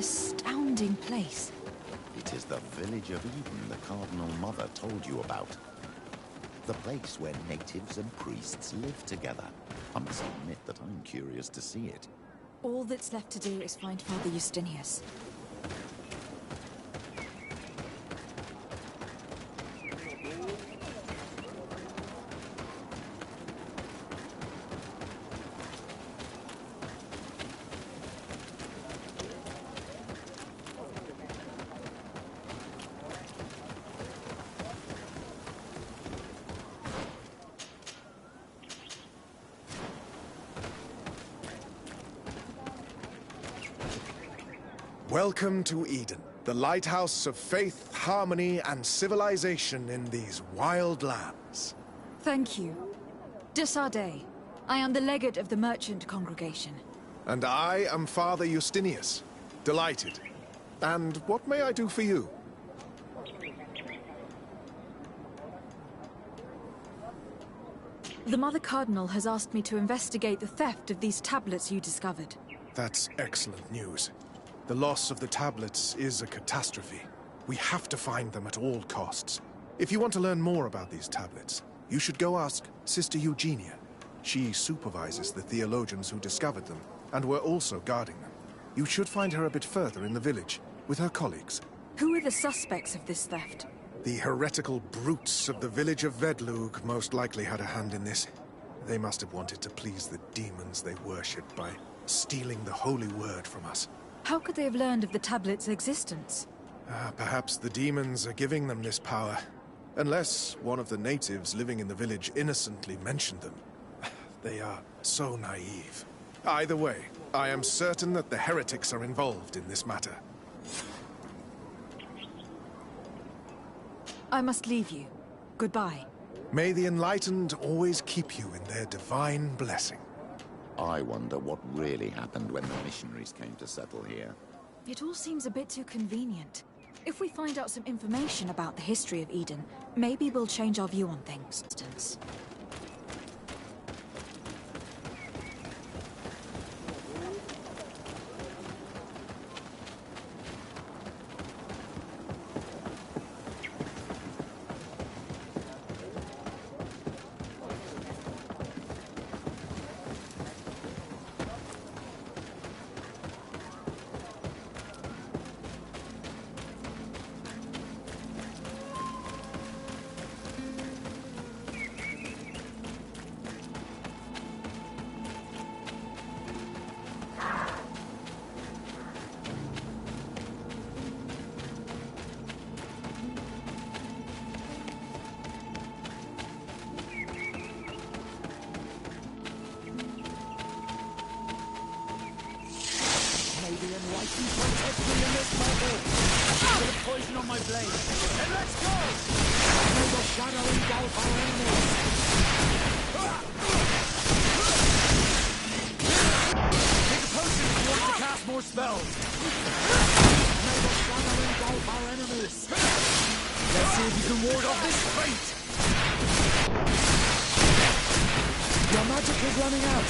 astounding place. It is the village of Eden the Cardinal Mother told you about. The place where natives and priests live together. I must admit that I'm curious to see it. All that's left to do is find Father Justinius. Welcome to Eden, the lighthouse of faith, harmony, and civilization in these wild lands. Thank you. Desardet. I am the legate of the merchant congregation. And I am Father Justinius. Delighted. And what may I do for you? The Mother Cardinal has asked me to investigate the theft of these tablets you discovered. That's excellent news. The loss of the tablets is a catastrophe. We have to find them at all costs. If you want to learn more about these tablets, you should go ask Sister Eugenia. She supervises the theologians who discovered them, and were also guarding them. You should find her a bit further in the village, with her colleagues. Who are the suspects of this theft? The heretical brutes of the village of Vedlug most likely had a hand in this. They must have wanted to please the demons they worshipped by stealing the holy word from us. How could they have learned of the tablet's existence? Perhaps the demons are giving them this power. Unless one of the natives living in the village innocently mentioned them. They are so naive. Either way, I am certain that the heretics are involved in this matter. I must leave you. Goodbye. May the enlightened always keep you in their divine blessing. I wonder what really happened when the missionaries came to settle here. It all seems a bit too convenient. If we find out some information about the history of Eden, maybe we'll change our view on things. Poison on my blade. And let's go! May the shadow engulf our enemies. Take a potion if you want to cast more spells. May the shadow engulf our enemies. Let's see if you can ward off this fate. Your magic is running out.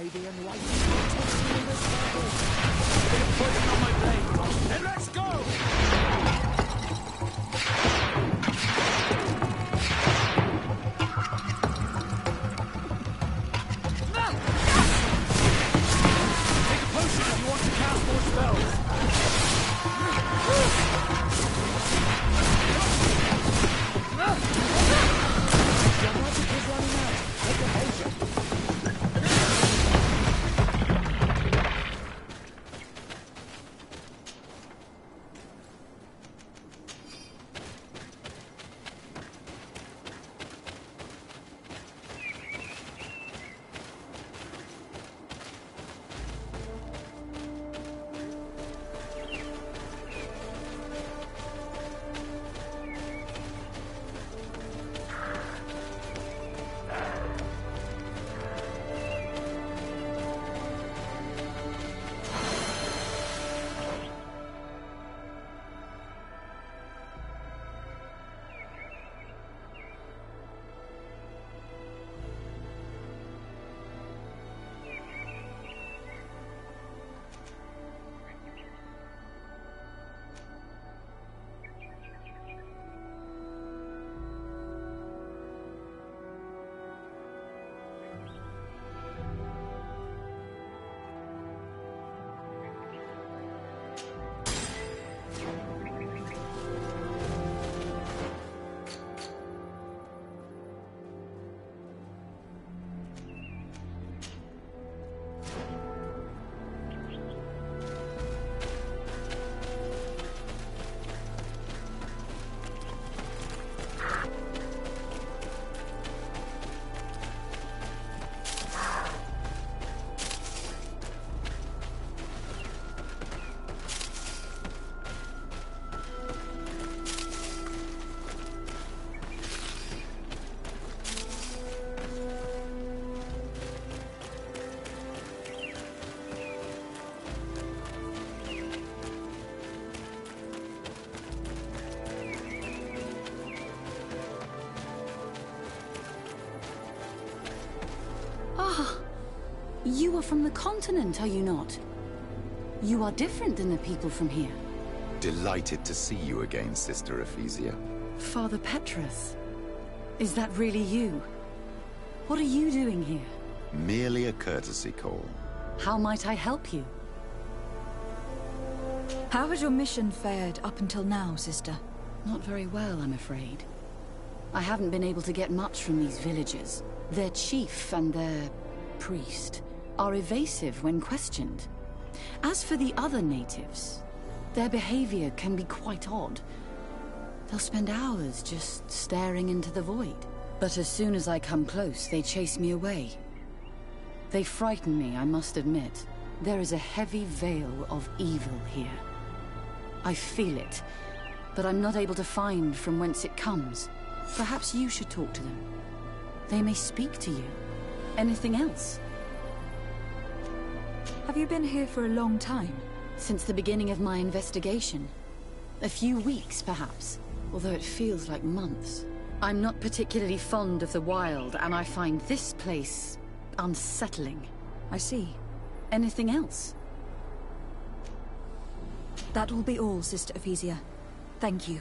Maybe I'm right. Tossing in the circle. Bit of poison on my blade. Then let's go! Take a potion if you want to cast more spells. Your magic is running out. Take a potion. You are from the continent, are you not? You are different than the people from here. Delighted to see you again, Sister Ephesia. Father Petrus, is that really you? What are you doing here? Merely a courtesy call. How might I help you? How has your mission fared up until now, sister? Not very well, I'm afraid. I haven't been able to get much from these villagers. Their chief and their priest are evasive when questioned. As for the other natives, their behavior can be quite odd. They'll spend hours just staring into the void. But as soon as I come close, they chase me away. They frighten me, I must admit. There is a heavy veil of evil here. I feel it, but I'm not able to find from whence it comes. Perhaps you should talk to them. They may speak to you. Anything else? Have you been here for a long time? Since the beginning of my investigation. A few weeks, perhaps, although it feels like months. I'm not particularly fond of the wild, and I find this place unsettling. I see. Anything else? That will be all, Sister Ephesia. Thank you.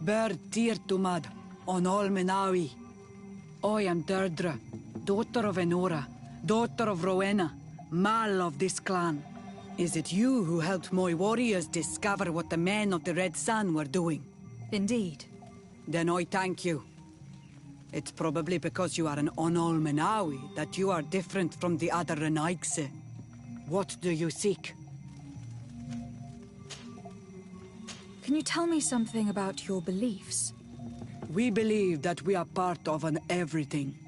Ber Tirtumad, on Olmenawi. I am Deirdre, daughter of Enora, daughter of Rowena, Mal of this clan. Is it you who helped my warriors discover what the men of the Red Sun were doing? Indeed. Then I thank you. It's probably because you are an Onolmenawi that you are different from the other Renaigse. What do you seek? Can you tell me something about your beliefs? We believe that we are part of an everything,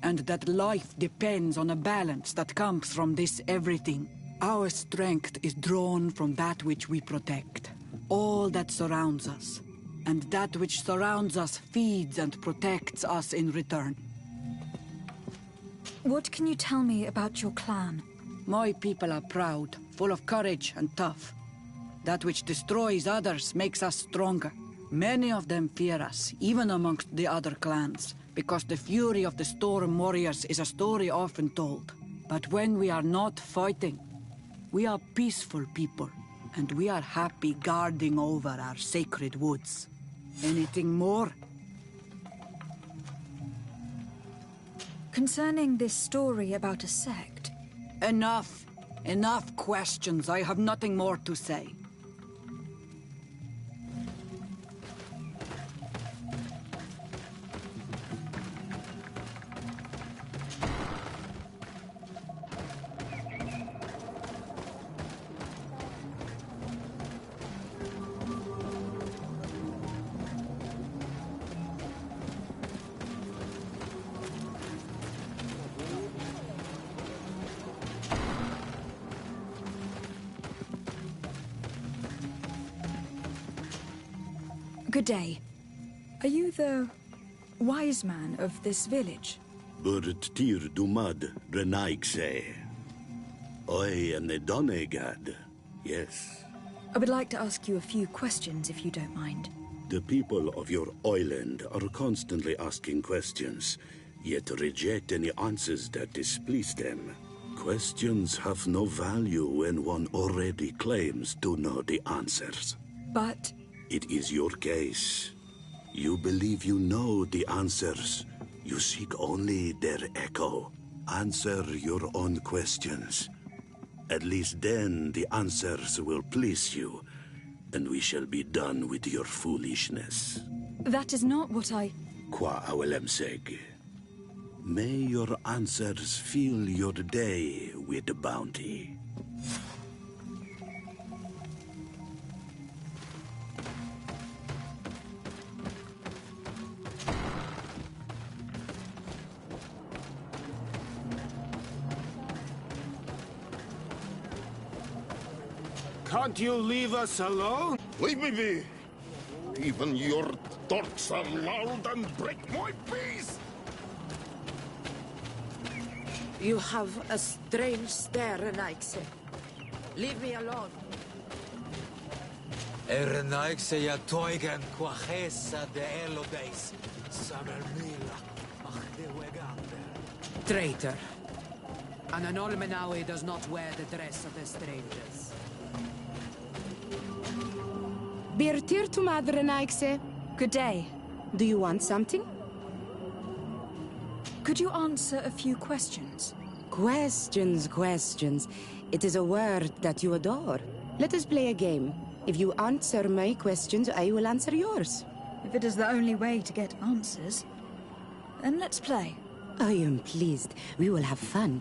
and that life depends on a balance that comes from this everything. Our strength is drawn from that which we protect, all that surrounds us, and that which surrounds us feeds and protects us in return. What can you tell me about your clan? My people are proud, full of courage and tough. That which destroys others makes us stronger. Many of them fear us, even amongst the other clans, because the fury of the Storm Warriors is a story often told. But when we are not fighting, we are peaceful people, and we are happy guarding over our sacred woods. Anything more? Concerning this story about a sect... Enough! Enough questions. I have nothing more to say. Good day. Are you the wise man of this village? Burt tir dumad renaigse. I am the Donegad, yes. I would like to ask you a few questions, if you don't mind. The people of your island are constantly asking questions, yet reject any answers that displease them. Questions have no value when one already claims to know the answers. But... It is your case. You believe you know the answers. You seek only their echo. Answer your own questions. At least then the answers will please you, and we shall be done with your foolishness. that is not what I... Qua awelemseg. May your answers fill your day with bounty. Can't you leave us alone? Leave me be! Even your thoughts are loud and break my peace! You have a strange stare, Renaigse. Leave me alone. Renaigse ya toigan quachesa de elodeis. Sabermila, ach de wegander. Traitor. An Anolmenawi does not wear the dress of the strangers. Birtir to Mother Renaigse. Good day. Do you want something? Could you answer a few questions? Questions. It is a word that you adore. Let us play a game. If you answer my questions, I will answer yours. If it is the only way to get answers, then let's play. I am pleased. We will have fun.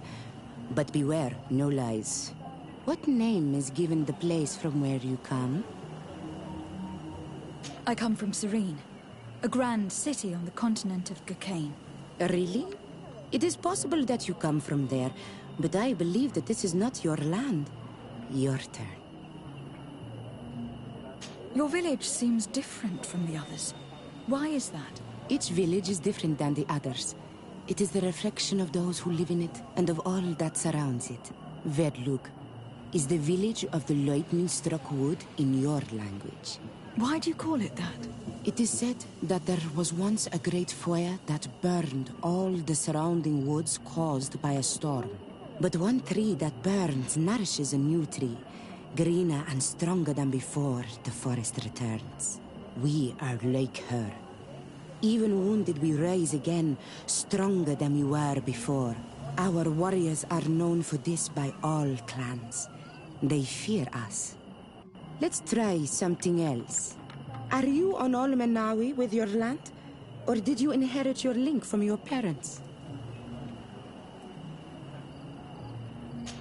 But beware, no lies. What name is given the place from where you come? I come from Serene, a grand city on the continent of Gakane. Really? It is possible that you come from there, but I believe that this is not your land. Your turn. Your village seems different from the others. Why is that? Each village is different than the others. It is the reflection of those who live in it, and of all that surrounds it. Verdlug is the village of the lightning-struck wood in your language. Why do you call it that? It is said that there was once a great fire that burned all the surrounding woods caused by a storm. But one tree that burns nourishes a new tree. Greener and stronger than before, the forest returns. We are like her. Even wounded, we rise again, stronger than we were before. Our warriors are known for this by all clans. They fear us. Let's try something else. Are you on Olmenawi with your land? Or did you inherit your link from your parents?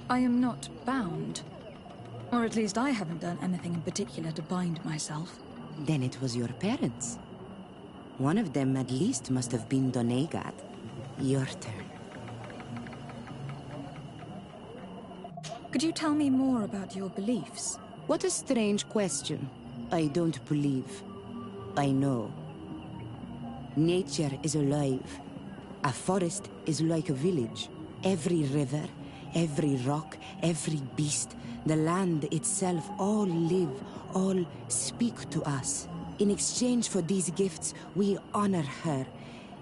I am not bound. Or at least I haven't done anything in particular to bind myself. Then it was your parents. One of them at least must have been Donegat. Your turn. Could you tell me more about your beliefs? What a strange question. I don't believe. I know. Nature is alive. A forest is like a village. Every river, every rock, every beast, the land itself, all live, all speak to us. In exchange for these gifts, we honor her,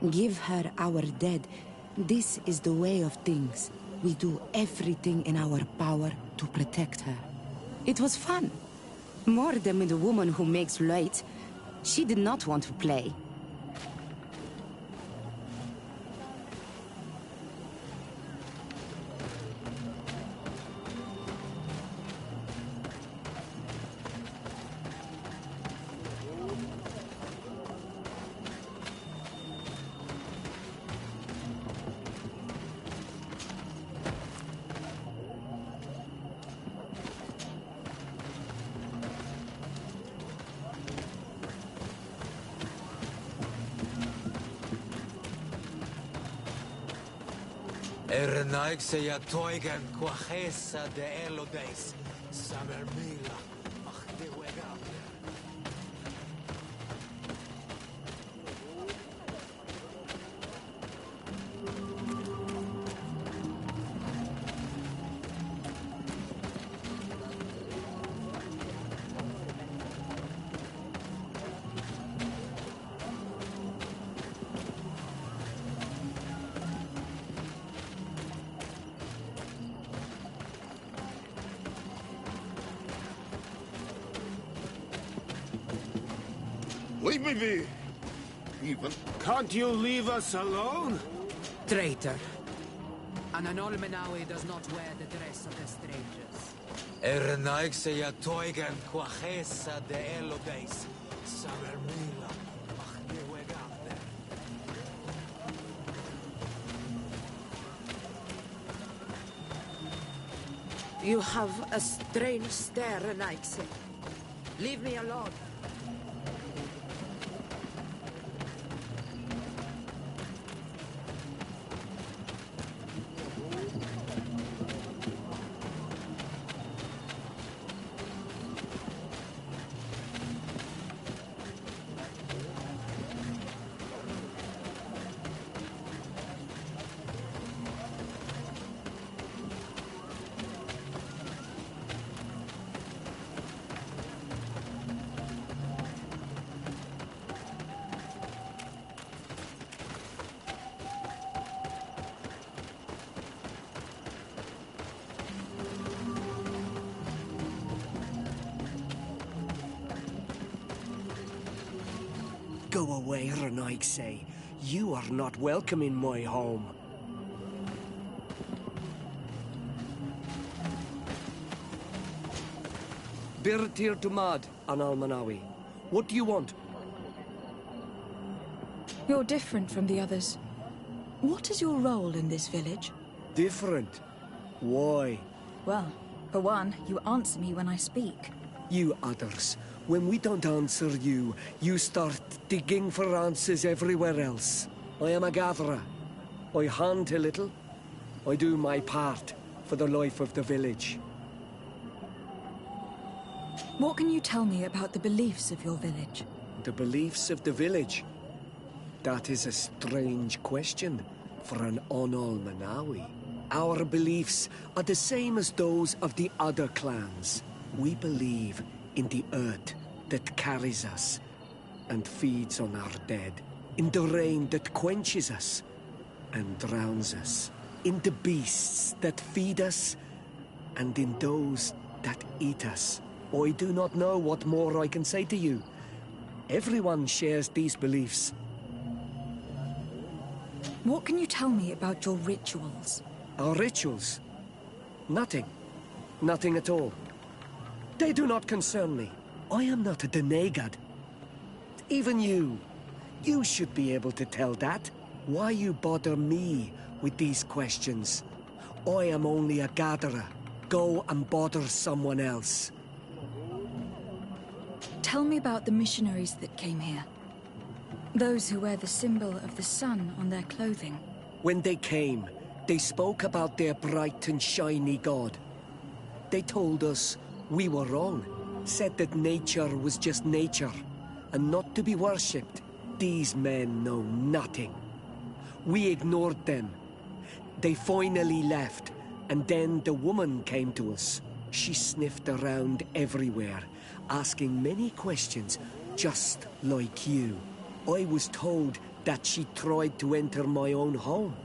give her our dead. This is the way of things. We do everything in our power to protect her. It was fun. More than with a woman who makes light. She did not want to play. Ernaik se ya toigen quachesa de elodes, samermila, ach de wegable. Leave me be! Even... Can't you leave us alone? Traitor. An Olmenawi does not wear the dress of the strangers. Ernaik se ya toigen quachesa de elodes, samermila, ach de wegable. You have a strange stare, Renaikse. Leave me alone. Go away, Renaikse. You are not welcome in my home. Birtir to Mad, an Almanawi. What do you want? You're different from the others. What is your role in this village? Different? Why? Well, for one, you answer me when I speak. You others, when we don't answer you, you start digging for answers everywhere else. I am a gatherer. I hunt a little. I do my part for the life of the village. What can you tell me about the beliefs of your village? The beliefs of the village? That is a strange question for an Onol-Manawi. Our beliefs are the same as those of the other clans. We believe in the earth that carries us and feeds on our dead, in the rain that quenches us and drowns us, in the beasts that feed us and in those that eat us. I do not know what more I can say to you. Everyone shares these beliefs. What can you tell me about your rituals? Our rituals? Nothing. Nothing at all. They do not concern me. I am not a Denegad. Even you. You should be able to tell that. Why you bother me with these questions? I am only a gatherer. Go and bother someone else. Tell me about the missionaries that came here. Those who wear the symbol of the sun on their clothing. When they came, they spoke about their bright and shiny god. They told us we were wrong, said that nature was just nature, and not to be worshipped. These men know nothing. We ignored them. They finally left, and then the woman came to us. She sniffed around everywhere, asking many questions, just like you. I was told that she tried to enter my own home.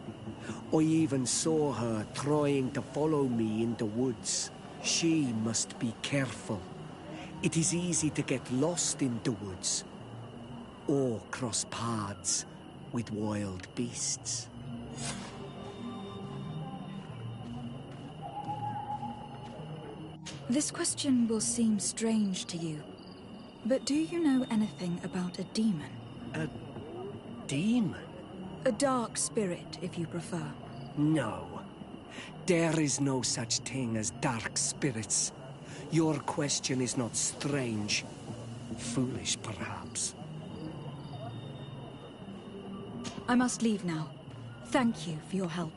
I even saw her trying to follow me in the woods. She must be careful. It is easy to get lost in the woods, or cross paths with wild beasts. This question will seem strange to you, but do you know anything about a demon? A demon? A dark spirit, if you prefer. No. There is no such thing as dark spirits. Your question is not strange. Foolish, perhaps. I must leave now. Thank you for your help.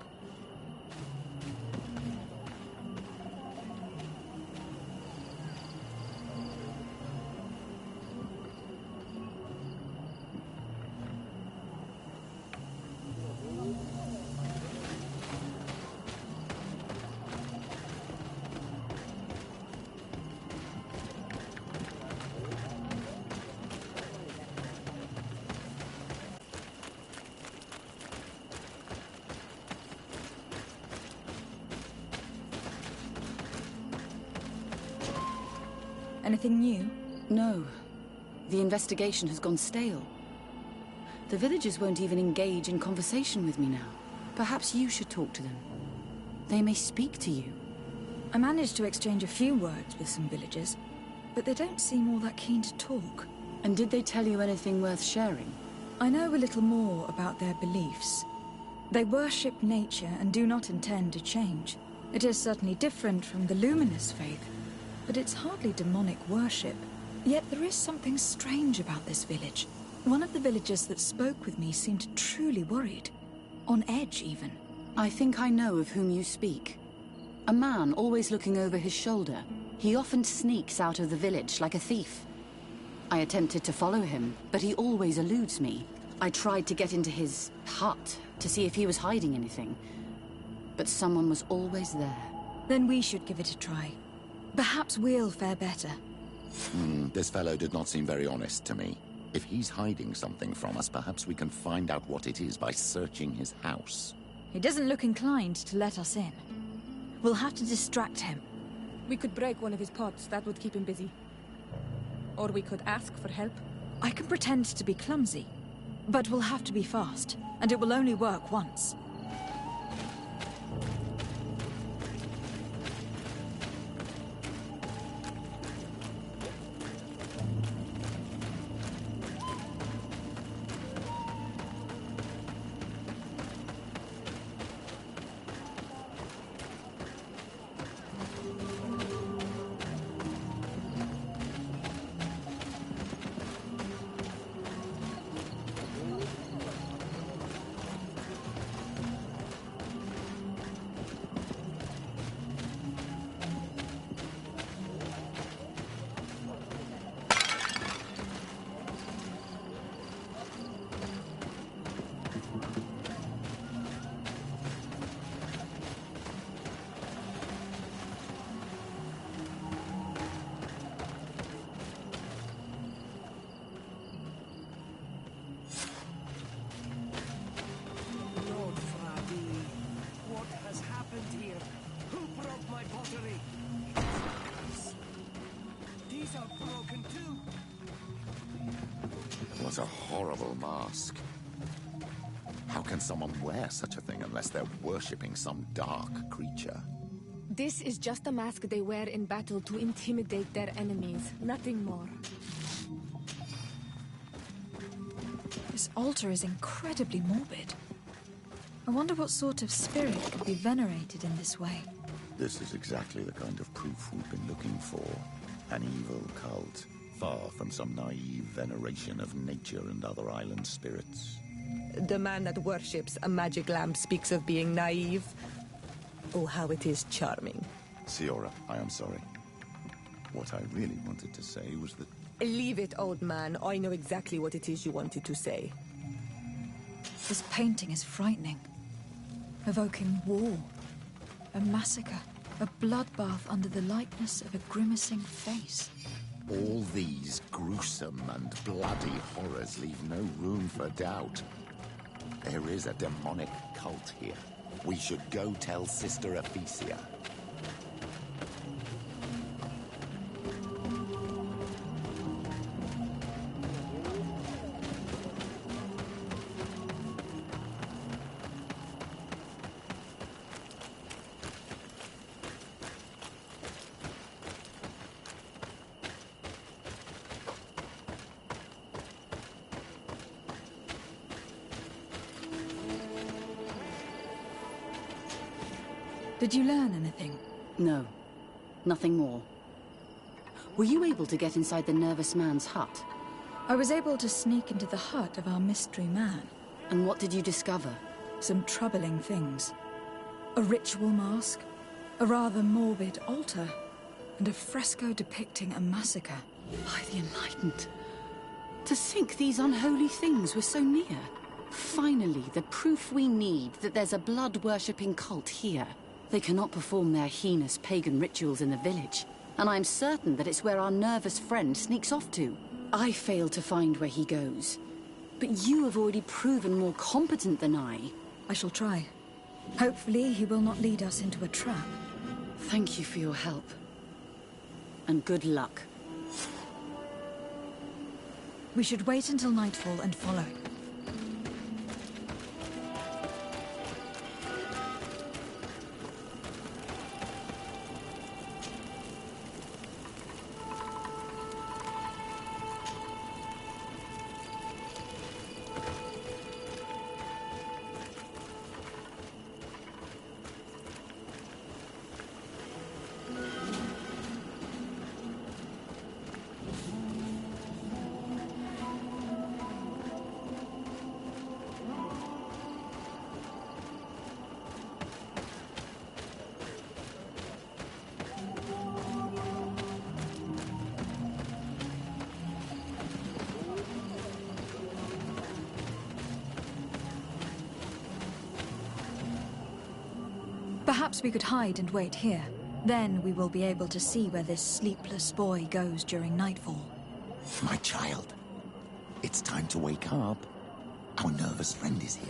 Anything new? No. The investigation has gone stale. The villagers won't even engage in conversation with me now. Perhaps you should talk to them. They may speak to you. I managed to exchange a few words with some villagers, but they don't seem all that keen to talk. And did they tell you anything worth sharing? I know a little more about their beliefs. They worship nature and do not intend to change. It is certainly different from the luminous faith, but it's hardly demonic worship. Yet there is something strange about this village. One of the villagers that spoke with me seemed truly worried. On edge, even. I think I know of whom you speak. A man always looking over his shoulder. He often sneaks out of the village like a thief. I attempted to follow him, but he always eludes me. I tried to get into his hut to see if he was hiding anything, but someone was always there. Then we should give it a try. Perhaps we'll fare better. This fellow did not seem very honest to me. If he's hiding something from us, perhaps we can find out what it is by searching his house. He doesn't look inclined to let us in. We'll have to distract him. We could break one of his pots. That would keep him busy. Or we could ask for help. I can pretend to be clumsy, but we'll have to be fast, and it will only work once. What a horrible mask. How can someone wear such a thing unless they're worshipping some dark creature? This is just a mask they wear in battle to intimidate their enemies, nothing more. This altar is incredibly morbid. I wonder what sort of spirit could be venerated in this way. This is exactly the kind of proof we've been looking for. An evil cult, far from some naive veneration of nature and other island spirits. The man that worships a magic lamp speaks of being naive. Oh, how it is charming. Siora, I am sorry. What I really wanted to say was that... Leave it, old man. I know exactly what it is you wanted to say. This painting is frightening. Evoking war. A massacre. A bloodbath under the likeness of a grimacing face. All these gruesome and bloody horrors leave no room for doubt. There is a demonic cult here. We should go tell Sister Ephesia. Did you learn anything? No. Nothing more. Were you able to get inside the nervous man's hut? I was able to sneak into the hut of our mystery man. And what did you discover? Some troubling things. A ritual mask, a rather morbid altar, and a fresco depicting a massacre. By the Enlightened. To think these unholy things were so near. Finally, the proof we need that there's a blood-worshipping cult here. They cannot perform their heinous pagan rituals in the village, and I'm certain that it's where our nervous friend sneaks off to. I failed to find where he goes, but you have already proven more competent than I. I shall try. Hopefully he will not lead us into a trap. Thank you for your help. And good luck. We should wait until nightfall and follow. Perhaps we could hide and wait here. Then we will be able to see where this sleepless boy goes during nightfall. My child, it's time to wake up. Our nervous friend is here.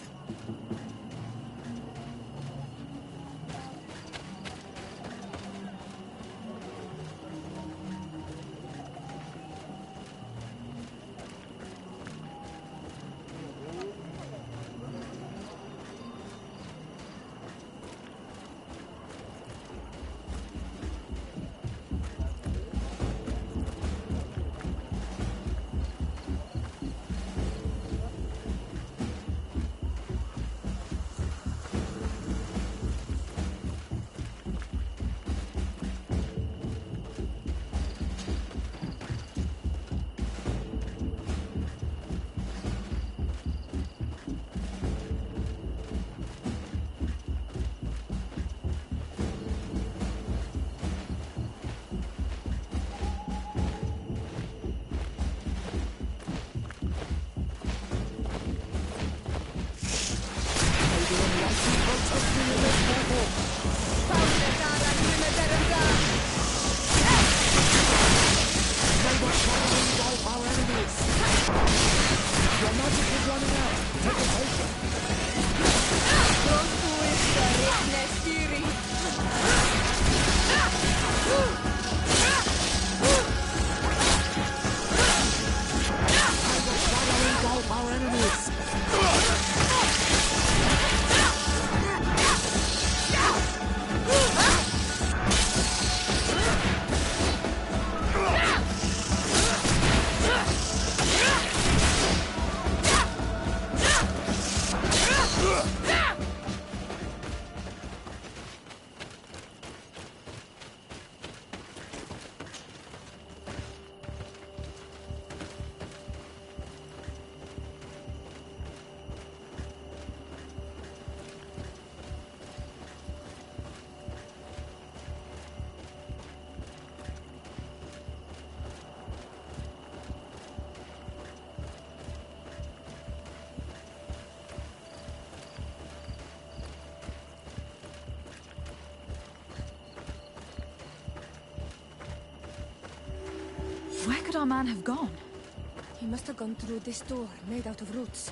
Where could our man have gone? He must have gone through this door, made out of roots.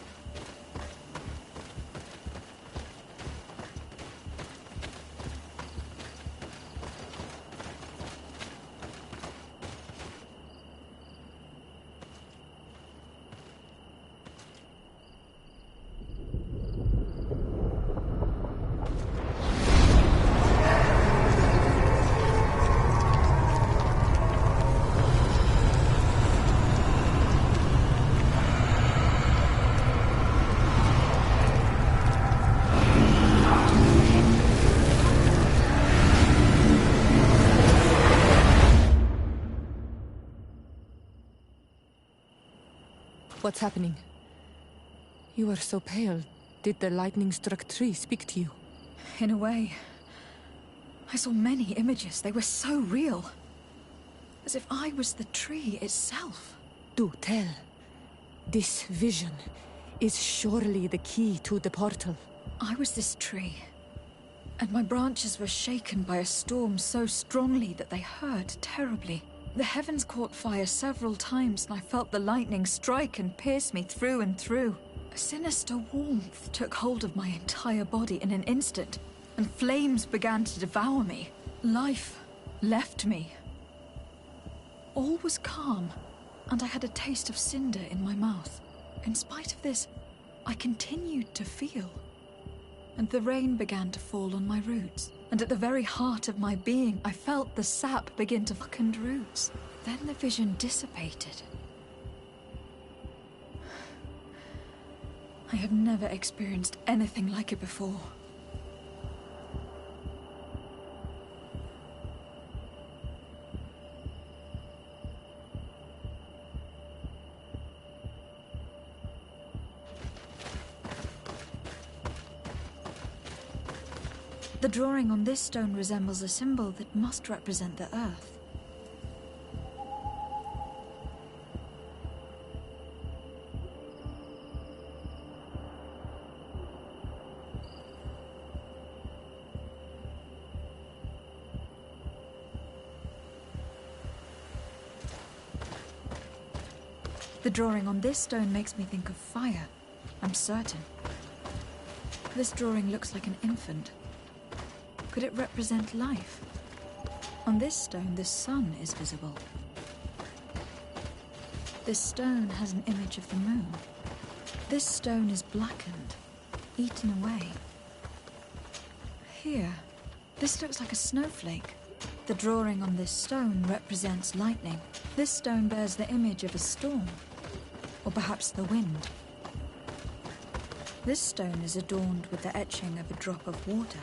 What's happening? You are so pale. Did the lightning-struck tree speak to you? In a way. I saw many images. They were so real. As if I was the tree itself. Do tell. This vision is surely the key to the portal. I was this tree. And my branches were shaken by a storm so strongly that they hurt terribly. The heavens caught fire several times, and I felt the lightning strike and pierce me through and through. A sinister warmth took hold of my entire body in an instant, and flames began to devour me. Life left me. All was calm, and I had a taste of cinder in my mouth. In spite of this, I continued to feel. And the rain began to fall on my roots. And at the very heart of my being, I felt the sap begin to fucking roots. Then the vision dissipated. I have never experienced anything like it before. The drawing on this stone resembles a symbol that must represent the earth. The drawing on this stone makes me think of fire. I'm certain. This drawing looks like an infant. Could it represent life? On this stone, the sun is visible. This stone has an image of the moon. This stone is blackened, eaten away. Here, this looks like a snowflake. The drawing on this stone represents lightning. This stone bears the image of a storm, or perhaps the wind. This stone is adorned with the etching of a drop of water.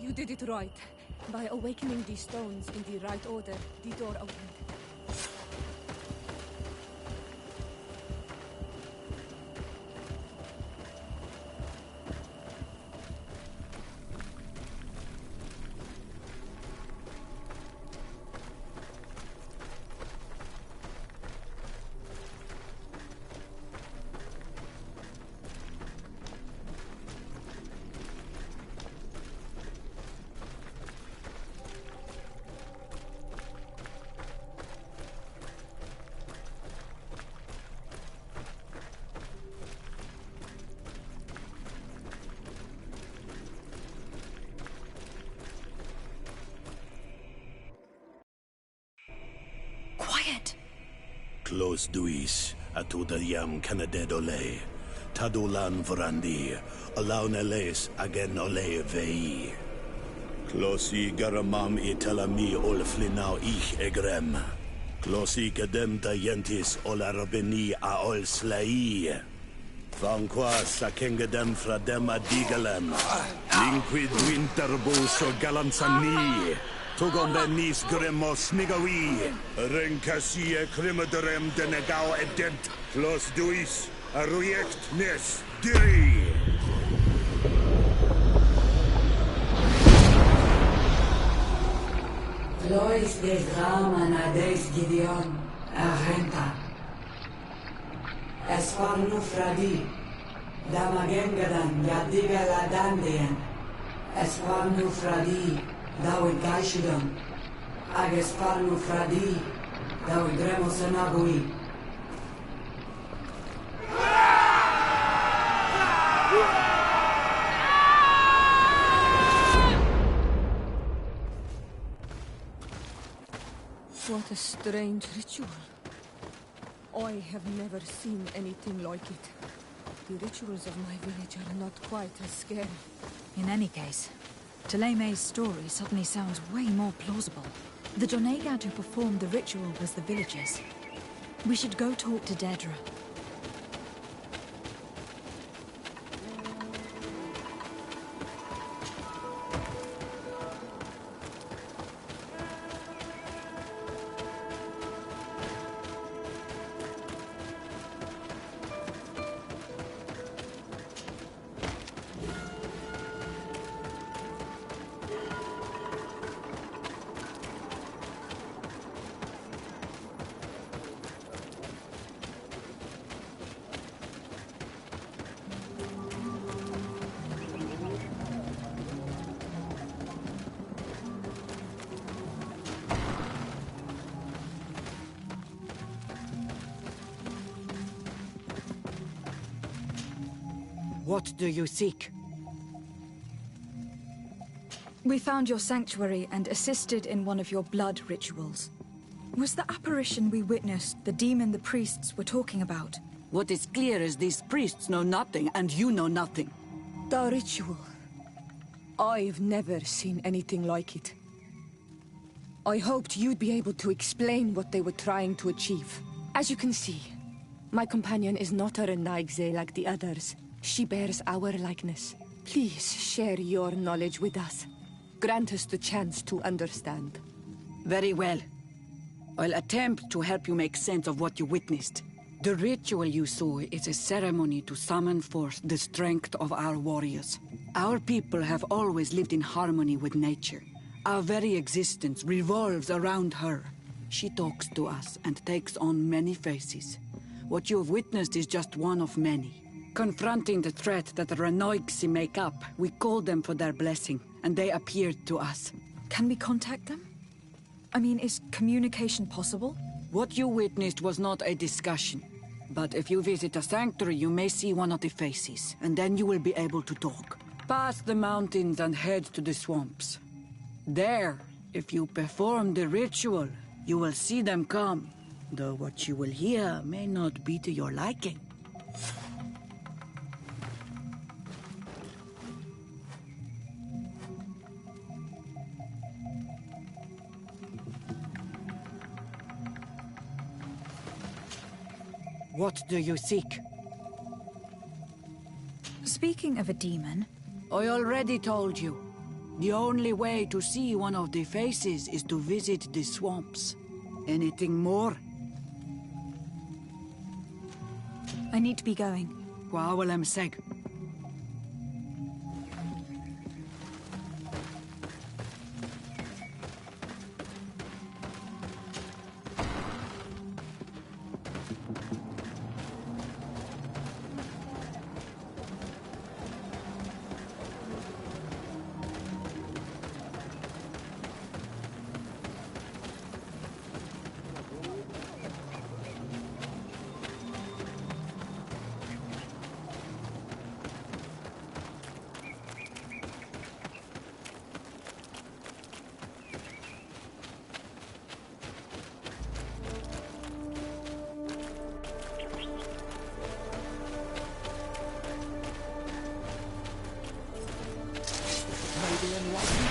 You did it right. By awakening these stones in the right order, the door opened. quiet. Close duis, atuda yam canadedole. Tadulan vorandi, alauneles agen ole vei. Closi garamam itelami olflinau ich egrem. Closi gedem dayentis olarabeni a ol slai. Vanqua sakengedem fradem adigalem. Linquid winterbus o galanzani. Tugom benis gremos nigawi. Rencasie crimaderem denegao edent. Clos duis, arruiect nes diri. Lois des Raman ades Gideon, Argenta. Esparnu Fradi, Damagengadan, Yadiga Ladandian. Esparnu Fradi, Dawid Gaishidon. Agesparnu Fradi, Dawid Remosanagui. What a strange ritual. I have never seen anything like it. The rituals of my village are not quite as scary. In any case, Teleme's story suddenly sounds way more plausible. The Jonagad who performed the ritual was the villagers. We should go talk to Dedra. What do you seek? We found your sanctuary and assisted in one of your blood rituals. Was the apparition we witnessed the demon the priests were talking about? What is clear is these priests know nothing, and you know nothing. The ritual. I've never seen anything like it. I hoped you'd be able to explain what they were trying to achieve. As you can see, my companion is not a Renaigze like the others. She bears our likeness. Please share your knowledge with us. Grant us the chance to understand. Very well. I'll attempt to help you make sense of what you witnessed. The ritual you saw is a ceremony to summon forth the strength of our warriors. Our people have always lived in harmony with nature. Our very existence revolves around her. She talks to us and takes on many faces. What you have witnessed is just one of many. Confronting the threat that the Renoigsi make up, we called them for their blessing, and they appeared to us. Can we contact them? I mean, is communication possible? What you witnessed was not a discussion. But if you visit a sanctuary, you may see one of the faces, and then you will be able to talk. Pass the mountains and head to the swamps. There, if you perform the ritual, you will see them come. Though what you will hear may not be to your liking. What do you seek? Speaking of a demon... I already told you. The only way to see one of the faces is to visit the swamps. Anything more? I need to be going. Kwawalem seg.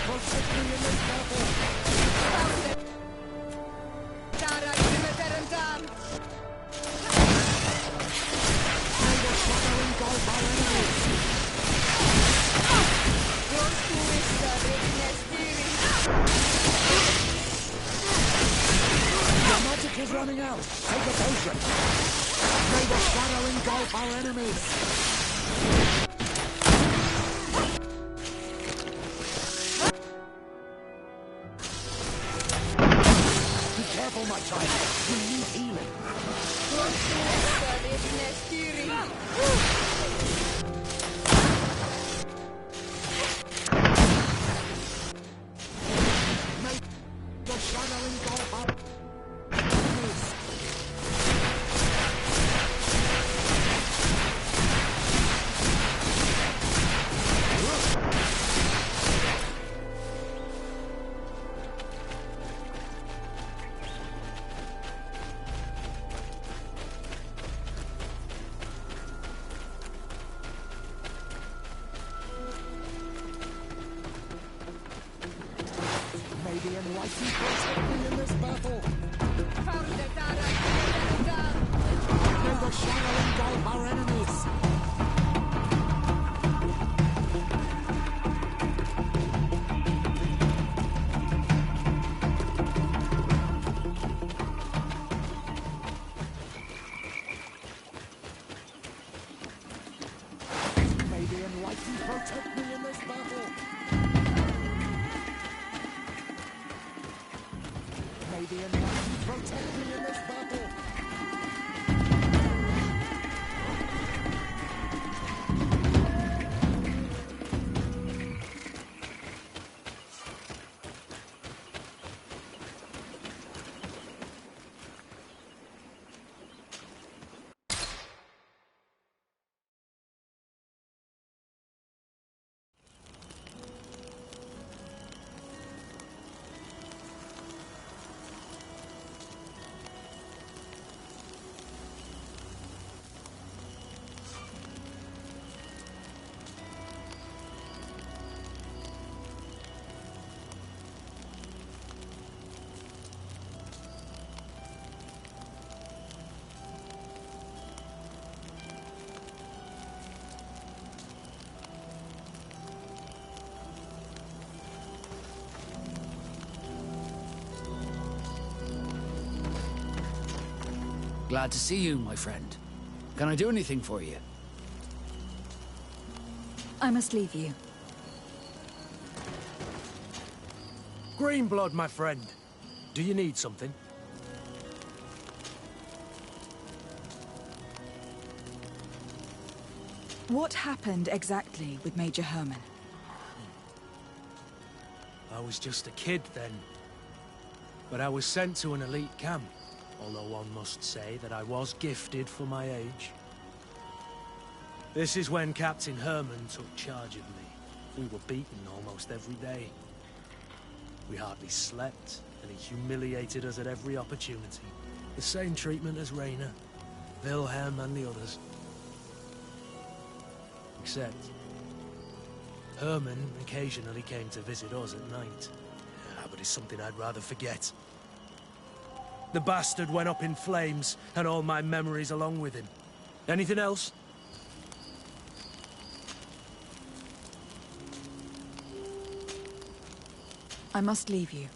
protect me in this battle! May the shadow engulf our enemies! Your magic is running out! Take a potion! May the shadow engulf our enemies! Be careful, my child! You need healing! May the shadow engulf our enemies! May the enlightened protect me in this battle! May the shadow engulf our enemies! May the enlightened protect me in this battle! May the enlightened protect me in this battle! Glad to see you, my friend. Can I do anything for you? I must leave you. Greenblood, my friend. Do you need something? What happened exactly with Major Herman? I was just a kid then. But I was sent to an elite camp. Although one must say that I was gifted for my age. This is when Captain Herman took charge of me. We were beaten almost every day. We hardly slept, and he humiliated us at every opportunity. The same treatment as Raina, Wilhelm and the others. Except, Herman occasionally came to visit us at night. But it's something I'd rather forget. The bastard went up in flames, and all my memories along with him. Anything else? I must leave you.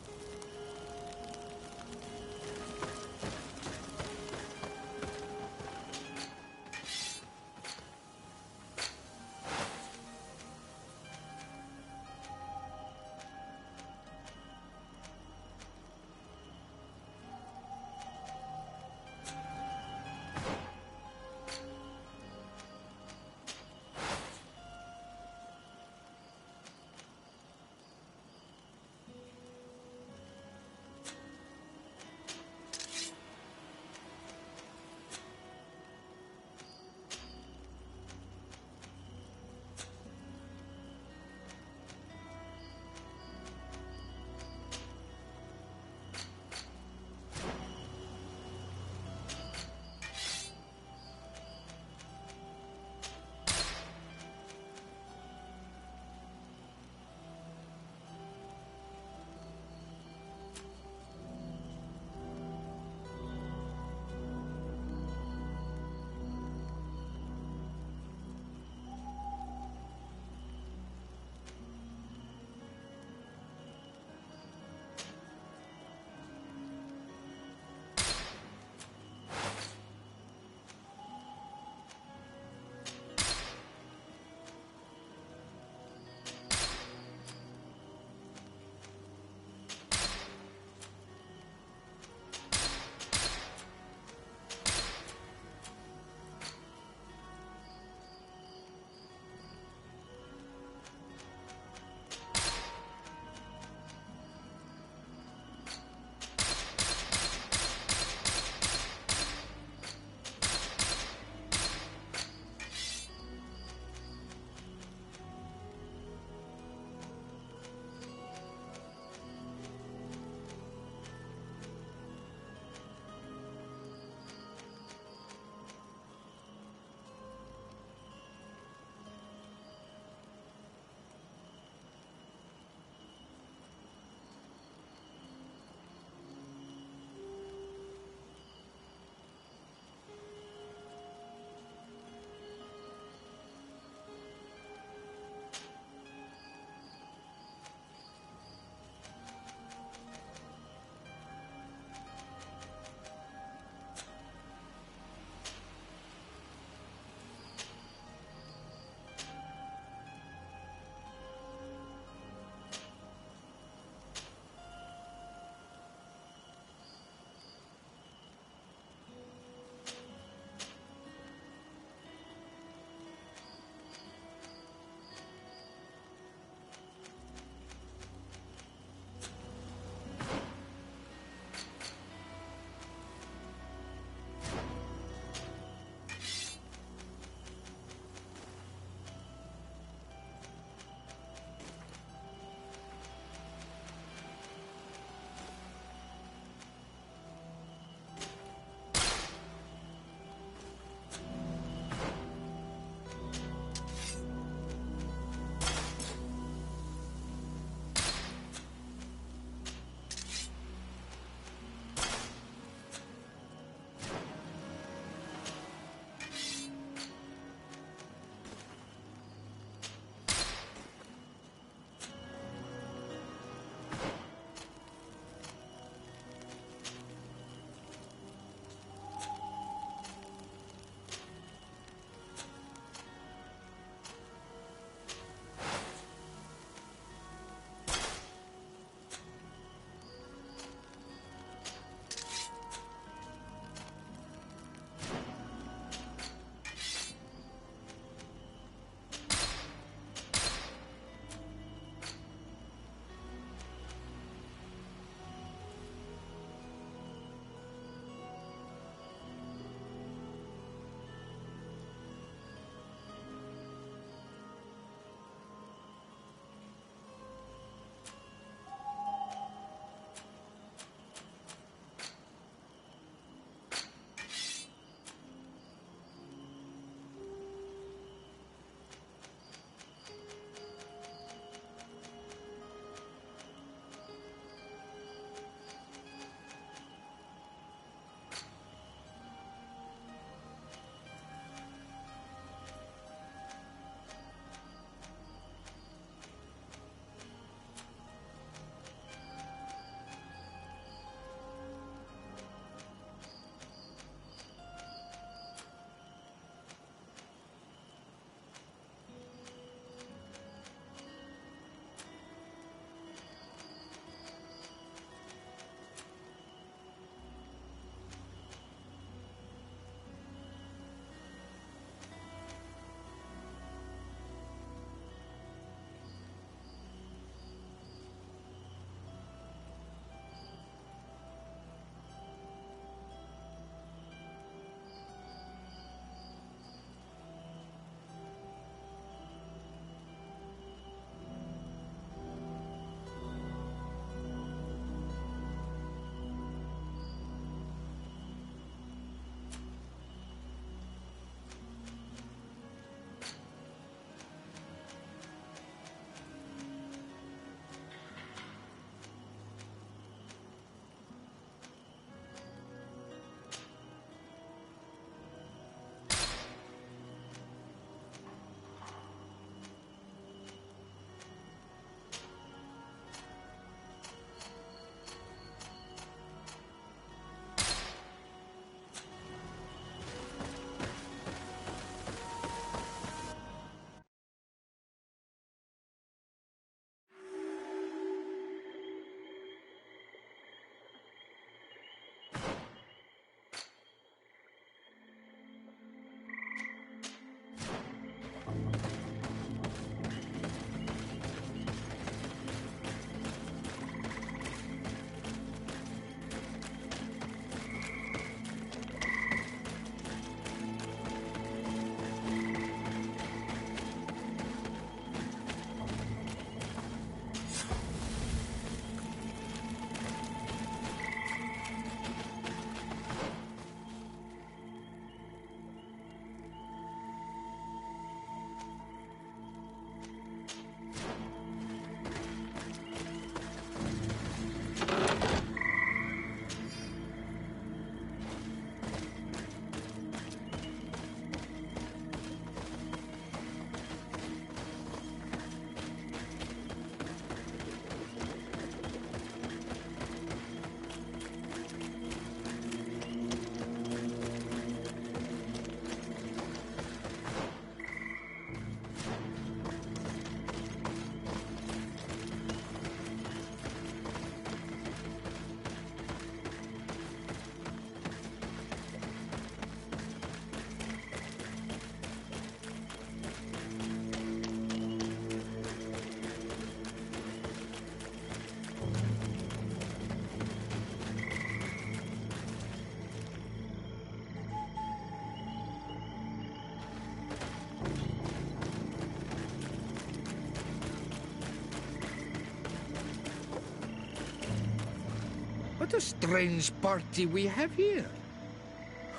What a strange party we have here.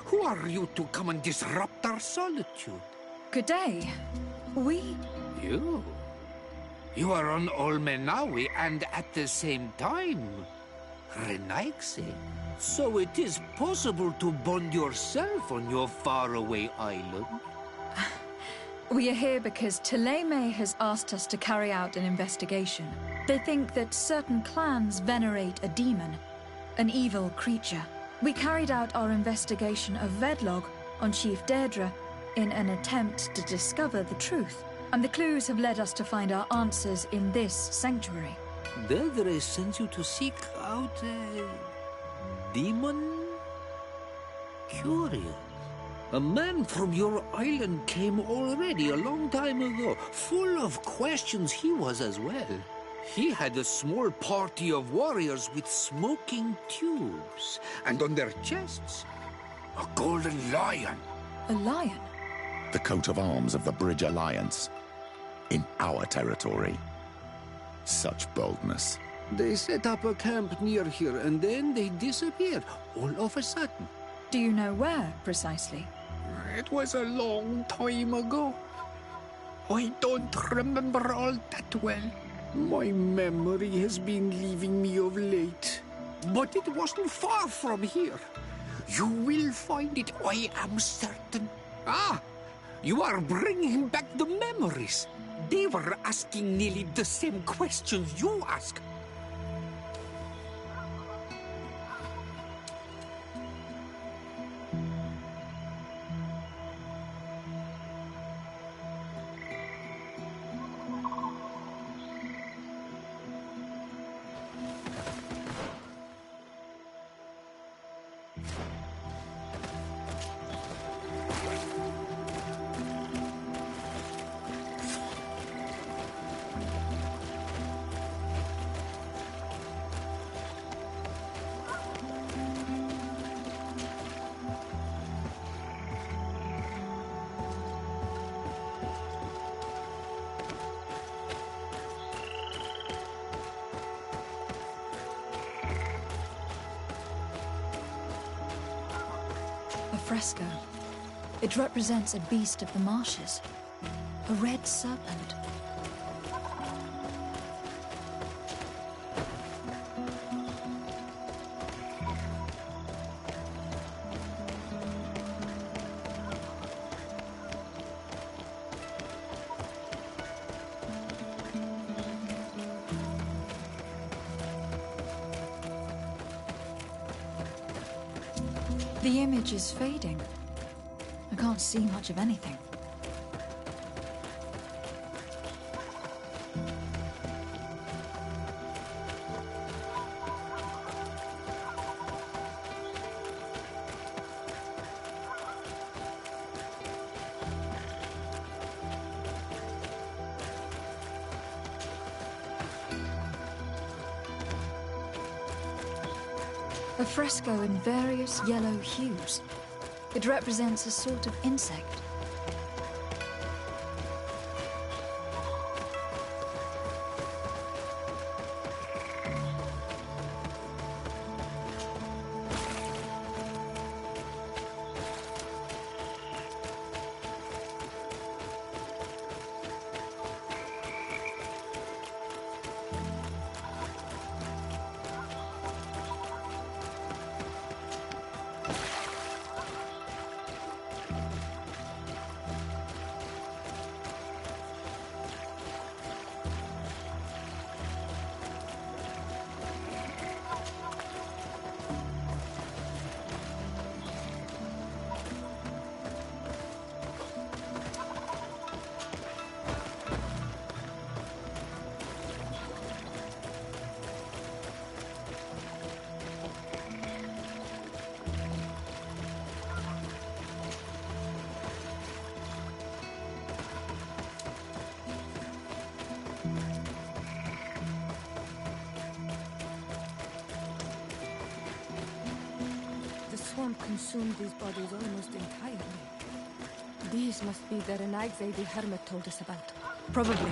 Who are you to come and disrupt our solitude? Good day. You? You are on Olmenawi and at the same time, Renaigse. So it is possible to bond yourself on your faraway island? We are here because Teleme has asked us to carry out an investigation. They think that certain clans venerate a demon, an evil creature. We carried out our investigation of Vedlog on Chief Deirdre in an attempt to discover the truth. And the clues have led us to find our answers in this sanctuary. Deirdre sends you to seek out a demon? Curious. A man from your island came already a long time ago. Full of questions he was as well. He had a small party of warriors with smoking tubes. And on their chests, a golden lion. A lion? The coat of arms of the Bridge Alliance. In our territory. Such boldness. They set up a camp near here and then they disappeared all of a sudden. Do you know where, precisely? It was a long time ago. I don't remember all that well. My memory has been leaving me of late. But it wasn't far from here. You will find it, I am certain. Ah! You are bringing back the memories. They were asking nearly the same questions you ask. A fresco. It represents a beast of the marshes. A red serpent. The image is fading. I can't see much of anything. A fresco in various yellow hues. It represents a sort of insect. The swamp consumed these bodies almost entirely. These must be the Renaigse the Hermit told us about. Probably.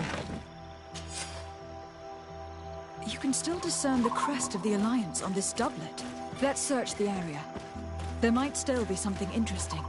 You can still discern the crest of the Alliance on this doublet. Let's search the area. There might still be something interesting.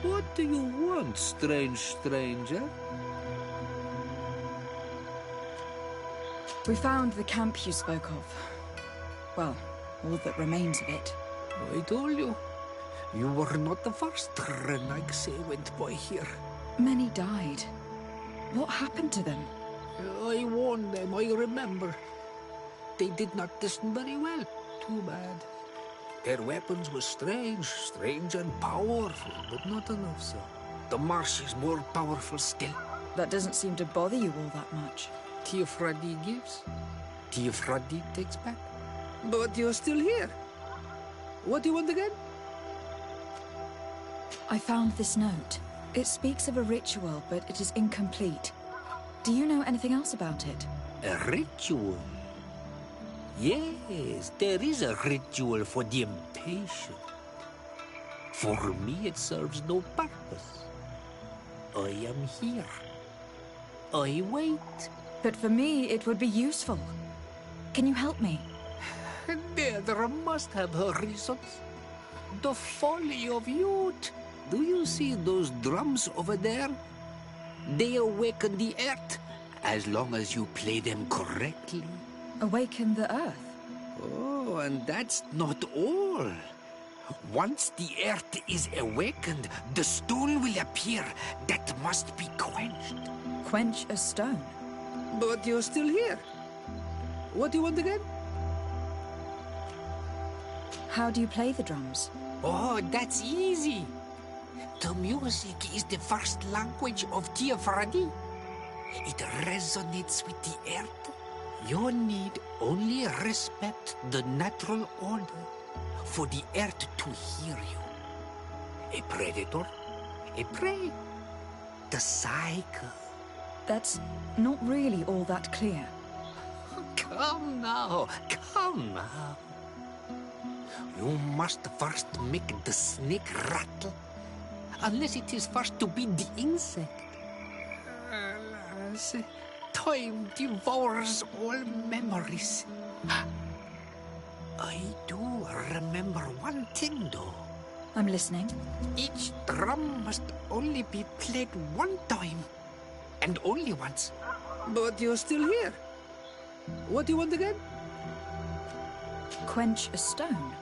What do you want, strange stranger? We found the camp you spoke of. Well, all that remains of it. I told you. You were not the first Renaigse went by here. Many died. What happened to them? I warned them, I remember. They did not listen very well. Too bad. Their weapons were strange and powerful, but not enough so. The marsh is more powerful still. That doesn't seem to bother you all that much. Teofradi gives, Teofradi takes back. But you're still here. What do you want again? I found this note. It speaks of a ritual, but it is incomplete. Do you know anything else about it? A ritual? Yes, there is a ritual for the impatient. For me, it serves no purpose. I am here. I wait. But for me, it would be useful. Can you help me? There must have her reasons. The folly of youth. Do you see those drums over there? They awaken the earth, as long as you play them correctly. Awaken the earth? Oh, and that's not all. Once the earth is awakened, the stone will appear that must be quenched. Quench a stone? But you're still here. What do you want again? How do you play the drums? Oh, that's easy. The music is the first language of Teofradi. It resonates with the earth. You need only respect the natural order for the earth to hear you. A predator, a prey. The cycle. That's not really all that clear. Come now, come now. You must first make the snake rattle, unless it is first to beat the insect. Alas, time devours all memories. I do remember one thing, though. I'm listening. Each drum must only be played one time, and only once. But you're still here. What do you want again? Quench a stone?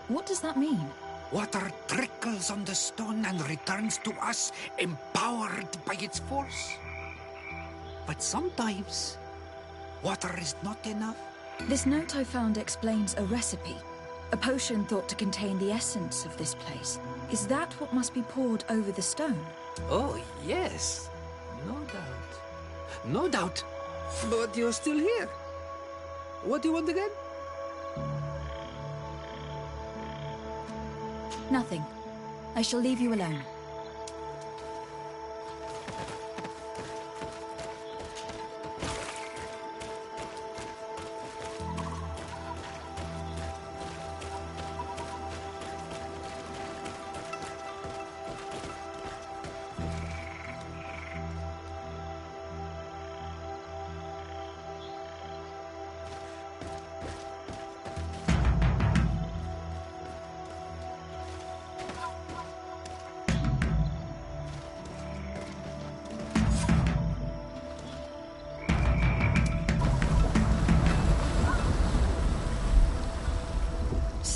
What does that mean? Water trickles on the stone and returns to us, empowered by its force. But sometimes, water is not enough. This note I found explains a recipe. A potion thought to contain the essence of this place. Is that what must be poured over the stone? Oh, yes. No doubt. No doubt. But you're still here. What do you want again? Nothing. I shall leave you alone.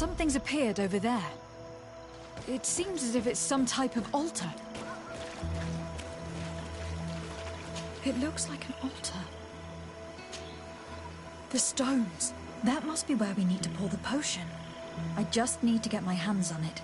Something's appeared over there. It seems as if it's some type of altar. It looks like an altar. The stones. That must be where we need to pour the potion. I just need to get my hands on it.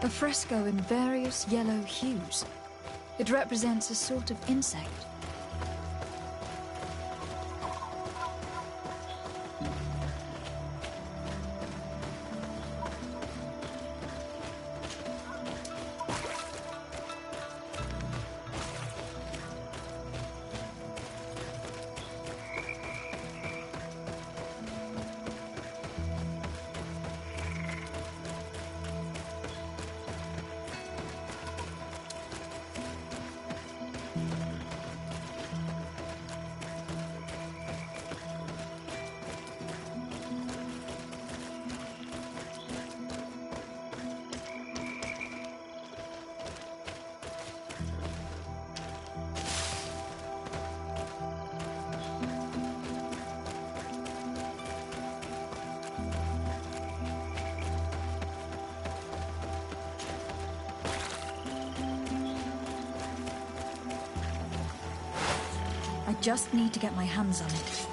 A fresco in various yellow hues. It represents a sort of insect. I just need to get my hands on it.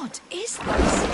What is this?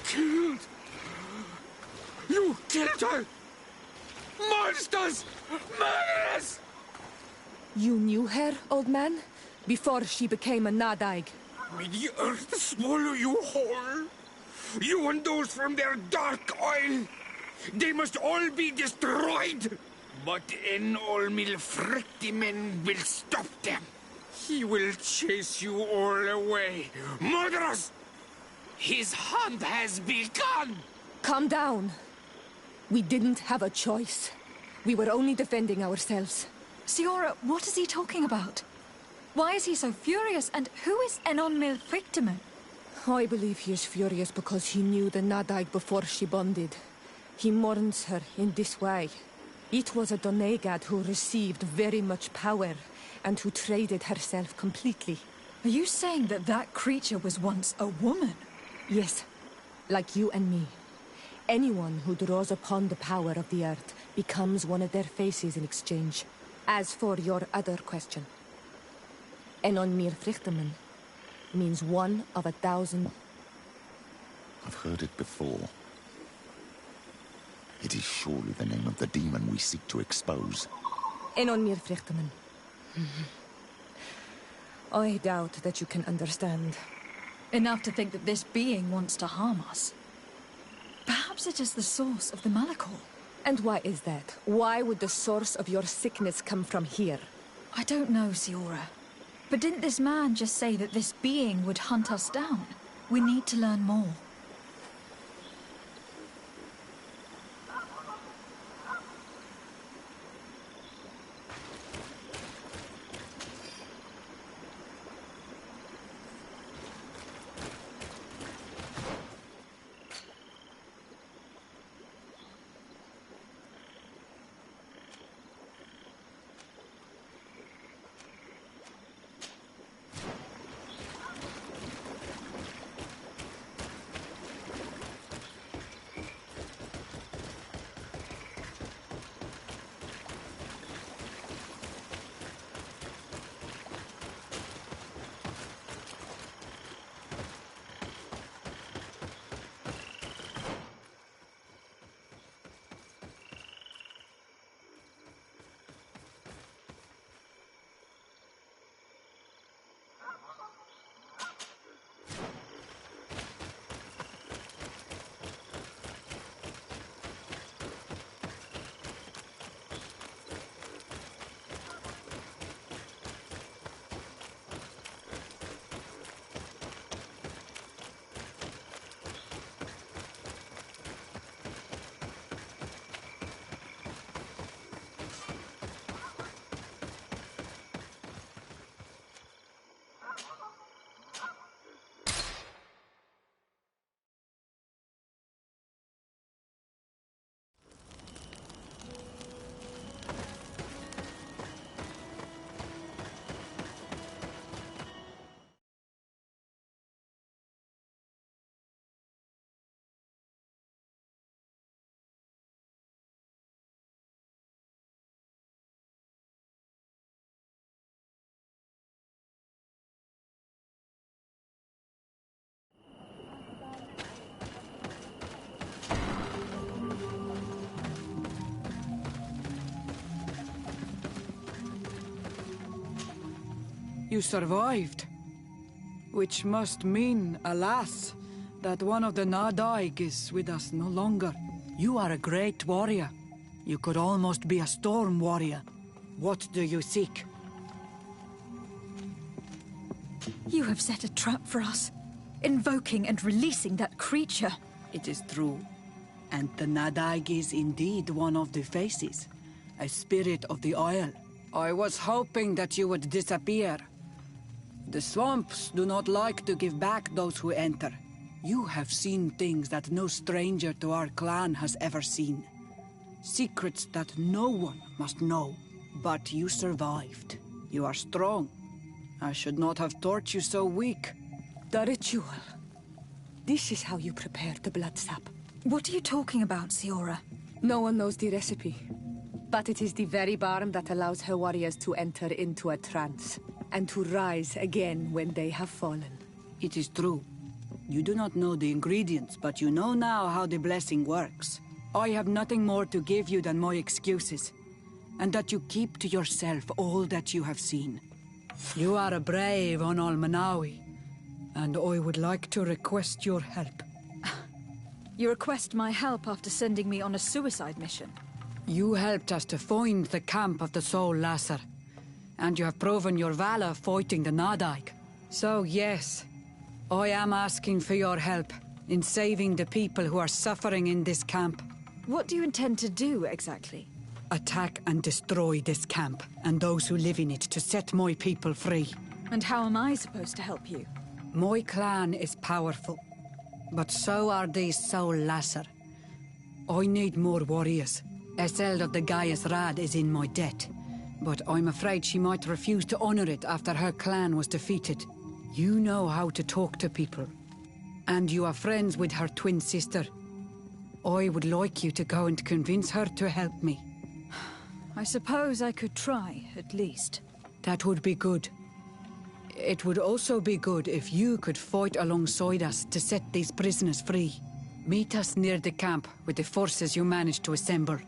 Killed! You killed her! Monsters! Murderers! You knew her, old man? Before she became a Nadaig? May the earth swallow you whole! You and those from their dark oil! They must all be destroyed! But Enolmil Frictimen will stop them. He will chase you all away. Murderers! His hunt has begun! Calm down. We didn't have a choice. We were only defending ourselves. Siora, what is he talking about? Why is he so furious, and who is Enonmil Frictimen? I believe he is furious because he knew the Nadaig before she bonded. He mourns her in this way. It was a Donegad who received very much power, and who traded herself completely. Are you saying that that creature was once a woman? Yes, like you and me. Anyone who draws upon the power of the earth becomes one of their faces in exchange. As for your other question, Enonmir Frichtemen means one of 1,000. I've heard it before. It is surely the name of the demon we seek to expose. Enonmir Frichtemen. I doubt that you can understand. Enough to think that this being wants to harm us. Perhaps it is the source of the Malakor. And why is that? Why would the source of your sickness come from here? I don't know, Siora. But didn't this man just say that this being would hunt us down? We need to learn more. You survived. Which must mean, alas, that one of the Nadaig is with us no longer. You are a great warrior. You could almost be a storm warrior. What do you seek? You have set a trap for us, invoking and releasing that creature. It is true. And the Nadaig is indeed one of the faces, a spirit of the Isle. I was hoping that you would disappear. The swamps do not like to give back those who enter. You have seen things that no stranger to our clan has ever seen. Secrets that no one must know. But you survived. You are strong. I should not have thought you so weak. The ritual. This is how you prepare the blood sap. What are you talking about, Siora? No one knows the recipe. But it is the very barm that allows her warriors to enter into a trance, and to rise again when they have fallen. It is true. You do not know the ingredients, but you know now how the blessing works. I have nothing more to give you than my excuses, and that you keep to yourself all that you have seen. You are a brave Onol Manawi, and I would like to request your help. You request my help after sending me on a suicide mission? You helped us to find the camp of the Soul Lasser, and you have proven your valor fighting the Nadaig. So yes, I am asking for your help in saving the people who are suffering in this camp. What do you intend to do, exactly? Attack and destroy this camp, and those who live in it, to set my people free. And how am I supposed to help you? My clan is powerful, but so are these Soul Lasser. I need more warriors. Eseld of the Gaius Rad is in my debt, but I'm afraid she might refuse to honor it after her clan was defeated. You know how to talk to people, and you are friends with her twin sister. I would like you to go and convince her to help me. I suppose I could try, at least. That would be good. It would also be good if you could fight alongside us to set these prisoners free. Meet us near the camp with the forces you managed to assemble.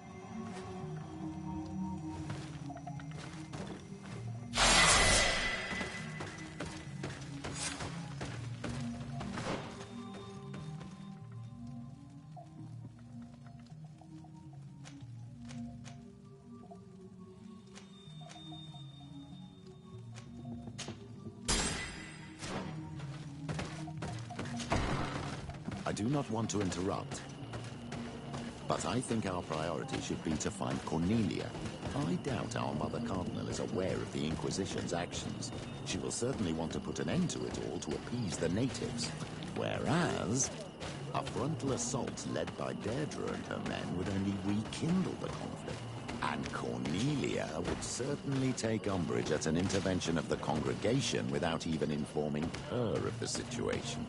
I do not want to interrupt, but I think our priority should be to find Cornelia. I doubt our Mother Cardinal is aware of the Inquisition's actions. She will certainly want to put an end to it all to appease the natives. Whereas, a frontal assault led by Deirdre and her men would only rekindle the conflict. And Cornelia would certainly take umbrage at an intervention of the congregation without even informing her of the situation.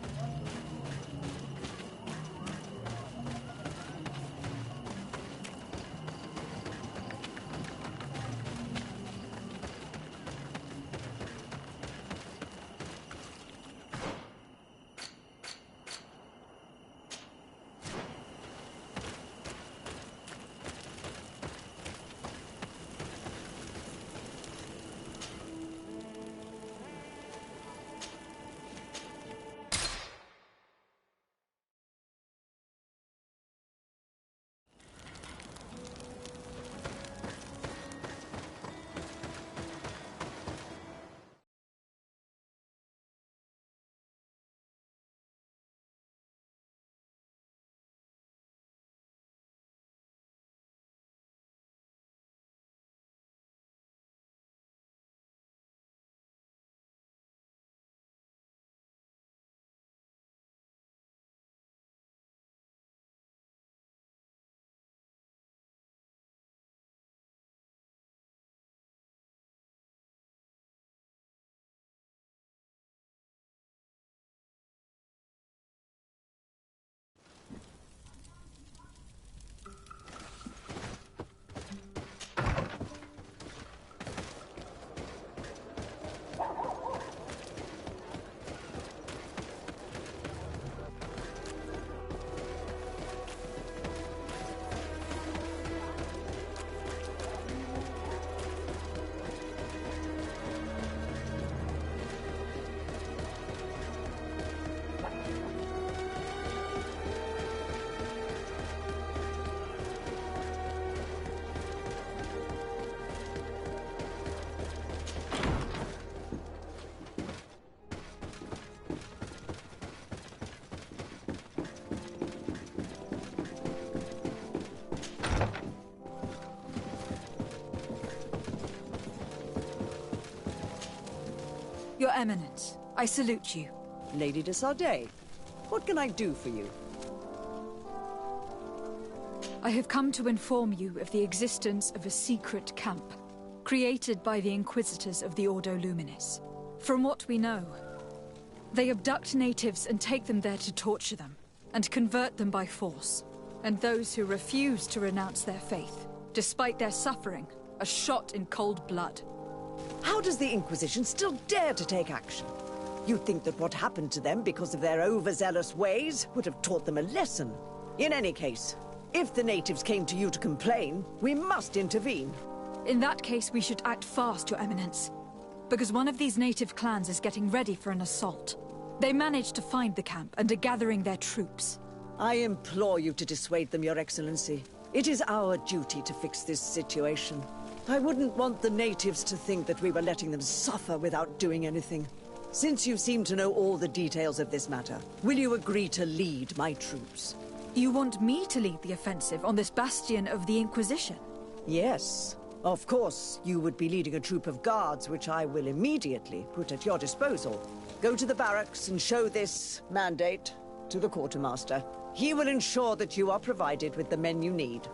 Eminence, I salute you. Lady de Sardet, what can I do for you? I have come to inform you of the existence of a secret camp, created by the Inquisitors of the Ordo Luminis. From what we know, they abduct natives and take them there to torture them, and convert them by force. And those who refuse to renounce their faith, despite their suffering, are shot in cold blood. How does the Inquisition still dare to take action? You'd think that what happened to them because of their overzealous ways would have taught them a lesson. In any case, if the natives came to you to complain, we must intervene. In that case, we should act fast, Your Eminence. Because one of these native clans is getting ready for an assault. They managed to find the camp and are gathering their troops. I implore you to dissuade them, Your Excellency. It is our duty to fix this situation. I wouldn't want the natives to think that we were letting them suffer without doing anything. Since you seem to know all the details of this matter, will you agree to lead my troops? You want me to lead the offensive on this bastion of the Inquisition? Yes. Of course, you would be leading a troop of guards, which I will immediately put at your disposal. Go to the barracks and show this mandate to the quartermaster. He will ensure that you are provided with the men you need.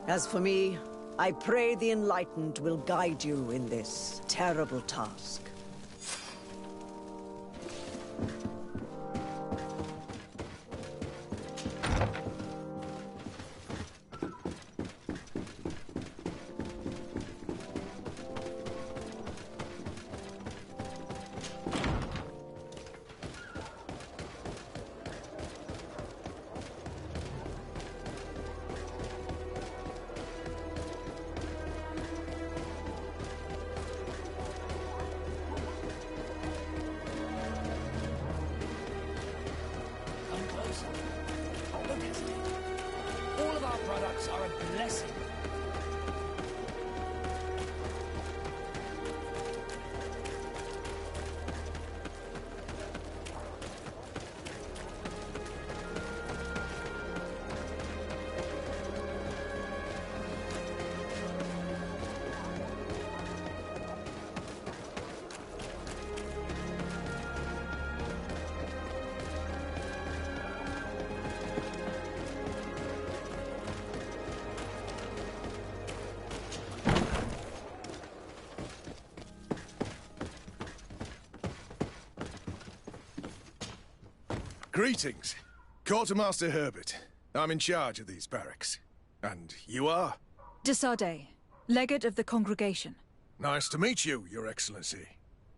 As for me, I pray the Enlightened will guide you in this terrible task. All of our products are a blessing. Greetings. Quartermaster Herbert. I'm in charge of these barracks. And you are? De Sardet, Legate of the Congregation. Nice to meet you, Your Excellency.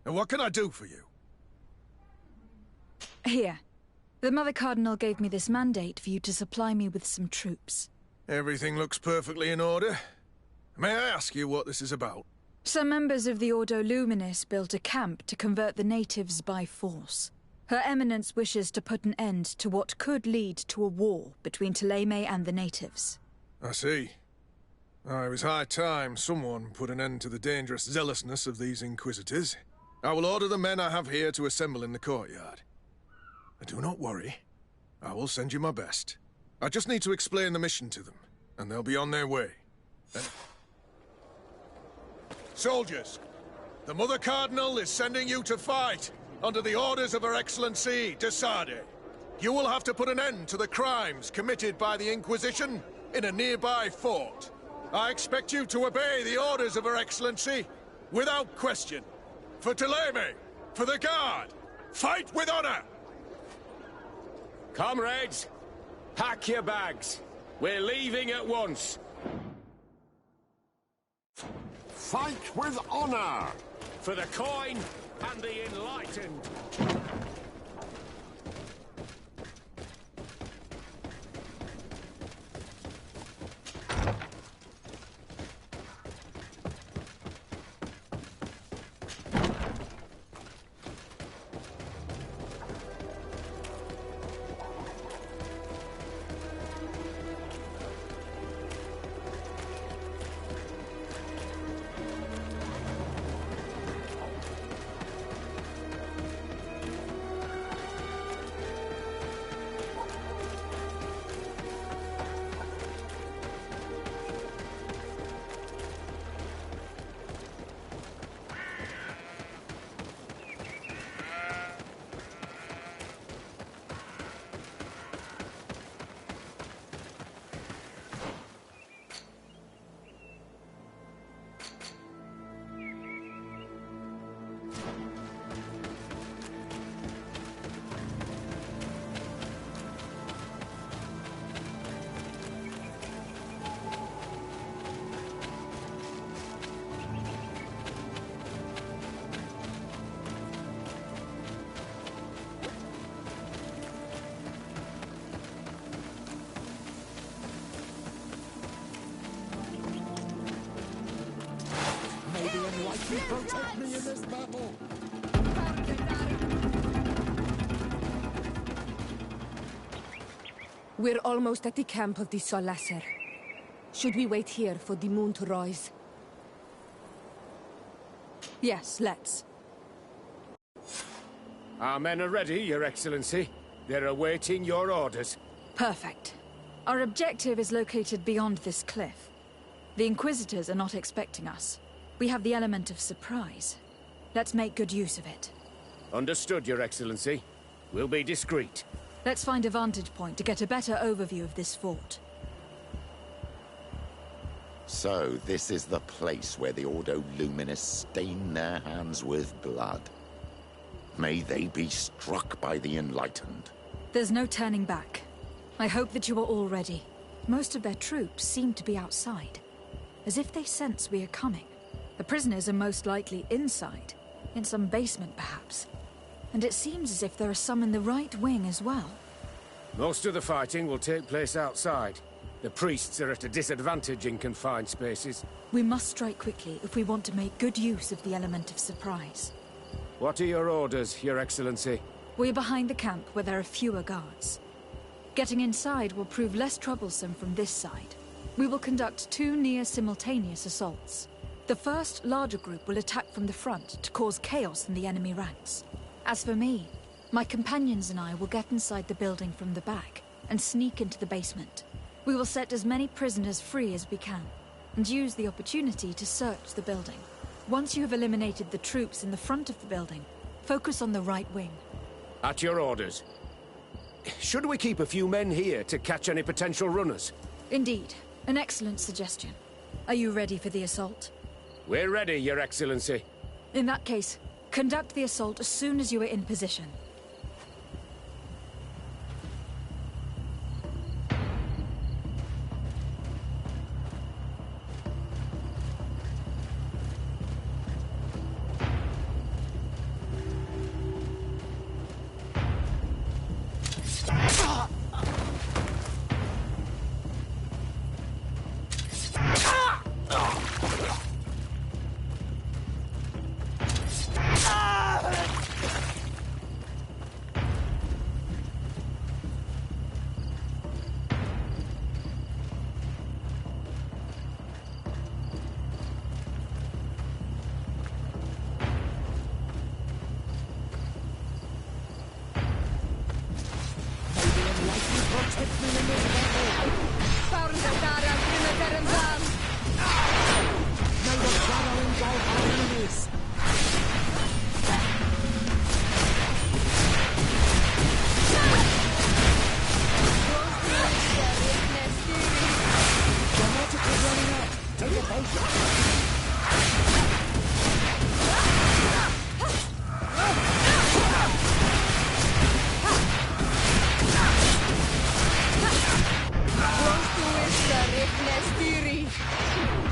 And what can I do for you? Here. The Mother Cardinal gave me this mandate for you to supply me with some troops. Everything looks perfectly in order. May I ask you what this is about? Some members of the Ordo Luminis built a camp to convert the natives by force. Her Eminence wishes to put an end to what could lead to a war between Thélème and the natives. I see. It was high time someone put an end to the dangerous zealousness of these Inquisitors. I will order the men I have here to assemble in the courtyard. But do not worry. I will send you my best. I just need to explain the mission to them, and they'll be on their way. Soldiers, the Mother Cardinal is sending you to fight under the orders of Her Excellency de Sardet. You will have to put an end to the crimes committed by the Inquisition in a nearby fort. I expect you to obey the orders of Her Excellency without question. For Thélème, for the Guard, fight with honor! Comrades, pack your bags. We're leaving at once. Fight with honor! For the coin and the enlightened. Almighty protect me in this battle! We're almost at the camp of the Solasser. Should we wait here for the moon to rise? Yes, let's. Our men are ready, Your Excellency. They're awaiting your orders. Perfect. Our objective is located beyond this cliff. The Inquisitors are not expecting us. We have the element of surprise. Let's make good use of it. Understood, Your Excellency. We'll be discreet. Let's find a vantage point to get a better overview of this fort. So, this is the place where the Ordo Luminis stain their hands with blood. May they be struck by the Enlightened. There's no turning back. I hope that you are all ready. Most of their troops seem to be outside, as if they sense we are coming. The prisoners are most likely inside, in some basement perhaps. And it seems as if there are some in the right wing as well. Most of the fighting will take place outside. The priests are at a disadvantage in confined spaces. We must strike quickly if we want to make good use of the element of surprise. What are your orders, Your Excellency? We're behind the camp where there are fewer guards. Getting inside will prove less troublesome from this side. We will conduct 2 near-simultaneous assaults. The first, larger group will attack from the front to cause chaos in the enemy ranks. As for me, my companions and I will get inside the building from the back and sneak into the basement. We will set as many prisoners free as we can, and use the opportunity to search the building. Once you have eliminated the troops in the front of the building, focus on the right wing. At your orders. Should we keep a few men here to catch any potential runners? Indeed. An excellent suggestion. Are you ready for the assault? We're ready, Your Excellency. In that case, conduct the assault as soon as you are in position.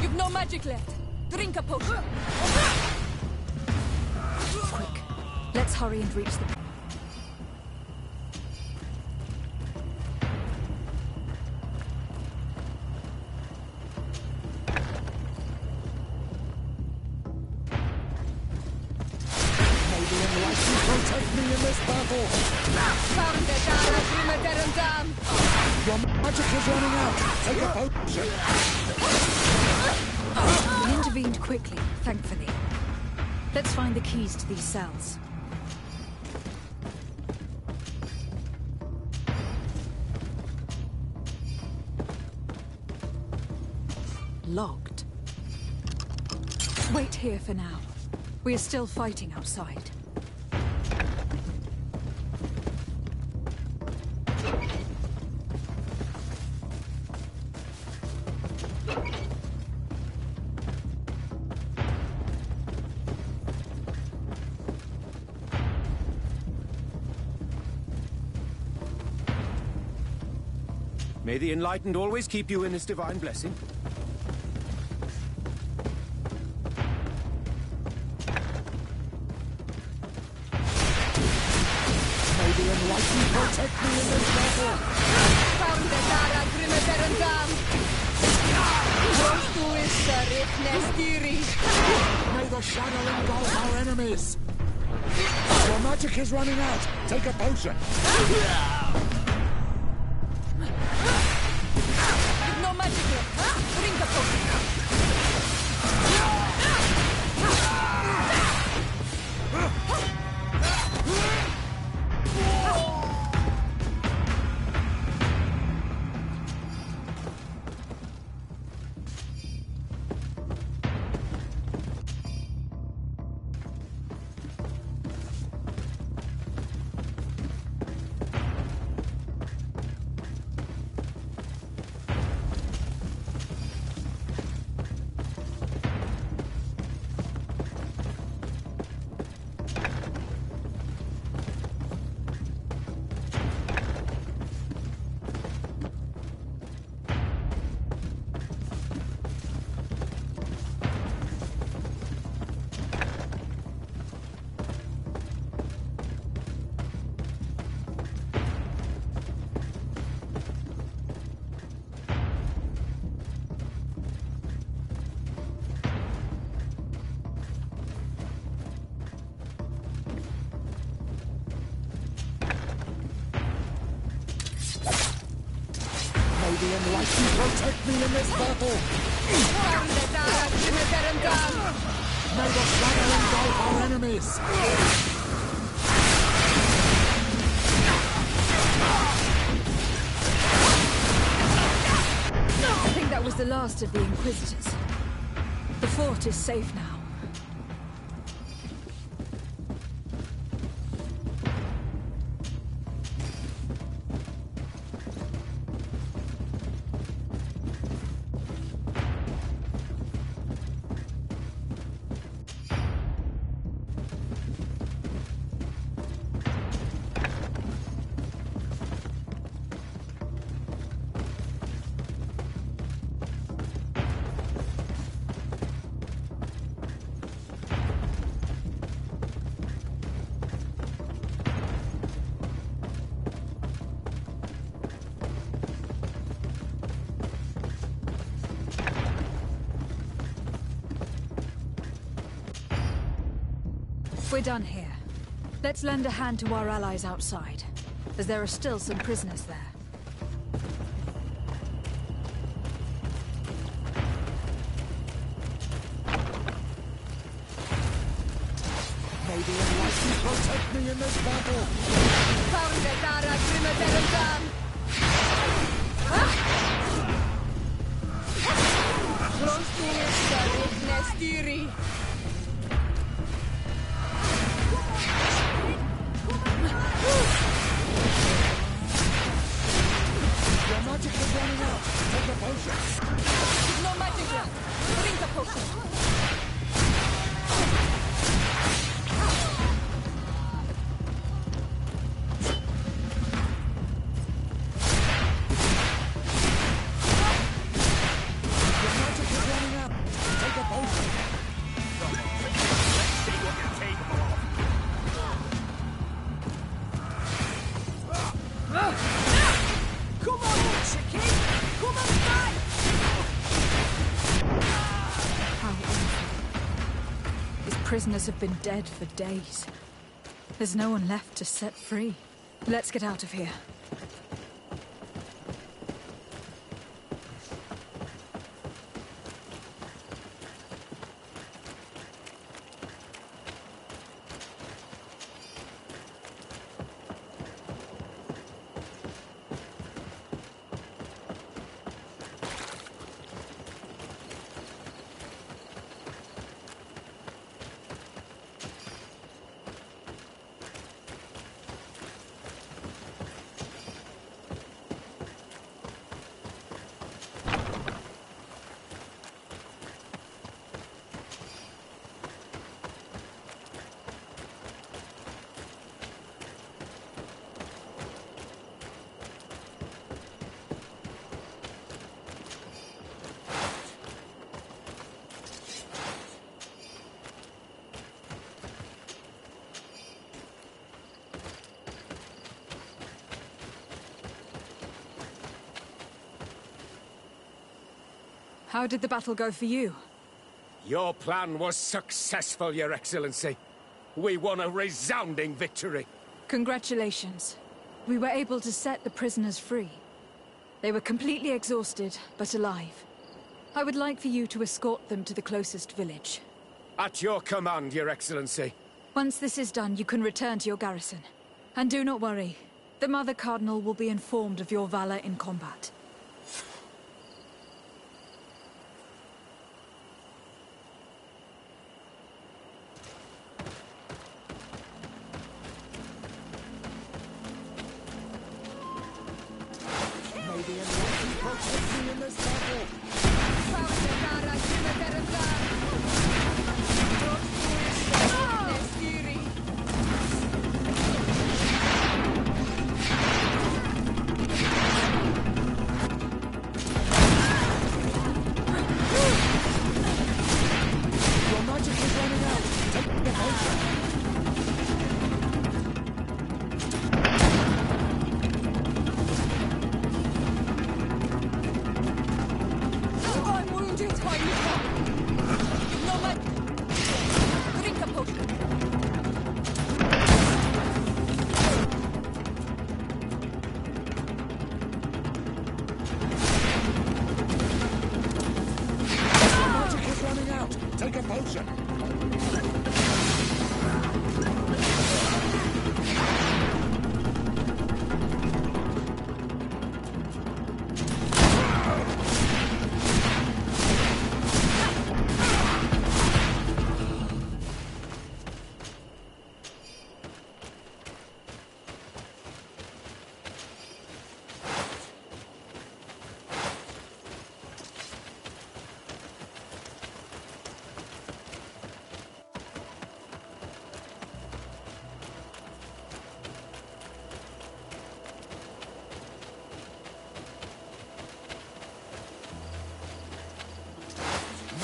You've no magic left. Drink a potion. Quick. Let's hurry and reach the... Protect me in this battle! Your magic is running out! Take a potion! We intervened quickly, thankfully. Let's find the keys to these cells. Locked. Wait here for now. We are still fighting outside. May the Enlightened always keep you in his divine blessing. May the Enlightened protect me in this battle! May the shadow engulf our enemies! Your magic is running out! Take a potion! With no magic left, drink a potion! The enlightened protect me in this battle! May the shadow engulf our enemies! I think that was the last of the Inquisitors. The fort is safe now. We're done here. Let's lend a hand to our allies outside, as there are still some prisoners there. May the enlightened protect me in this battle! Your magic is running out! Take a potion! No magic left! Drink a potion! Prisoners have been dead for days. There's no one left to set free. Let's get out of here. How did the battle go for you? Your plan was successful, Your Excellency. We won a resounding victory. Congratulations. We were able to set the prisoners free. They were completely exhausted, but alive. I would like for you to escort them to the closest village. At your command, Your Excellency. Once this is done, you can return to your garrison. And do not worry. The Mother Cardinal will be informed of your valor in combat. May the enlightened protect me in this battle! Your magic is running out. Take the potion. I'm wounded, No man. Drink a potion. Your magic is running out. Take a potion.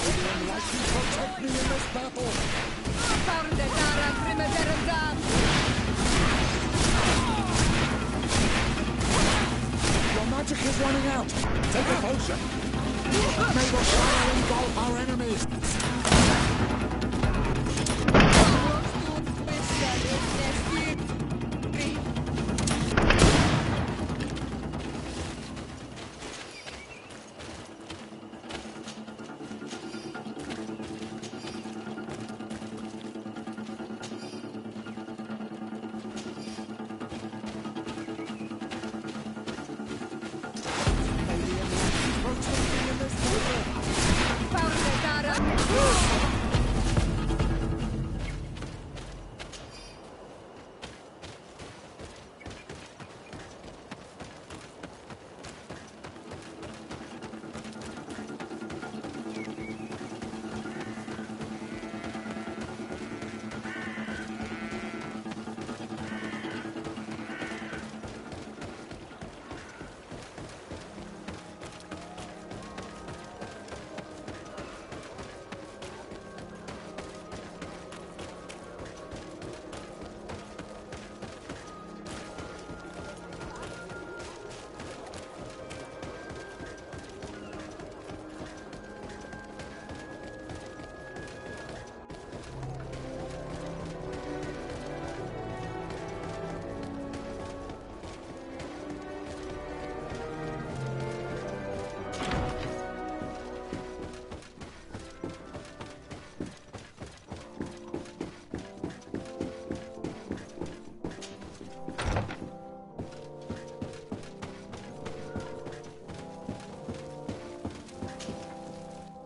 Protect me in this battle! Your magic is running out! Take a potion! May the fire engulf our enemies!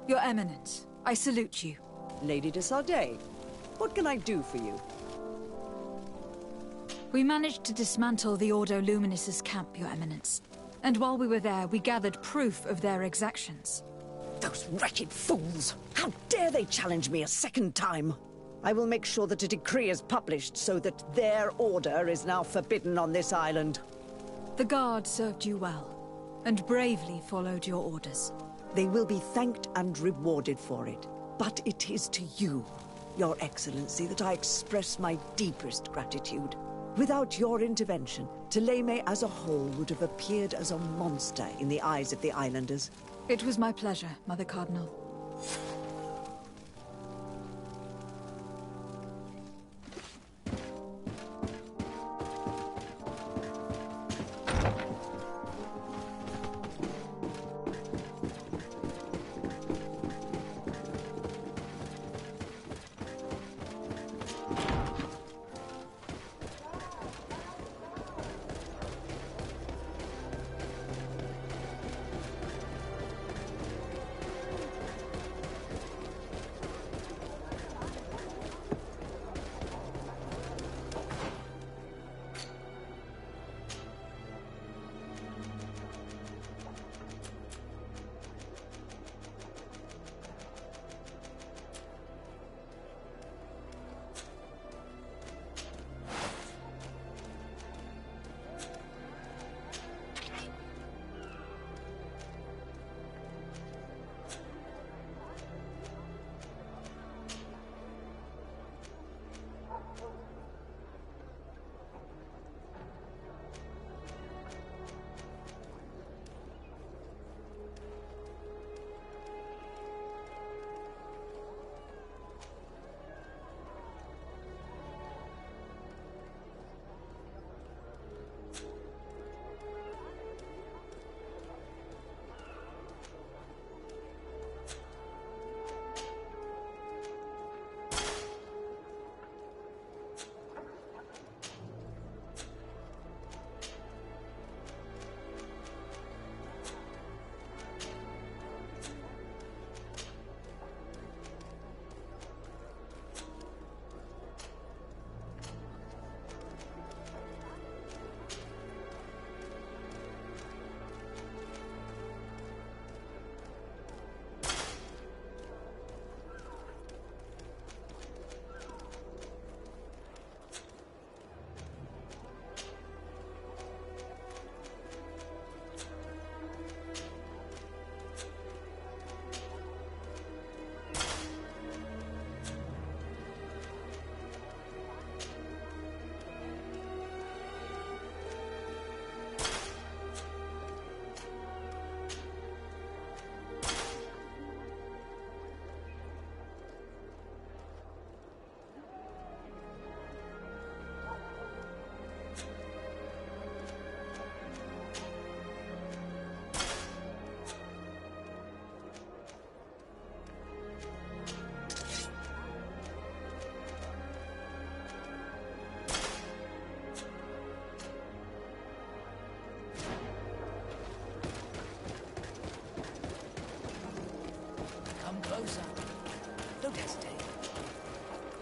Your Eminence, I salute you. Lady de Sardet, what can I do for you? We managed to dismantle the Ordo Luminis's camp, Your Eminence. And while we were there, we gathered proof of their exactions. Those wretched fools! How dare they challenge me a second time? I will make sure that a decree is published so that their order is now forbidden on this island. The Guard served you well, and bravely followed your orders. They will be thanked and rewarded for it. But it is to you, Your Excellency, that I express my deepest gratitude. Without your intervention, Thélème as a whole would have appeared as a monster in the eyes of the islanders. It was my pleasure, Mother Cardinal.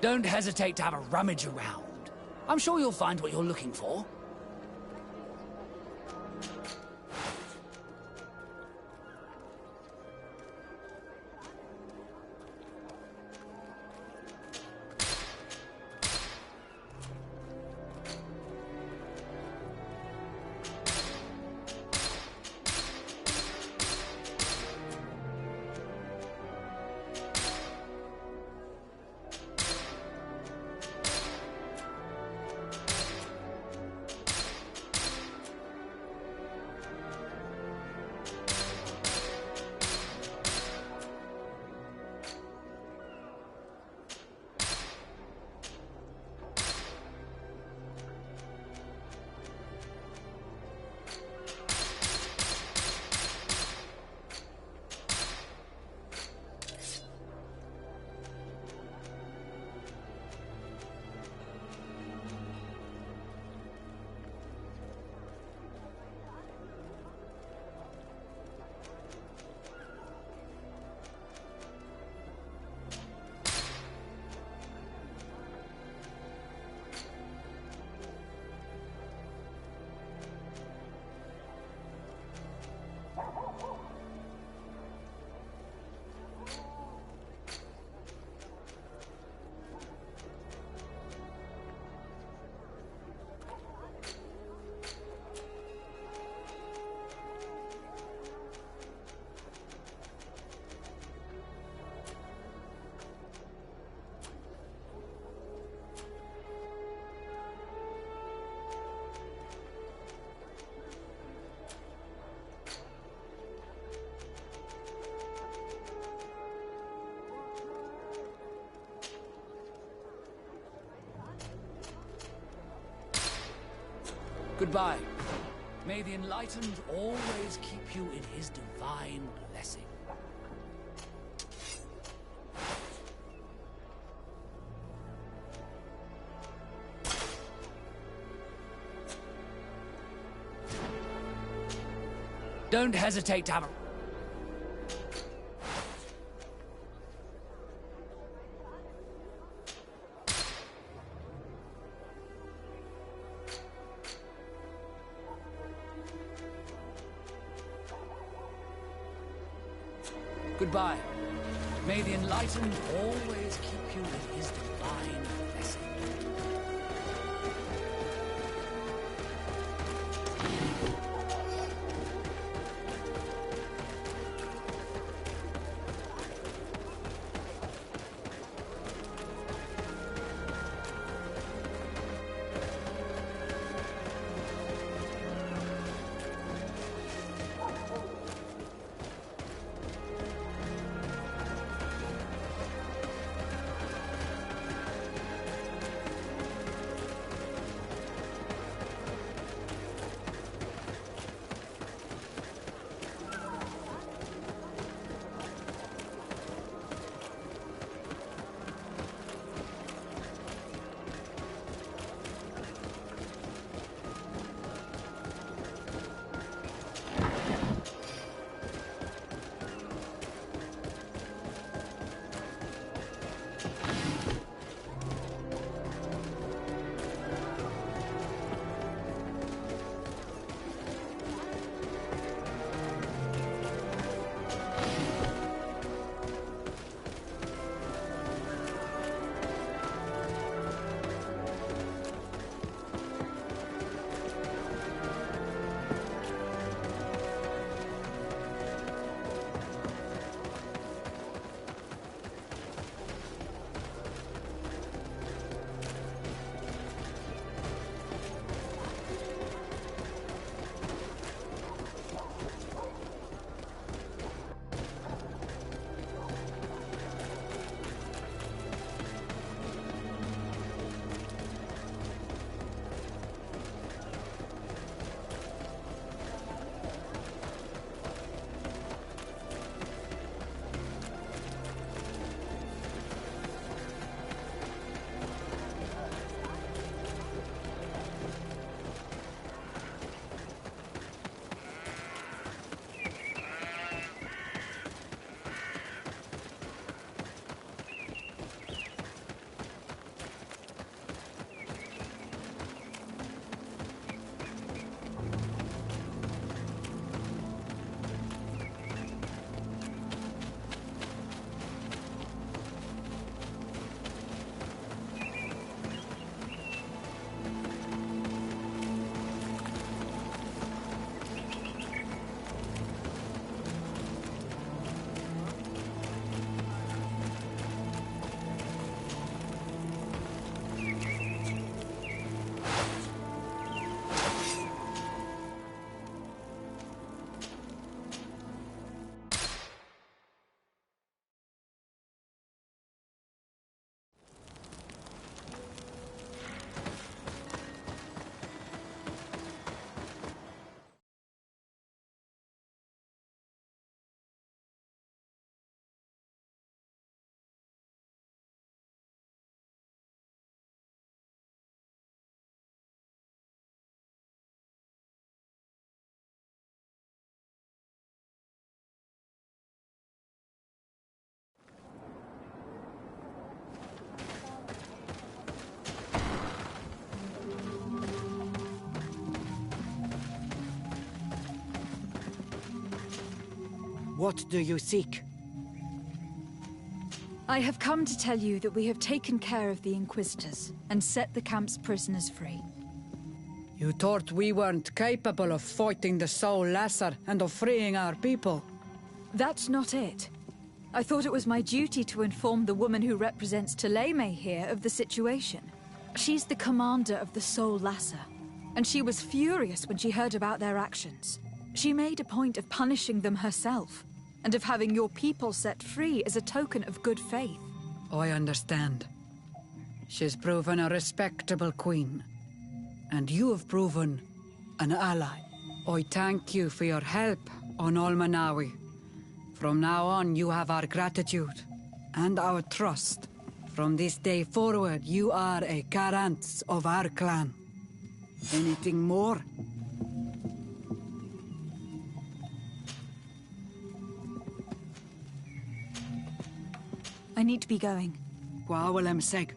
Don't hesitate to have a rummage around. I'm sure you'll find what you're looking for. Goodbye. May the Enlightened always keep you in his divine blessing. Don't hesitate to have a... Goodbye. May the Enlightened always keep you in his divine blessing. What do you seek? I have come to tell you that we have taken care of the Inquisitors and set the camp's prisoners free. You thought we weren't capable of fighting the Soul Lasser and of freeing our people? That's not it. I thought it was my duty to inform the woman who represents Thélème here of the situation. She's the commander of the Soul Lasser, and she was furious when she heard about their actions. She made a point of punishing them herself, and of having your people set free as a token of good faith. I understand. She's proven a respectable queen, and you have proven an ally. I thank you for your help on Almanawi. From now on, you have our gratitude and our trust. From this day forward, you are a Garant of our clan. Anything more? I need to be going. Gwawalem seg.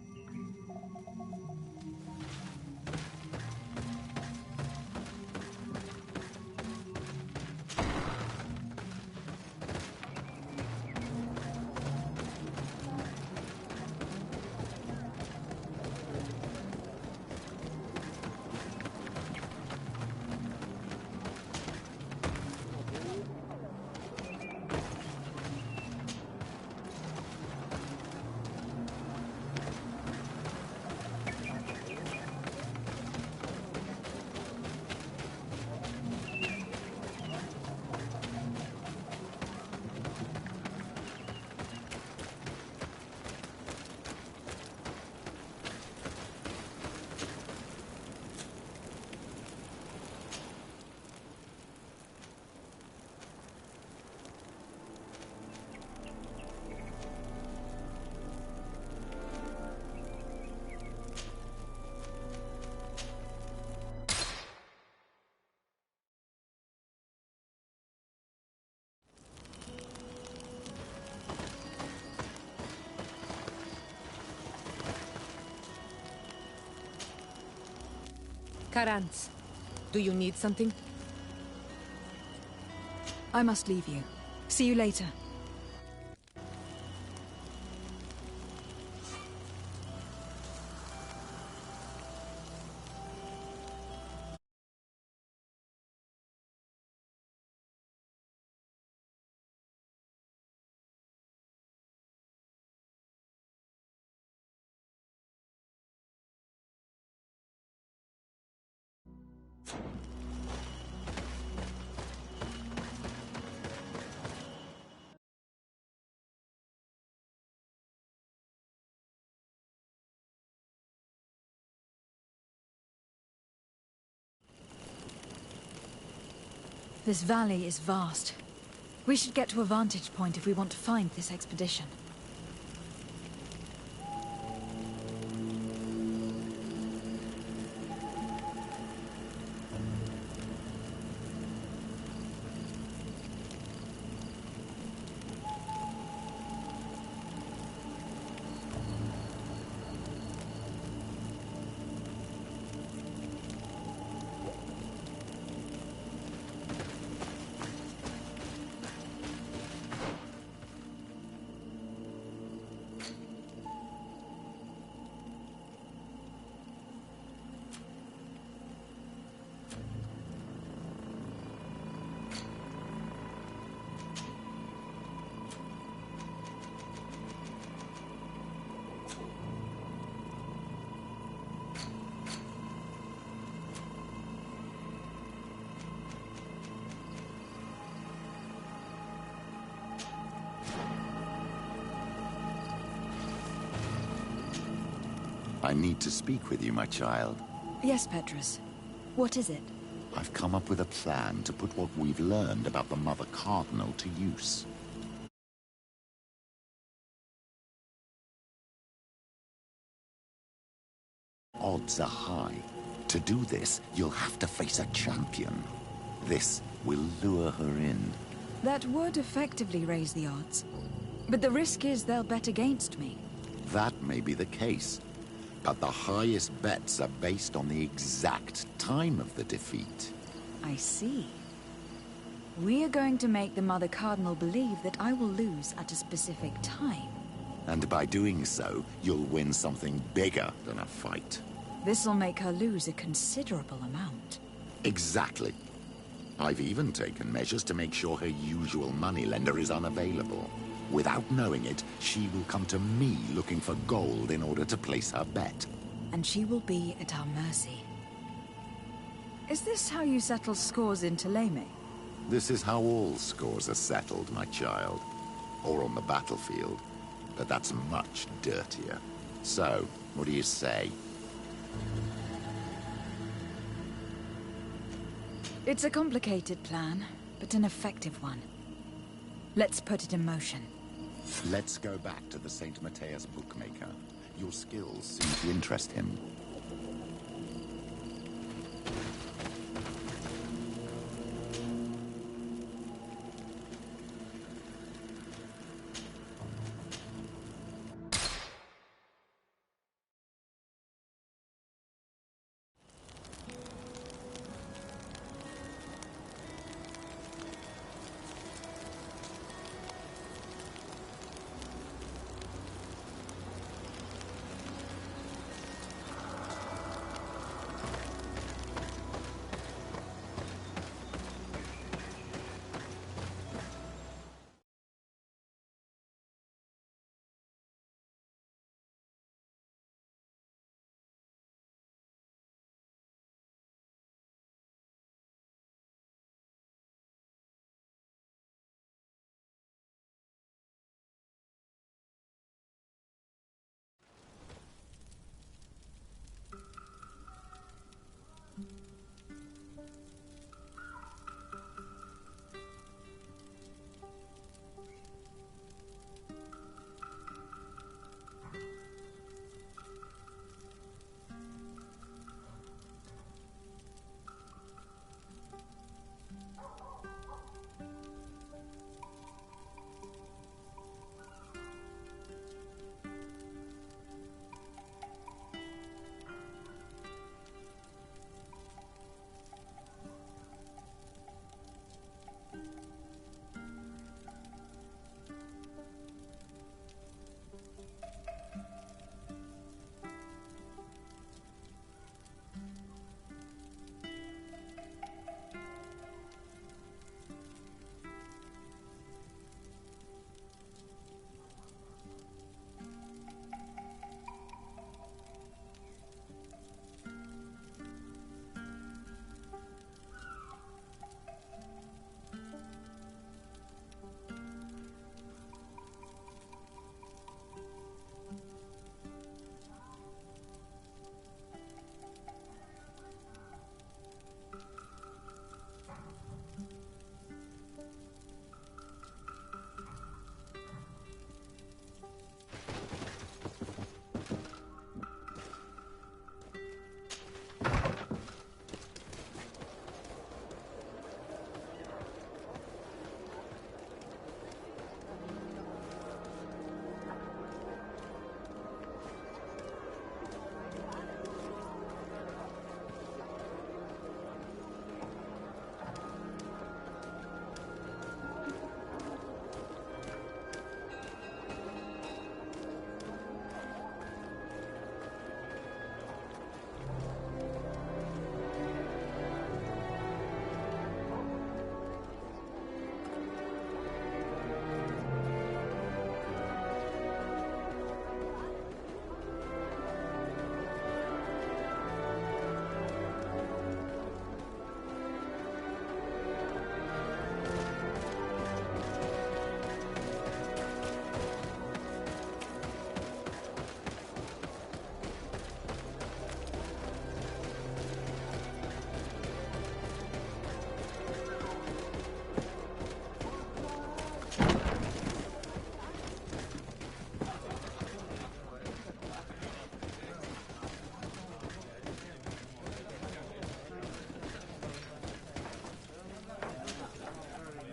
Garant, do you need something? I must leave you. See you later. This valley is vast. We should get to a vantage point if we want to find this expedition. I need to speak with you, my child. Yes, Petrus. What is it? I've come up with a plan to put what we've learned about the Mother Cardinal to use. Odds are high. To do this, you'll have to face a champion. This will lure her in. That would effectively raise the odds. But the risk is they'll bet against me. That may be the case. But the highest bets are based on the exact time of the defeat. I see. We are going to make the Mother Cardinal believe that I will lose at a specific time. And by doing so, you'll win something bigger than a fight. This'll make her lose a considerable amount. Exactly. I've even taken measures to make sure her usual moneylender is unavailable. Without knowing it, she will come to me looking for gold in order to place her bet. And she will be at our mercy. Is this how you settle scores in Thélème? This is how all scores are settled, my child. Or on the battlefield. But that's much dirtier. So, what do you say? It's a complicated plan, but an effective one. Let's put it in motion. Let's go back to the St. Matthias bookmaker. Your skills seem to interest him.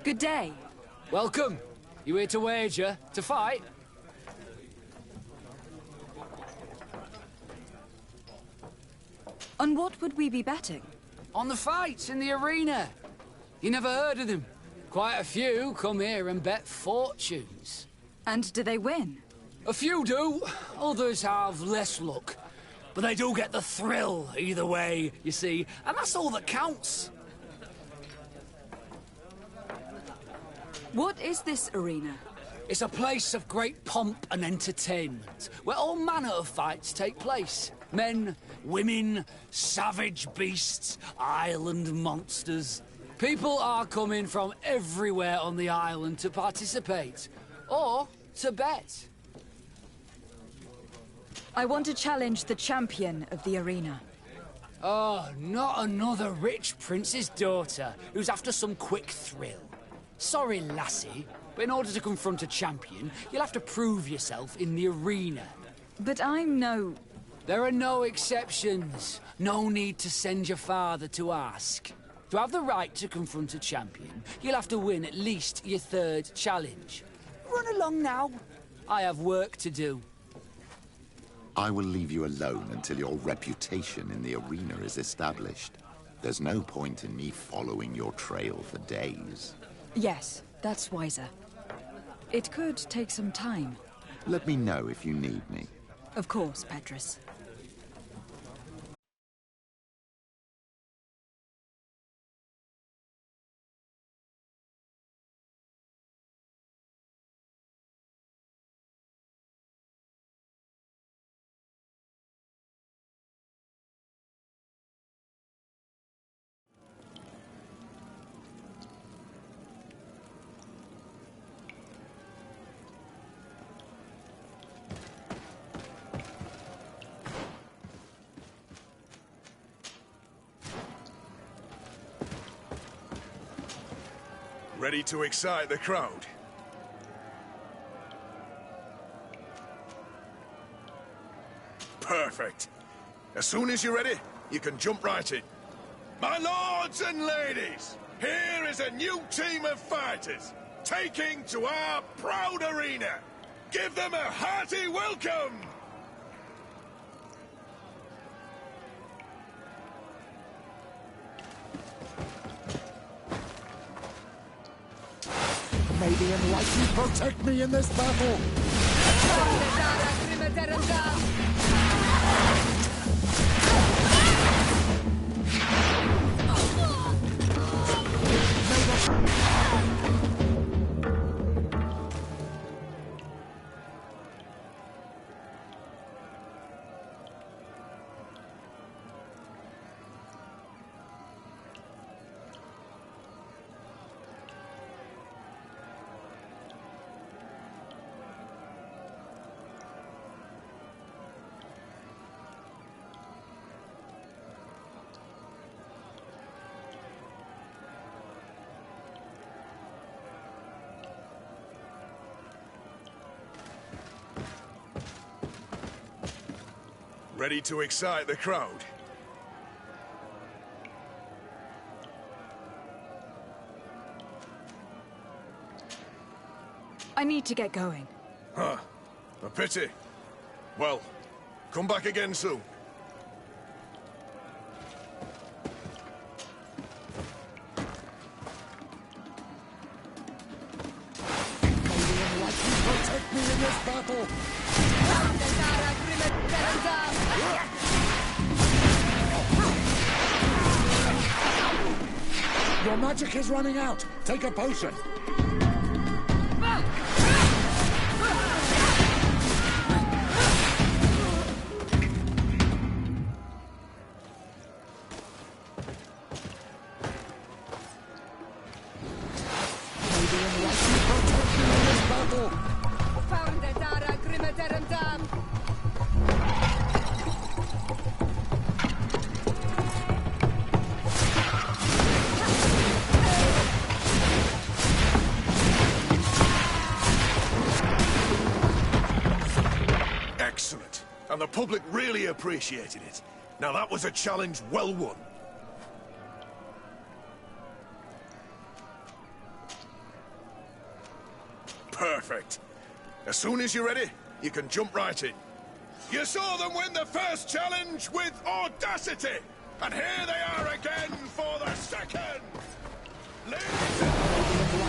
Good day. Welcome. You here to wager? To fight? On what would we be betting? On the fights in the arena. You never heard of them? Quite a few come here and bet fortunes. And do they win? A few do, others have less luck. But they do get the thrill either way, you see, and that's all that counts. What is this arena? It's a place of great pomp and entertainment, where all manner of fights take place. Men, women, savage beasts, island monsters. People are coming from everywhere on the island to participate, or to bet. I want to challenge the champion of the arena. Oh, not another rich prince's daughter who's after some quick thrill. Sorry, lassie, but in order to confront a champion, you'll have to prove yourself in the arena. But I'm no... There are no exceptions. No need to send your father to ask. To have the right to confront a champion, you'll have to win at least your third challenge. Run along now. I have work to do. I will leave you alone until your reputation in the arena is established. There's no point in me following your trail for days. Yes, that's wiser. It could take some time. Let me know if you need me. Of course, Petrus. Ready to excite the crowd? Perfect. As soon as you're ready, you can jump right in. My lords and ladies, here is a new team of fighters, taking to our proud arena. Give them a hearty welcome! May the Enlightened protect me in this battle! Ready to excite the crowd? I need to get going. Huh. A pity. Well, come back again soon. May the Enlightened protect me in this battle! Your magic is running out. Take a potion. May the Enlightened protect me in this battle. Excellent. And the public really appreciated it. Now that was a challenge well won. Perfect. As soon as you're ready, you can jump right in. You saw them win the first challenge with audacity! And here they are again for the second! Ladies and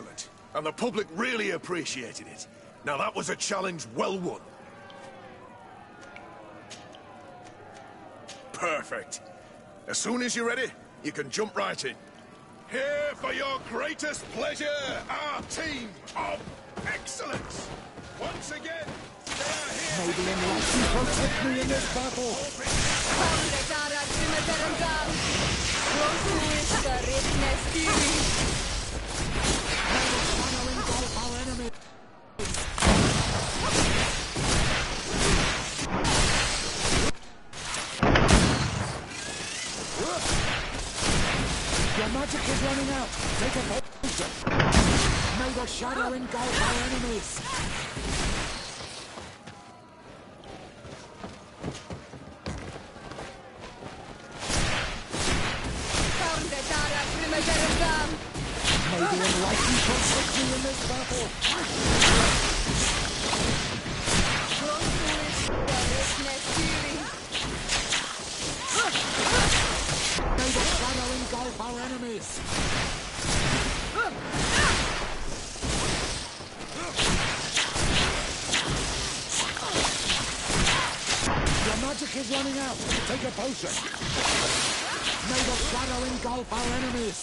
Excellent. And the public really appreciated it. Now that was a challenge well won. Perfect. As soon as you're ready, you can jump right in. Here for your greatest pleasure, our team of excellence. Once again, they are here. May the enlightened protect me in this battle. Our enemy. Your magic is running out. Take a potion. May the shadow engulf our enemies. May the enlightened protect me in this battle. May the shadow engulf our enemies. Your magic is running out. Take a potion. May the shadow engulf our enemies.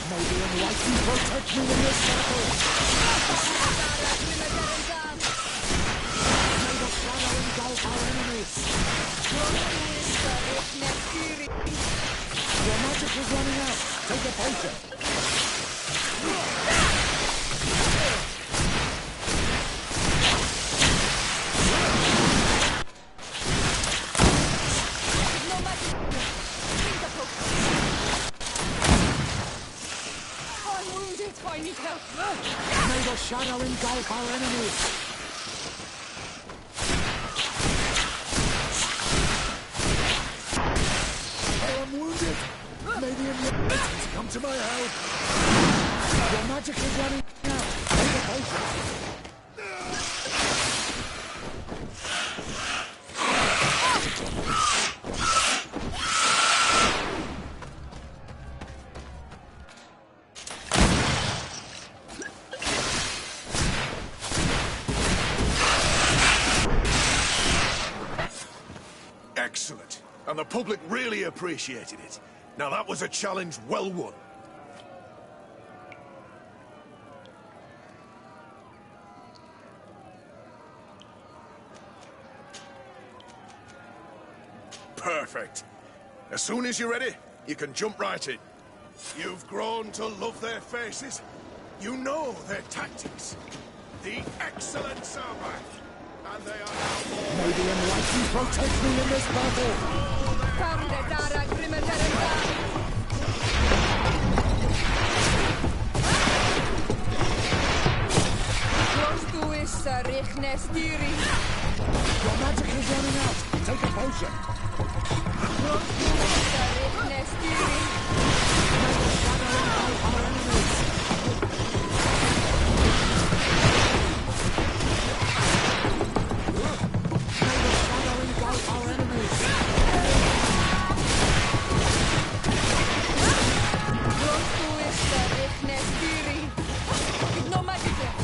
May the enlightened protect me in this battle. May the shadow engulf our enemies. Your magic is running out. Take a potion. I'm wounded. I need help. May the shadow engulf our enemies. I am wounded. May the inhabitants come to my help. Your magic is running out. Take a potion. Excellent. And the public really appreciated it. Now that was a challenge well won. Perfect. As soon as you're ready, you can jump right in. You've grown to love their faces. You know their tactics. The excellence are back. And they are now May the enlightened protect me in this battle. Your magic is running out. Take a potion. May the shadow engulf our enemies. May the shadow engulf our enemies. No magic left.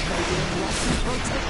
May the enlightened protect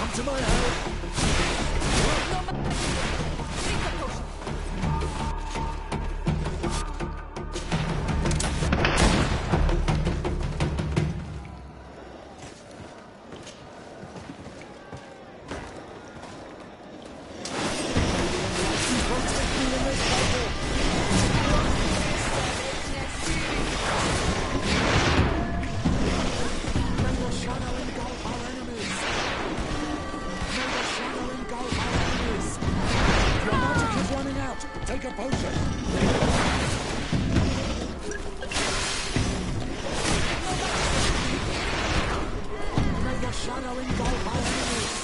Come to my help! Take a potion! May the shadow engulf our enemies!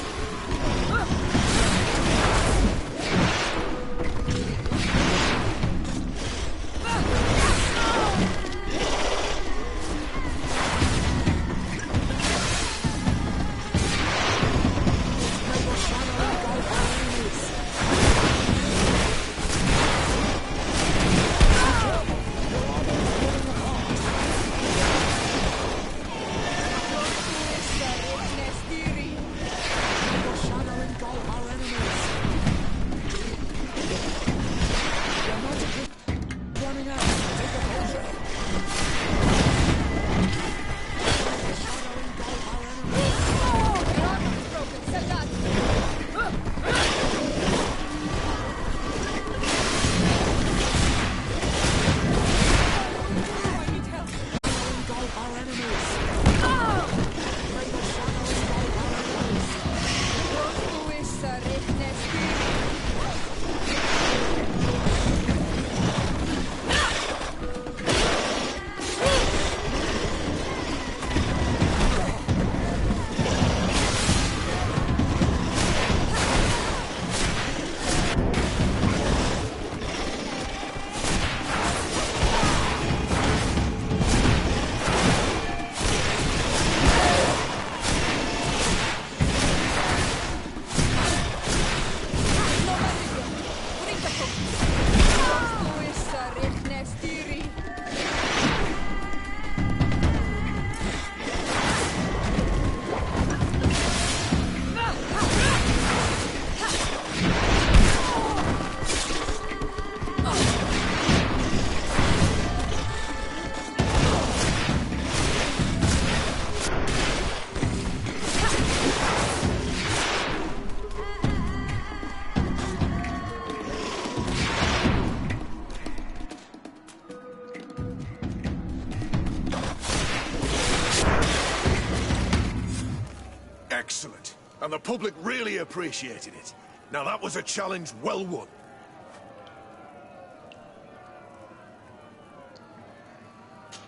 Excellent. And the public really appreciated it. Now that was a challenge well won.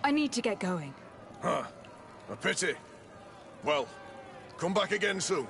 I need to get going. Huh. A pity. Well, come back again soon.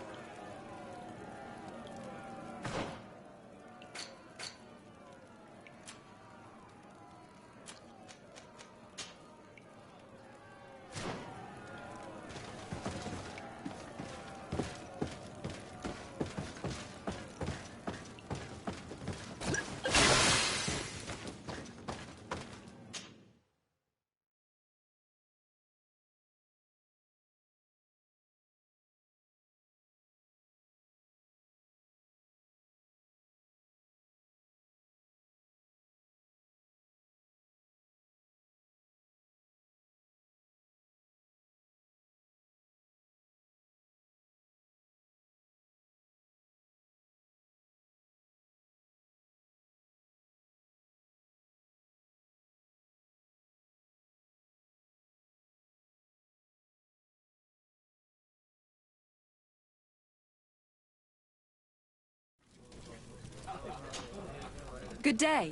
Good day.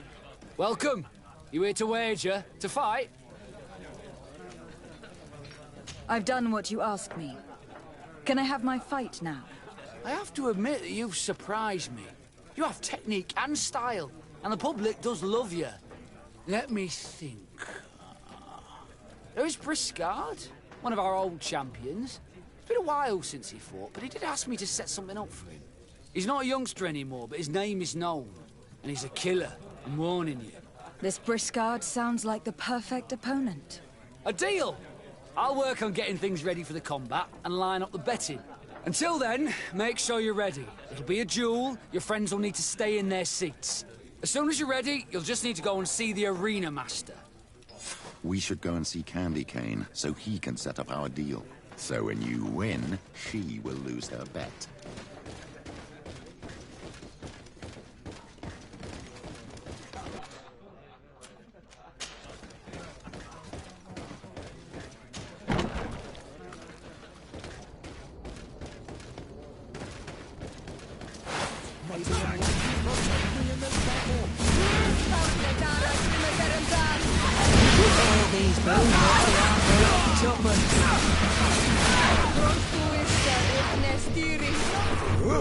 Welcome. You here to wager? To fight? I've done what you asked me. Can I have my fight now? I have to admit that you've surprised me. You have technique and style, and the public does love you. Let me think. There is Briscard, one of our old champions. It's been a while since he fought, but he did ask me to set something up for him. He's not a youngster anymore, but his name is known. And he's a killer, I'm warning you. This Briscard sounds like the perfect opponent. A deal! I'll work on getting things ready for the combat and line up the betting. Until then, make sure you're ready. It'll be a duel. Your friends will need to stay in their seats. As soon as you're ready, you'll just need to go and see the arena master. We should go and see Candy Cane, so he can set up our deal. So when you win, she will lose her bet.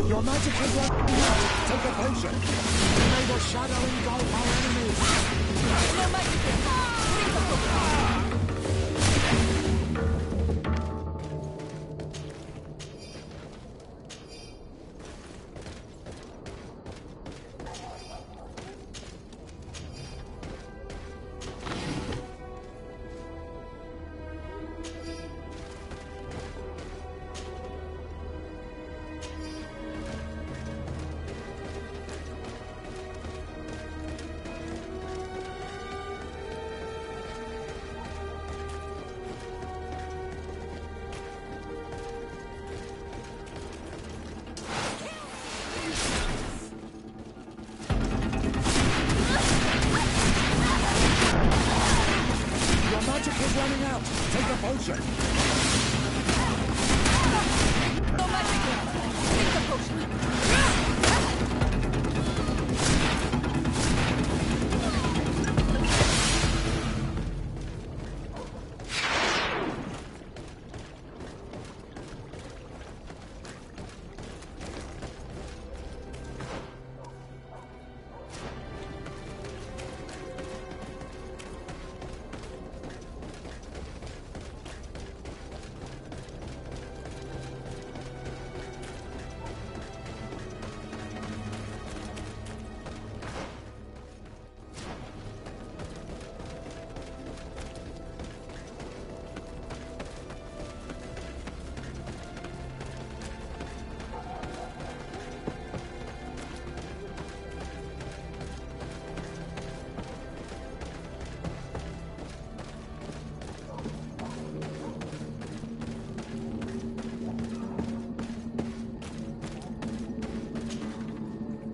Your magic is one. Take a potion. May the shadow engulf our enemies. No magic. Drink a potion. Running out. Take a potion. No magic. Drink a potion.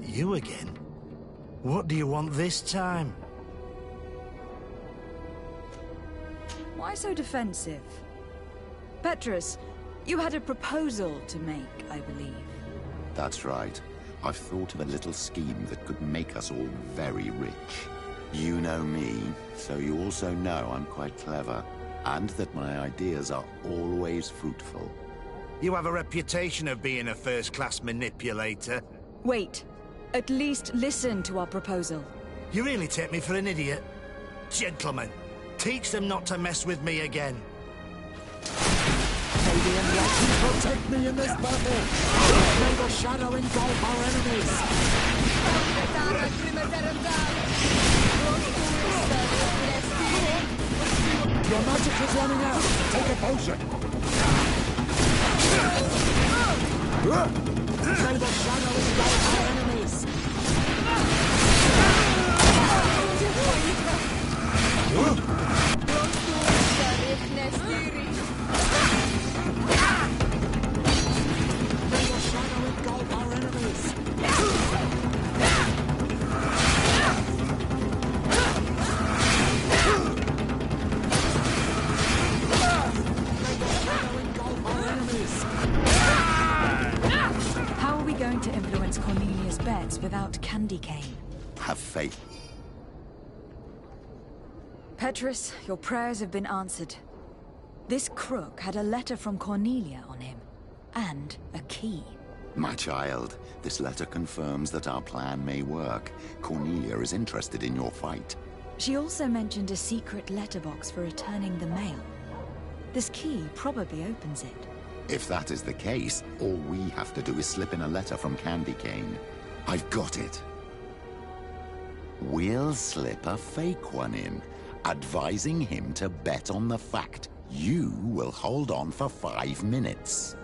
You again? What do you want this time? Why so defensive? Petrus, you had a proposal to make, I believe. That's right. I've thought of a little scheme that could make us all very rich. You know me, so you also know I'm quite clever, and that my ideas are always fruitful. You have a reputation of being a first-class manipulator. Wait. At least listen to our proposal. You really take me for an idiot. Gentlemen, teach them not to mess with me again. May the enlightened protect me in this battle. May the shadow engulf our enemies. Your magic is running out. Take a potion. May the shadow engulf our enemies. How are we going to influence Cornelia's bets without Candy Cane? Have faith. Petrus, your prayers have been answered. This crook had a letter from Cornelia on him, and a key. My child, this letter confirms that our plan may work. Cornelia is interested in your fight. She also mentioned a secret letterbox for returning the mail. This key probably opens it. If that is the case, all we have to do is slip in a letter from Candy Cane. I've got it. We'll slip a fake one in, advising him to bet on the fact you will hold on for 5 minutes.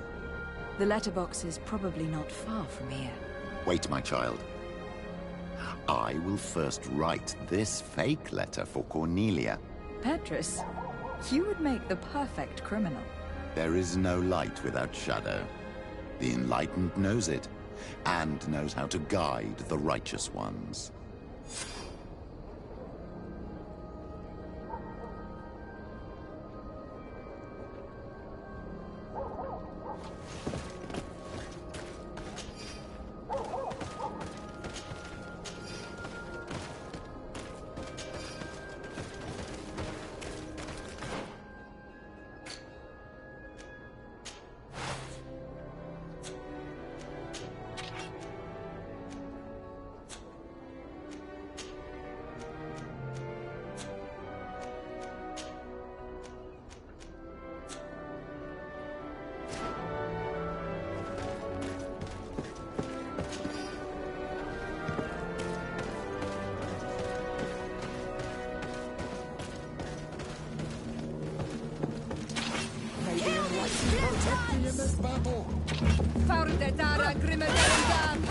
The letterbox is probably not far from here. Wait, my child. I will first write this fake letter for Cornelia. Petrus, you would make the perfect criminal. There is no light without shadow. The enlightened knows it, and knows how to guide the righteous ones. Protect me in this battle! Faurdetara Grimmergam!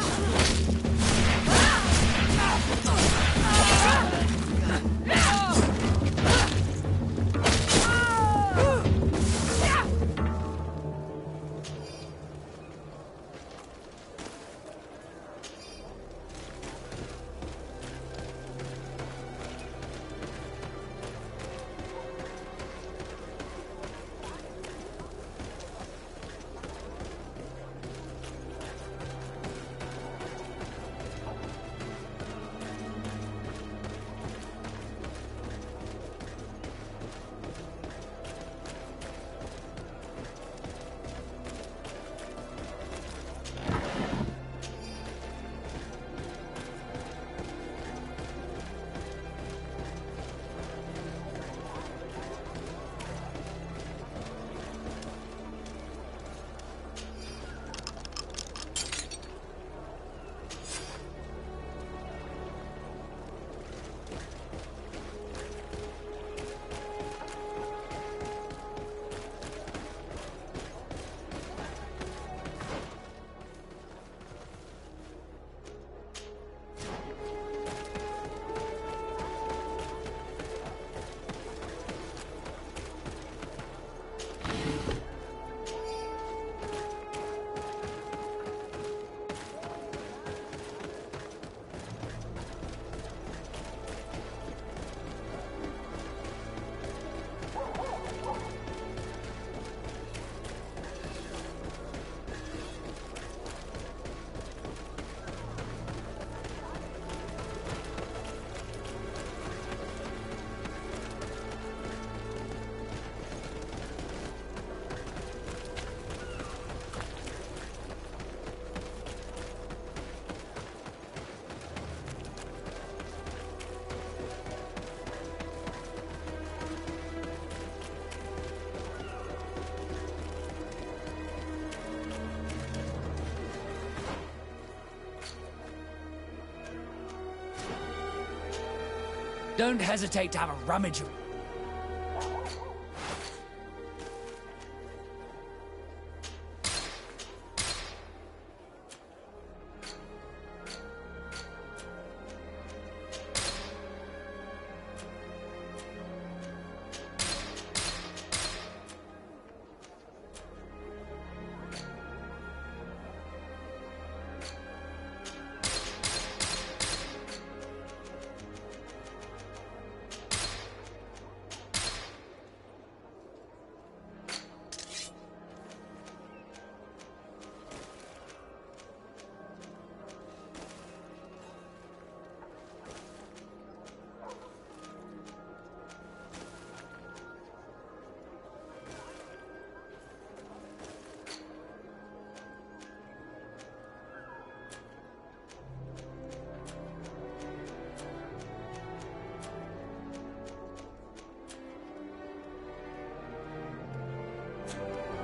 Don't hesitate to have a rummage.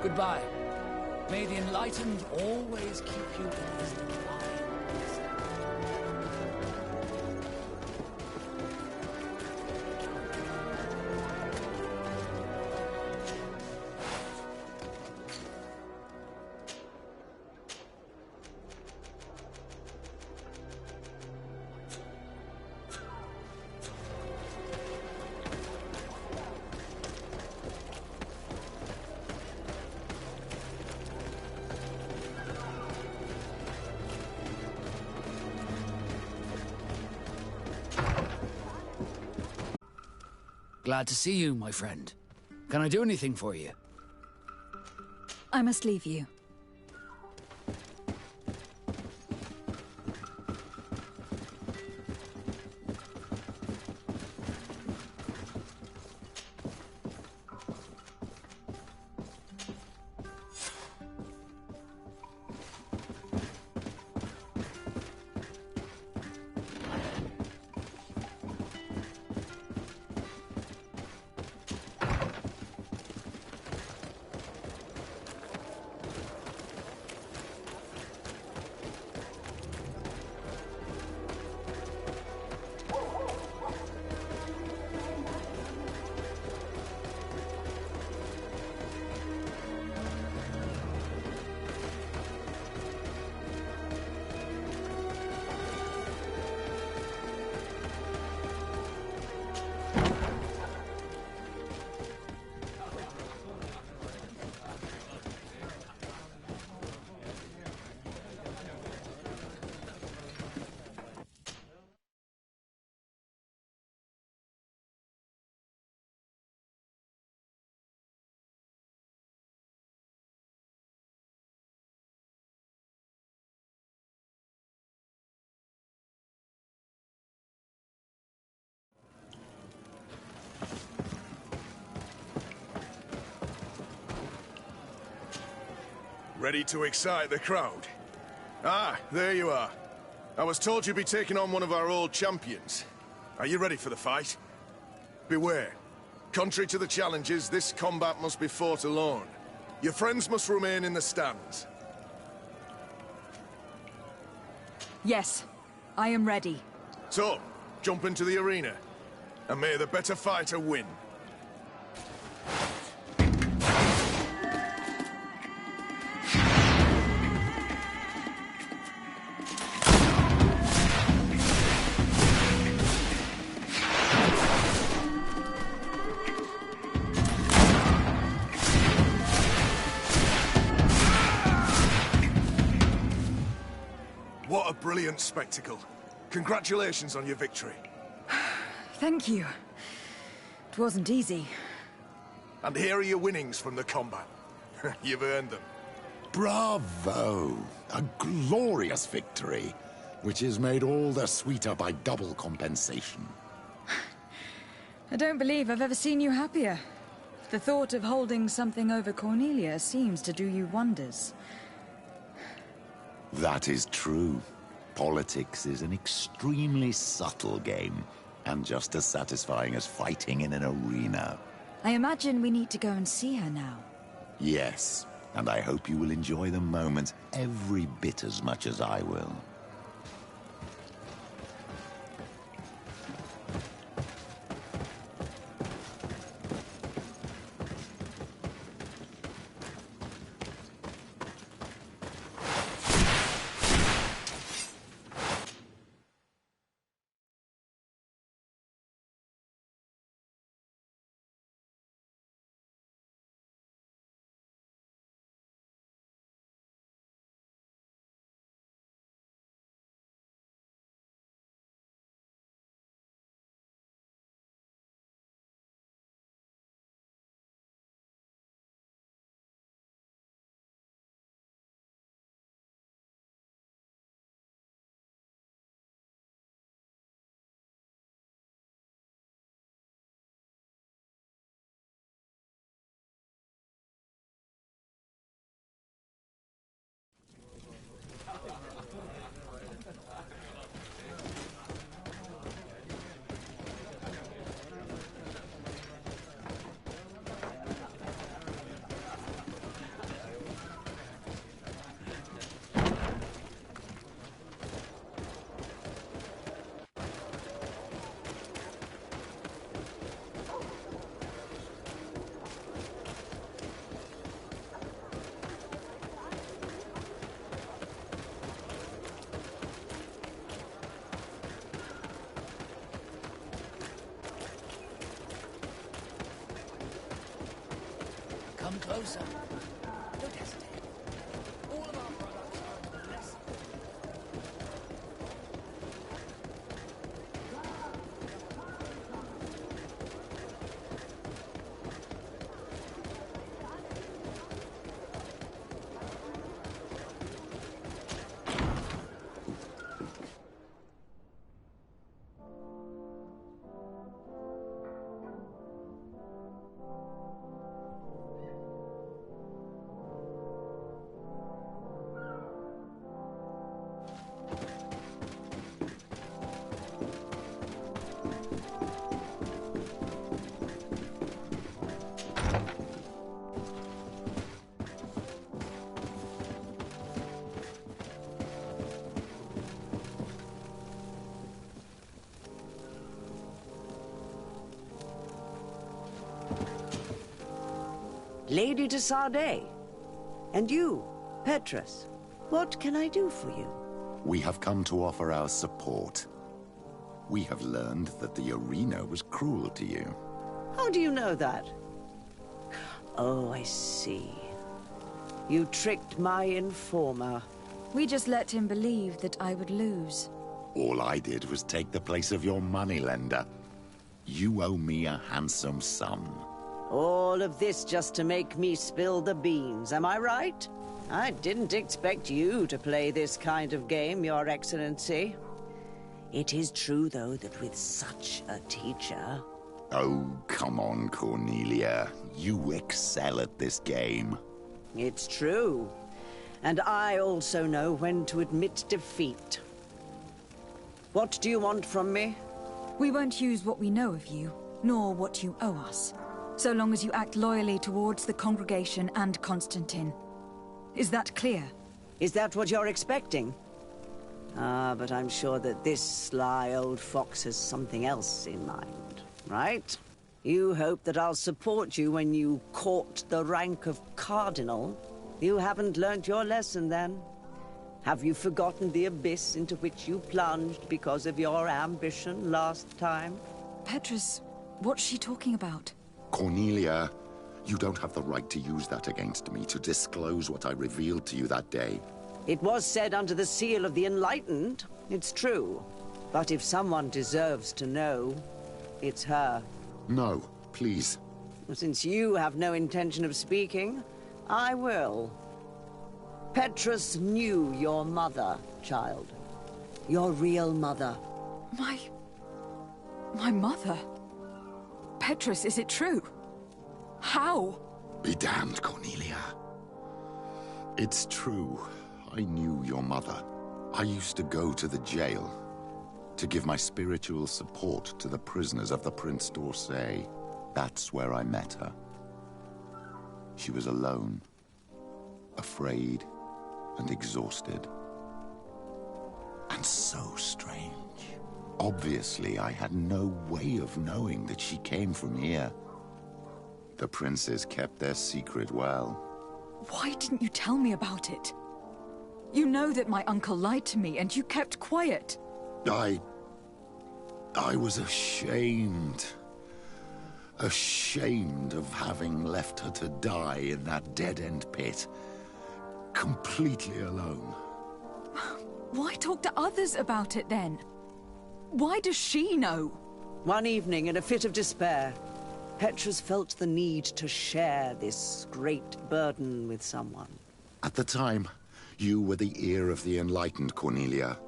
Goodbye. May the enlightened always keep you in his divine wisdom. Glad to see you, my friend. Can I do anything for you? I must leave you. Ready to excite the crowd? Ah, there you are. I was told you'd be taking on one of our old champions. Are you ready for the fight? Beware. Contrary to the challenges, this combat must be fought alone. Your friends must remain in the stands. Yes, I am ready. So, jump into the arena, and may the better fighter win. What a brilliant spectacle. Congratulations on your victory. Thank you. It wasn't easy. And here are your winnings from the combat. You've earned them. Bravo! A glorious victory, which is made all the sweeter by double compensation. I don't believe I've ever seen you happier. The thought of holding something over Cornelia seems to do you wonders. That is true. Politics is an extremely subtle game, and just as satisfying as fighting in an arena. I imagine we need to go and see her now. Yes, and I hope you will enjoy the moment every bit as much as I will. Come closer. Don't hesitate. All of our products are under less. Lady de Sardet. And you, Petrus. What can I do for you? We have come to offer our support. We have learned that the arena was cruel to you. How do you know that? Oh, I see. You tricked my informer. We just let him believe that I would lose. All I did was take the place of your moneylender. You owe me a handsome sum. All of this just to make me spill the beans, am I right? I didn't expect you to play this kind of game, Your Excellency. It is true, though, that with such a teacher... Oh, come on, Cornelia. You excel at this game. It's true. And I also know when to admit defeat. What do you want from me? We won't use what we know of you, nor what you owe us, so long as you act loyally towards the congregation and Constantine. Is that clear? Is that what you're expecting? Ah, but I'm sure that this sly old fox has something else in mind, right? You hope that I'll support you when you court the rank of cardinal? You haven't learnt your lesson, then? Have you forgotten the abyss into which you plunged because of your ambition last time? Petrus, what's she talking about? Cornelia, you don't have the right to use that against me, to disclose what I revealed to you that day. It was said under the seal of the Enlightened, it's true. But if someone deserves to know, it's her. No, please. Since you have no intention of speaking, I will. Petrus knew your mother, child. Your real mother. My mother? Petrus, is it true? How? Be damned, Cornelia. It's true. I knew your mother. I used to go to the jail to give my spiritual support to the prisoners of the Prince d'Orsay. That's where I met her. She was alone, afraid, and exhausted. And so strange. Obviously, I had no way of knowing that she came from here. The princes kept their secret well. Why didn't you tell me about it? You know that my uncle lied to me, and you kept quiet. I was ashamed. Ashamed of having left her to die in that dead-end pit. Completely alone. Why talk to others about it, then? Why does she know? One evening, in a fit of despair, Petrus felt the need to share this great burden with someone. At the time, you were the ear of the enlightened, Cornelia.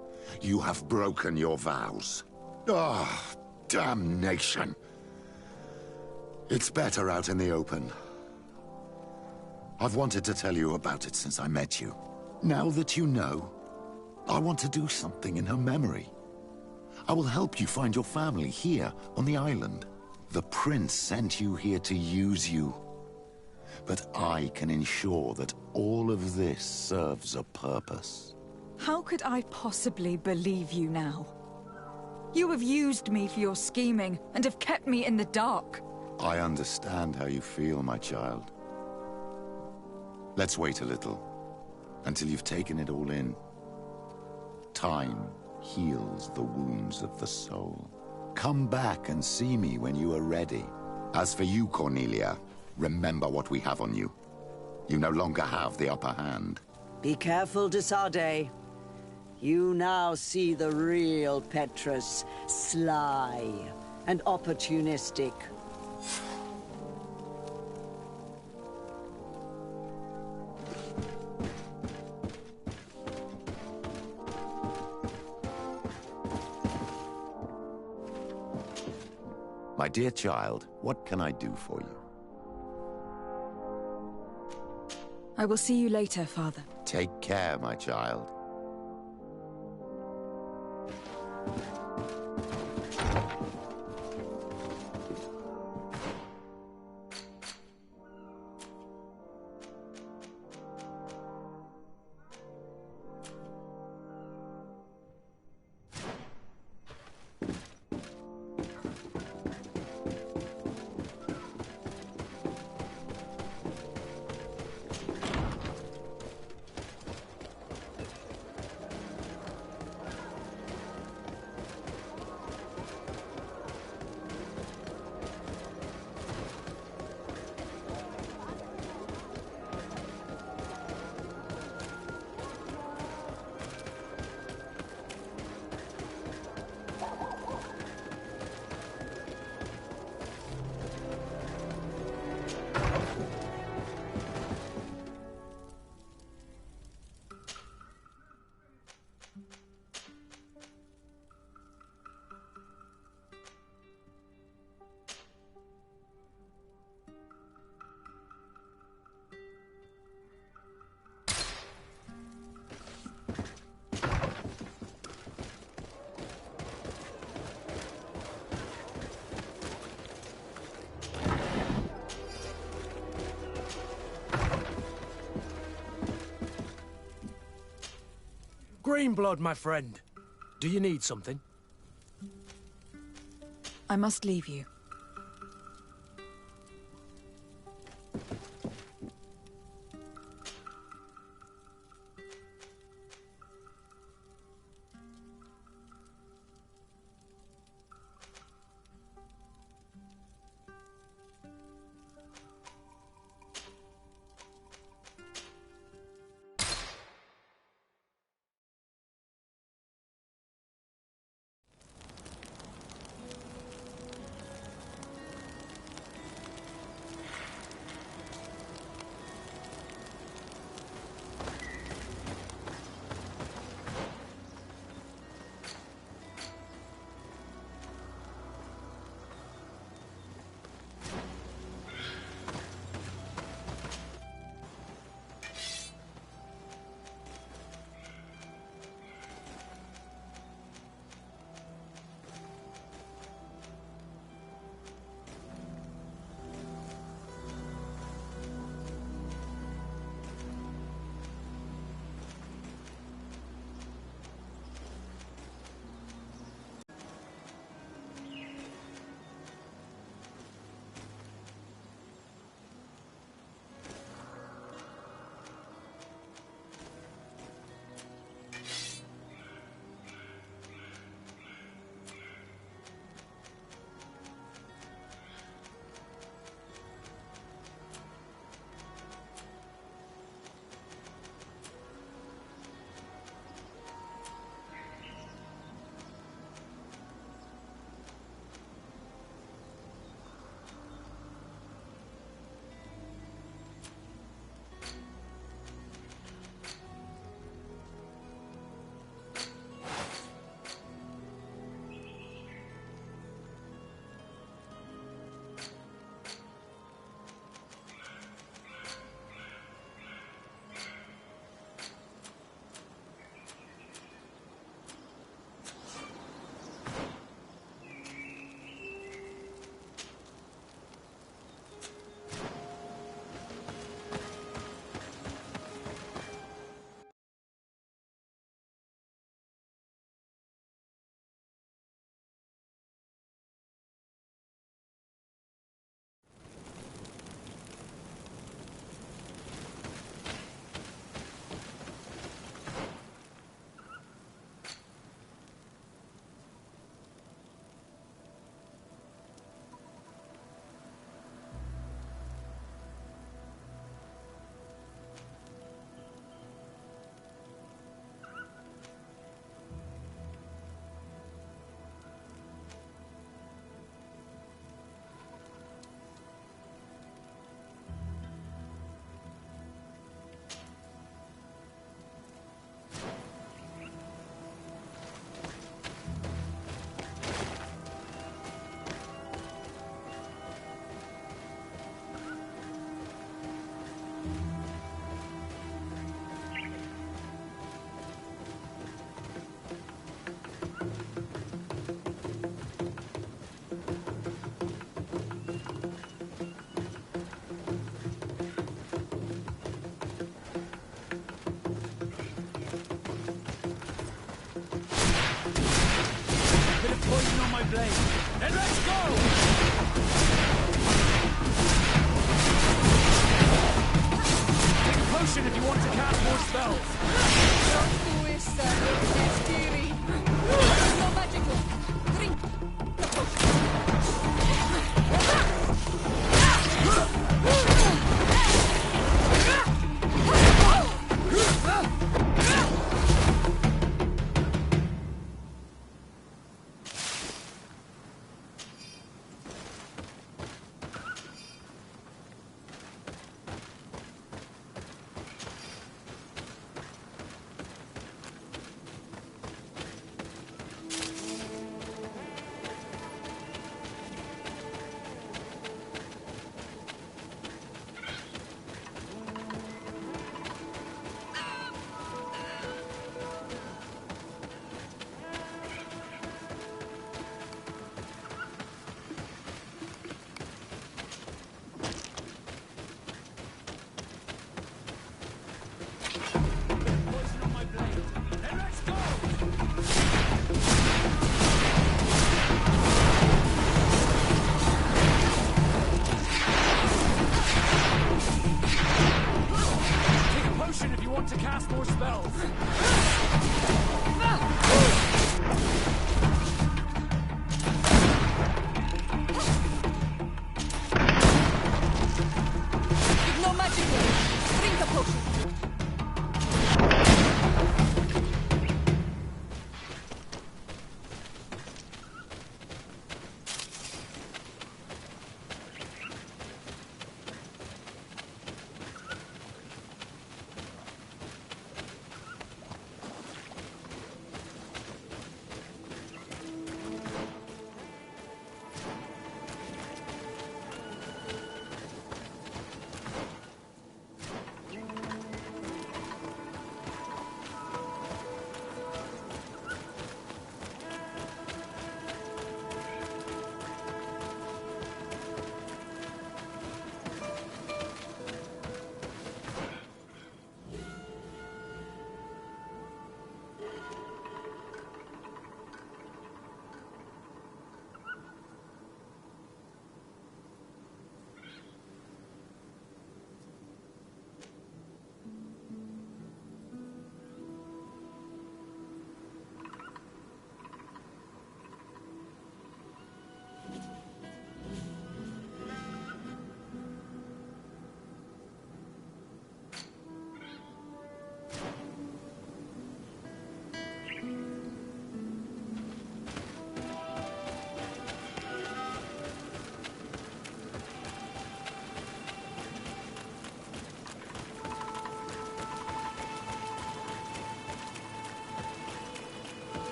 You have broken your vows. Ah, damnation. It's better out in the open. I've wanted to tell you about it since I met you. Now that you know, I want to do something in her memory. I will help you find your family here on the island. The prince sent you here to use you. But I can ensure that all of this serves a purpose. How could I possibly believe you now? You have used me for your scheming and have kept me in the dark. I understand how you feel, my child. Let's wait a little, until you've taken it all in. Time heals the wounds of the soul. Come back and see me when you are ready. As for you, Cornelia, remember what we have on you. You no longer have the upper hand. Be careful, de Sardet. You now see the real Petrus, sly and opportunistic. My dear child, what can I do for you? I will see you later, Father. Take care, my child. Greenblood, my friend. Do you need something? I must leave you. blade. Then let's go! Take a potion if you want to cast more spells. Don't do it, sir. It's scary. No magical. Drink the potion.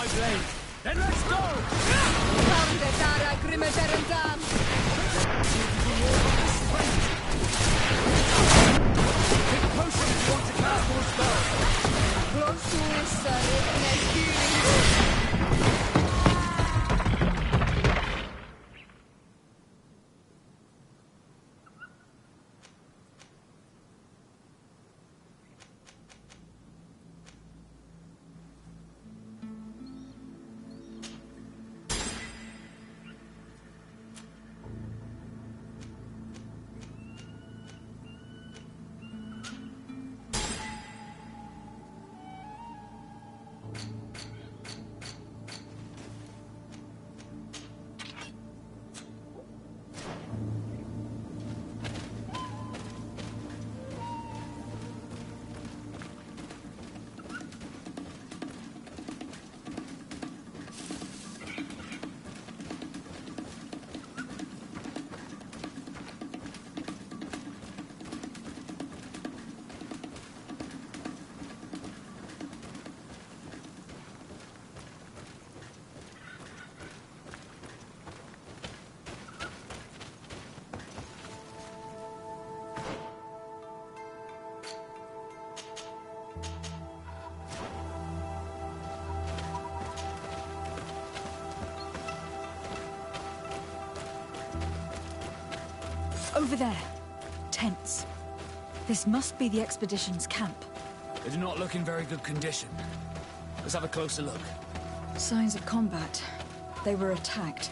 my blade. Then let's go! Take potion if you want to cast more spells. Over there. Tents. This must be the expedition's camp. They do not look in very good condition. Let's have a closer look. Signs of combat. They were attacked.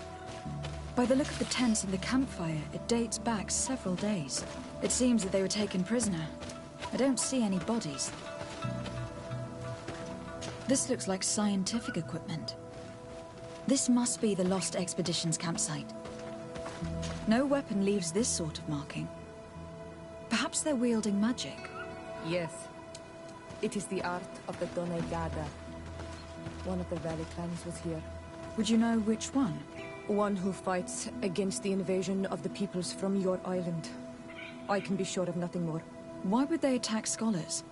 By the look of the tents and the campfire, it dates back several days. It seems that they were taken prisoner. I don't see any bodies. This looks like scientific equipment. This must be the Lost Expedition's campsite. No weapon leaves this sort of marking. Perhaps they're wielding magic. Yes. It is the art of the Donegada. One of the Valley clans was here. Would you know which one? One who fights against the invasion of the peoples from your island. I can be sure of nothing more. Why would they attack scholars?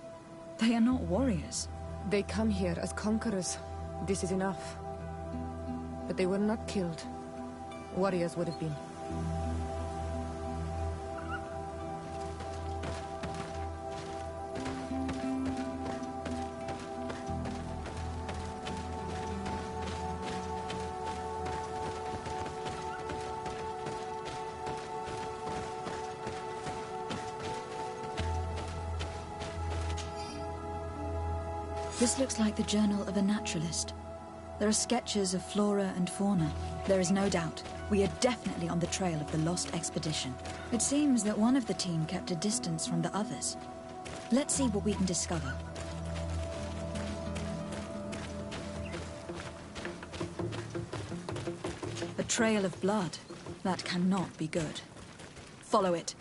They are not warriors. They come here as conquerors. This is enough. But they were not killed. Warriors would have been. This looks like the journal of a naturalist. There are sketches of flora and fauna. There is no doubt. We are definitely on the trail of the Lost Expedition. It seems that one of the team kept a distance from the others. Let's see what we can discover. A trail of blood. That cannot be good. Follow it.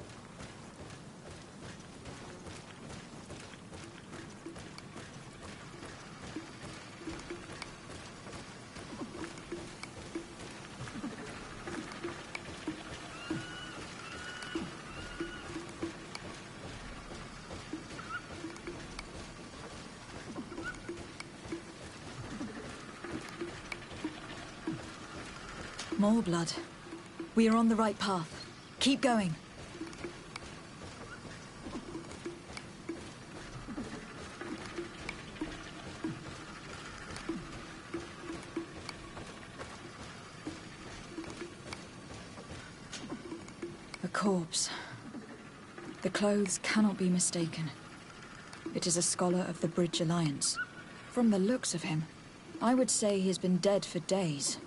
More blood. We are on the right path. Keep going. A corpse. The clothes cannot be mistaken. It is a scholar of the Bridge Alliance. From the looks of him, I would say he has been dead for days.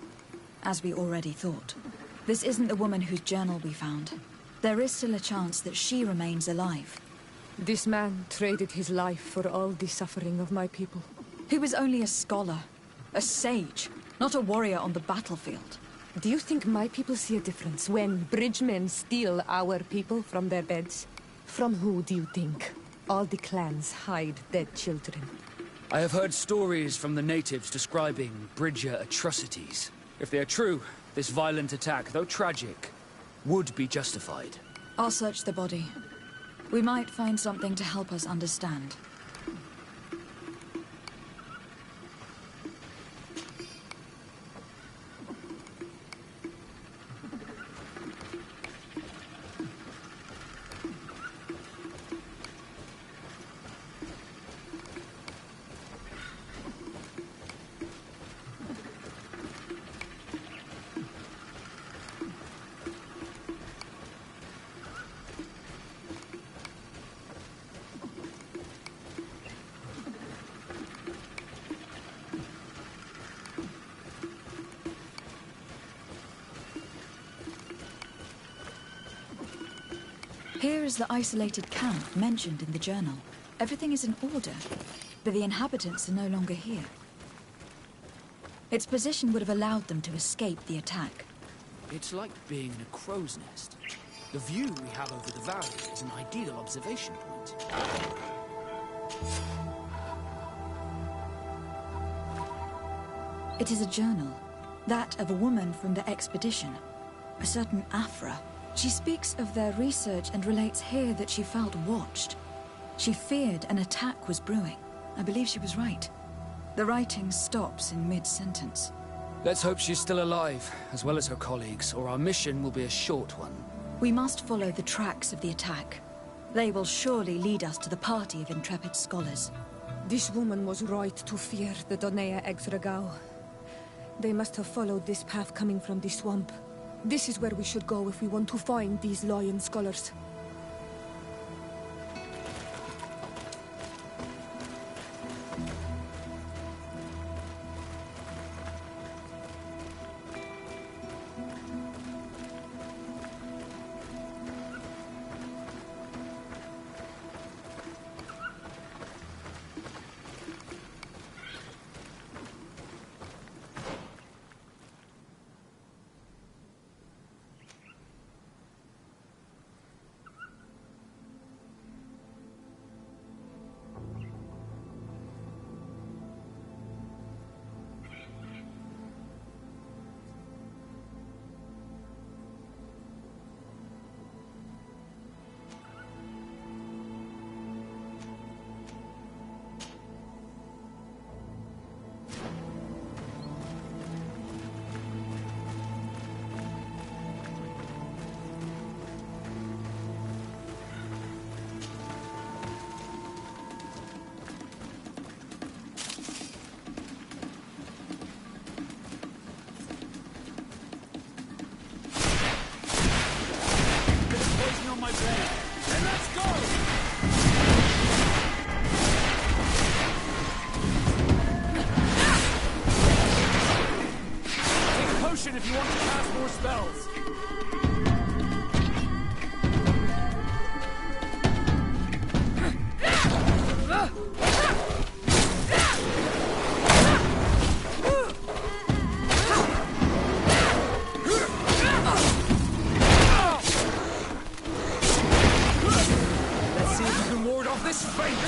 As we already thought. This isn't the woman whose journal we found. There is still a chance that she remains alive. This man traded his life for all the suffering of my people. He was only a scholar, a sage, not a warrior on the battlefield. Do you think my people see a difference when bridgemen steal our people from their beds? From who do you think? All the clans hide their children. I have heard stories from the natives describing Bridger atrocities. If they are true, this violent attack, though tragic, would be justified. I'll search the body. We might find something to help us understand. Here is the isolated camp mentioned in the journal. Everything is in order, but the inhabitants are no longer here. Its position would have allowed them to escape the attack. It's like being in a crow's nest. The view we have over the valley is an ideal observation point. It is a journal. That of a woman from the expedition. A certain Afra. She speaks of their research and relates here that she felt watched. She feared an attack was brewing. I believe she was right. The writing stops in mid-sentence. Let's hope she's still alive, as well as her colleagues, or our mission will be a short one. We must follow the tracks of the attack. They will surely lead us to the party of intrepid scholars. This woman was right to fear the Donea Exregao. They must have followed this path coming from the swamp. This is where we should go if we want to find these lion scholars. If you want to cast more spells. Let's see if you can ward off this fate.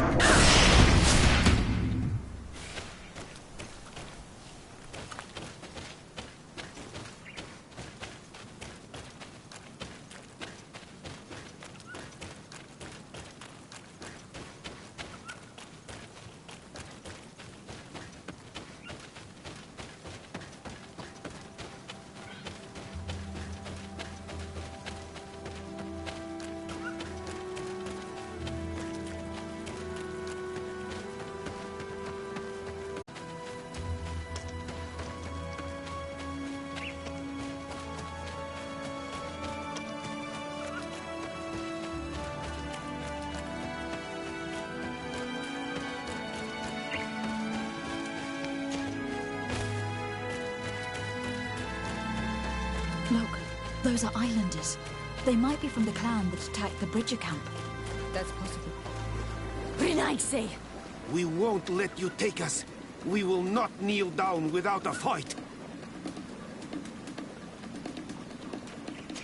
Look, those are islanders. They might be from the clan that attacked the Bridger camp. That's possible. Renaigse! We won't let you take us. We will not kneel down without a fight.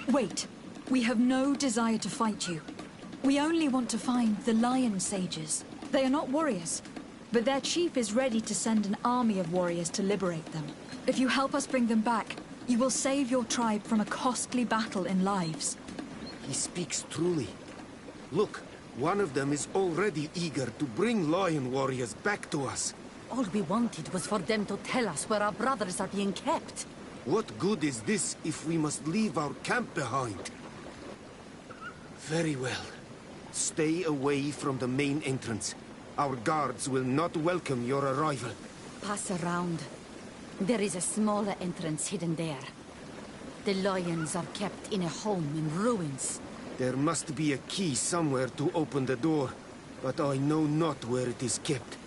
Wait. We have no desire to fight you. We only want to find the Lion Sages. They are not warriors, but their chief is ready to send an army of warriors to liberate them. If you help us bring them back, you will save your tribe from a costly battle in lives. He speaks truly. Look, one of them is already eager to bring lion warriors back to us. All we wanted was for them to tell us where our brothers are being kept. What good is this if we must leave our camp behind? Very well. Stay away from the main entrance. Our guards will not welcome your arrival. Pass around. There is a smaller entrance hidden there. The lions are kept in a home in ruins. There must be a key somewhere to open the door, but I know not where it is kept.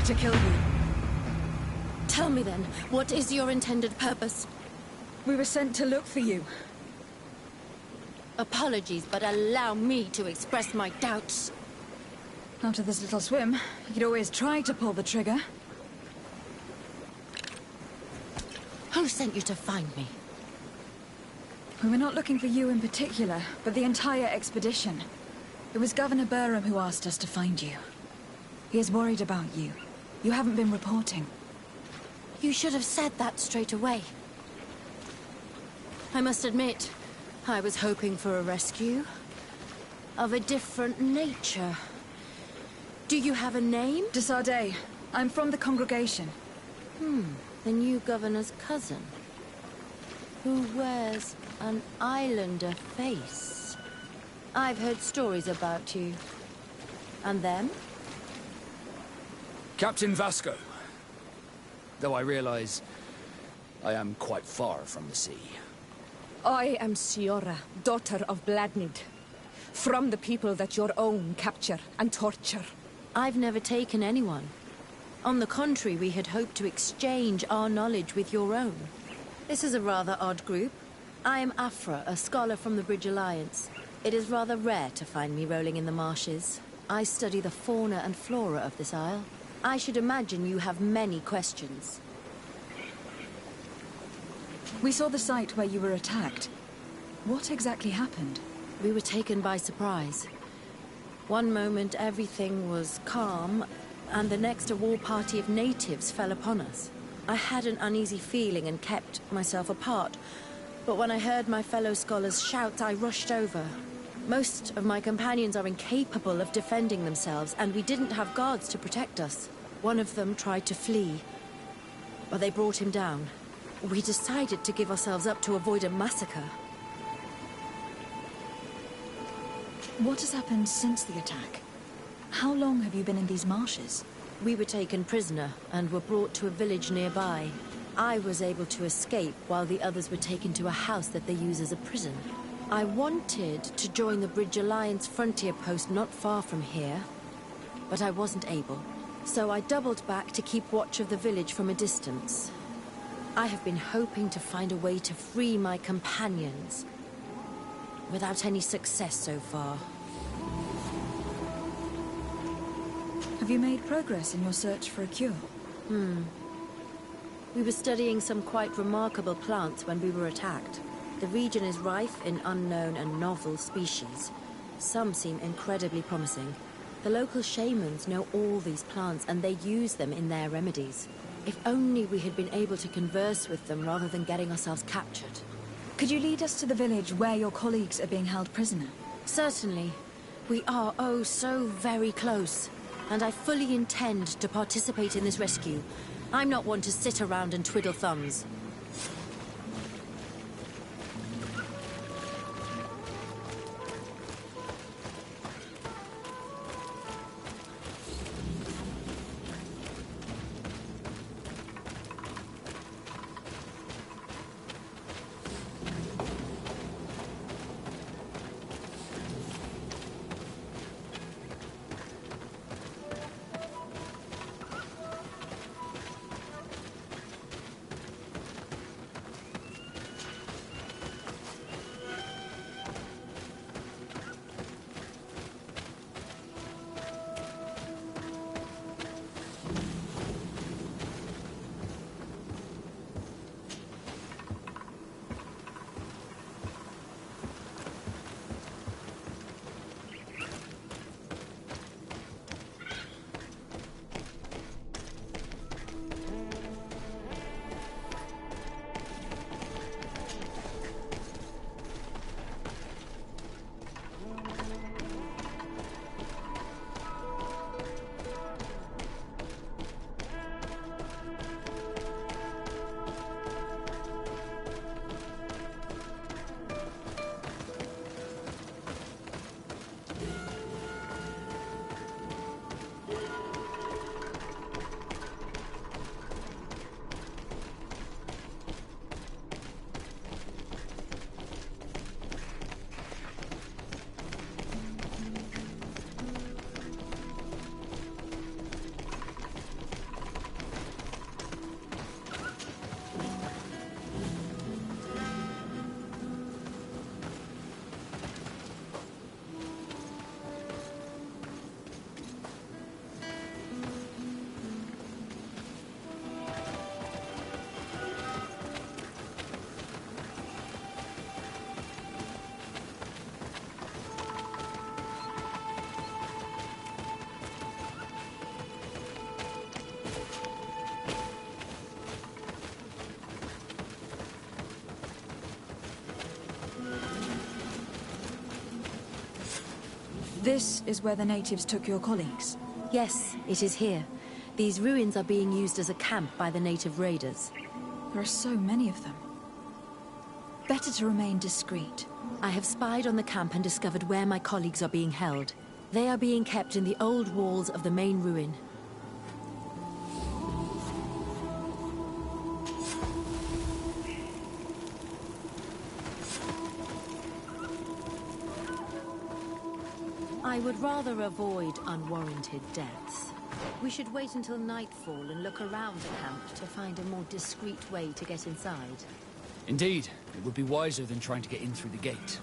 way to kill you. Tell me then, what is your intended purpose? We were sent to look for you. Apologies, but allow me to express my doubts. After this little swim, you could always try to pull the trigger. Who sent you to find me? We were not looking for you in particular, but the entire expedition. It was Governor Burham who asked us to find you. He is worried about you. You haven't been reporting. You should have said that straight away. I must admit, I was hoping for a rescue. Of a different nature. Do you have a name? De Sardet. I'm from the congregation. The new governor's cousin. Who wears an islander face. I've heard stories about you. And them? Captain Vasco. Though I realize I am quite far from the sea. I am Siora, daughter of Bladnid. From the people that your own capture and torture. I've never taken anyone. On the contrary, we had hoped to exchange our knowledge with your own. This is a rather odd group. I am Afra, a scholar from the Bridge Alliance. It is rather rare to find me rolling in the marshes. I study the fauna and flora of this isle. I should imagine you have many questions. We saw the site where you were attacked. What exactly happened? We were taken by surprise. One moment everything was calm, and the next a war party of natives fell upon us. I had an uneasy feeling and kept myself apart, but when I heard my fellow scholars shout, I rushed over. Most of my companions are incapable of defending themselves, and we didn't have guards to protect us. One of them tried to flee, but they brought him down. We decided to give ourselves up to avoid a massacre. What has happened since the attack? How long have you been in these marshes? We were taken prisoner and were brought to a village nearby. I was able to escape while the others were taken to a house that they use as a prison. I wanted to join the Bridge Alliance frontier post not far from here, but I wasn't able. So I doubled back to keep watch of the village from a distance. I have been hoping to find a way to free my companions, without any success so far. Have you made progress in your search for a cure? We were studying some quite remarkable plants when we were attacked. The region is rife in unknown and novel species. Some seem incredibly promising. The local shamans know all these plants and they use them in their remedies. If only we had been able to converse with them rather than getting ourselves captured. Could you lead us to the village where your colleagues are being held prisoner? Certainly. We are, oh, so very close. And I fully intend to participate in this rescue. I'm not one to sit around and twiddle thumbs. This is where the natives took your colleagues? Yes, it is here. These ruins are being used as a camp by the native raiders. There are so many of them. Better to remain discreet. I have spied on the camp and discovered where my colleagues are being held. They are being kept in the old walls of the main ruin. I would rather avoid unwarranted deaths. We should wait until nightfall and look around the camp to find a more discreet way to get inside. Indeed, it would be wiser than trying to get in through the gate.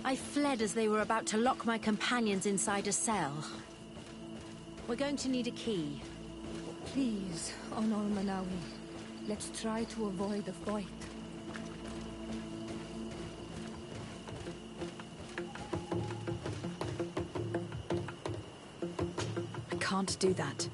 I fled as they were about to lock my companions inside a cell. We're going to need a key. Please, Honor Manawi, let's try to avoid a fight. I can't do that.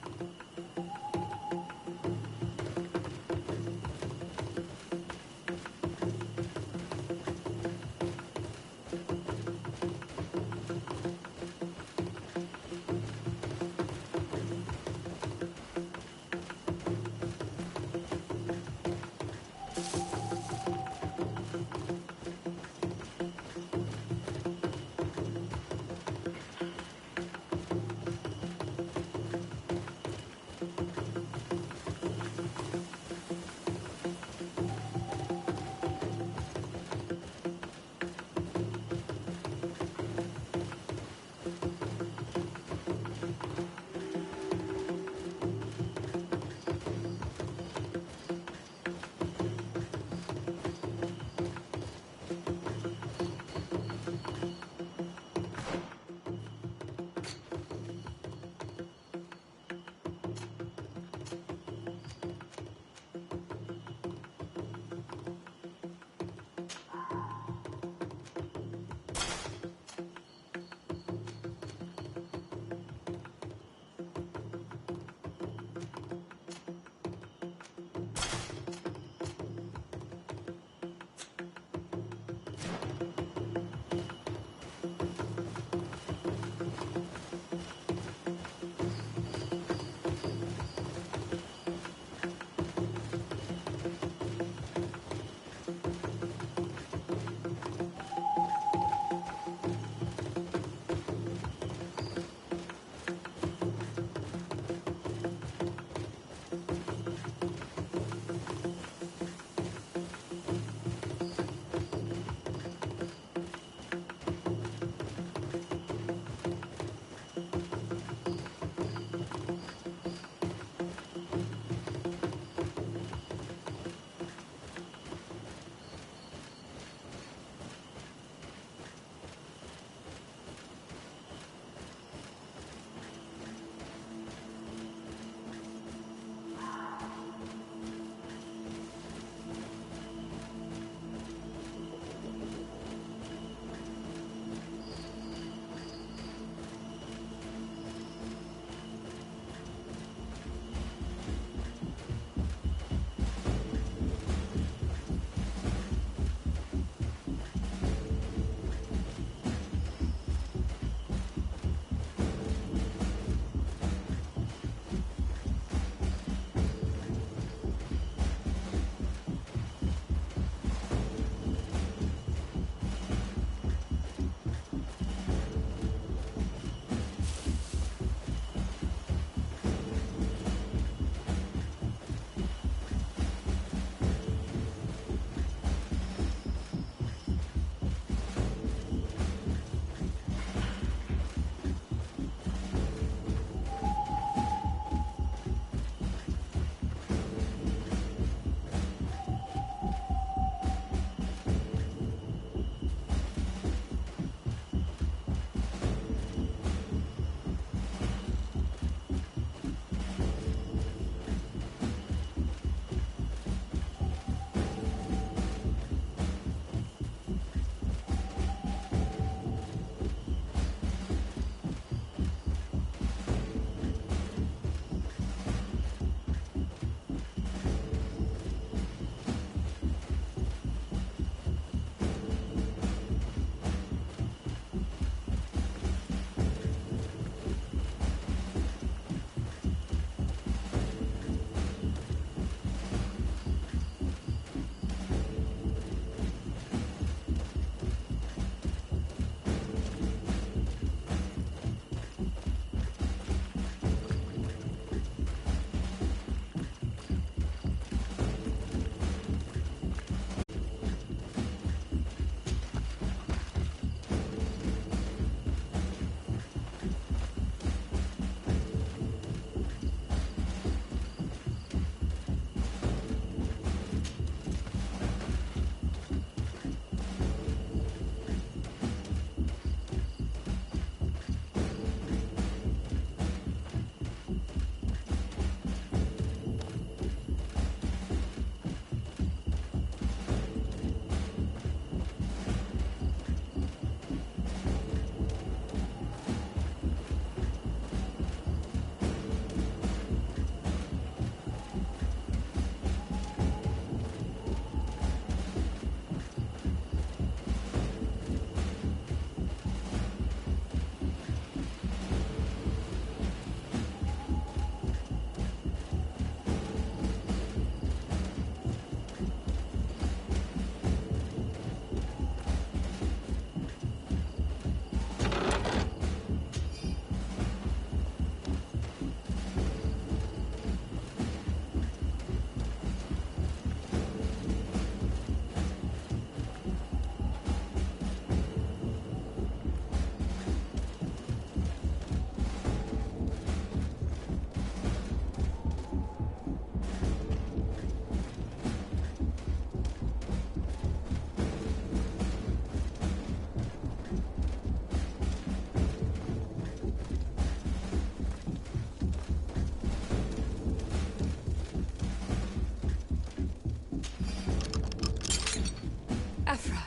Afra,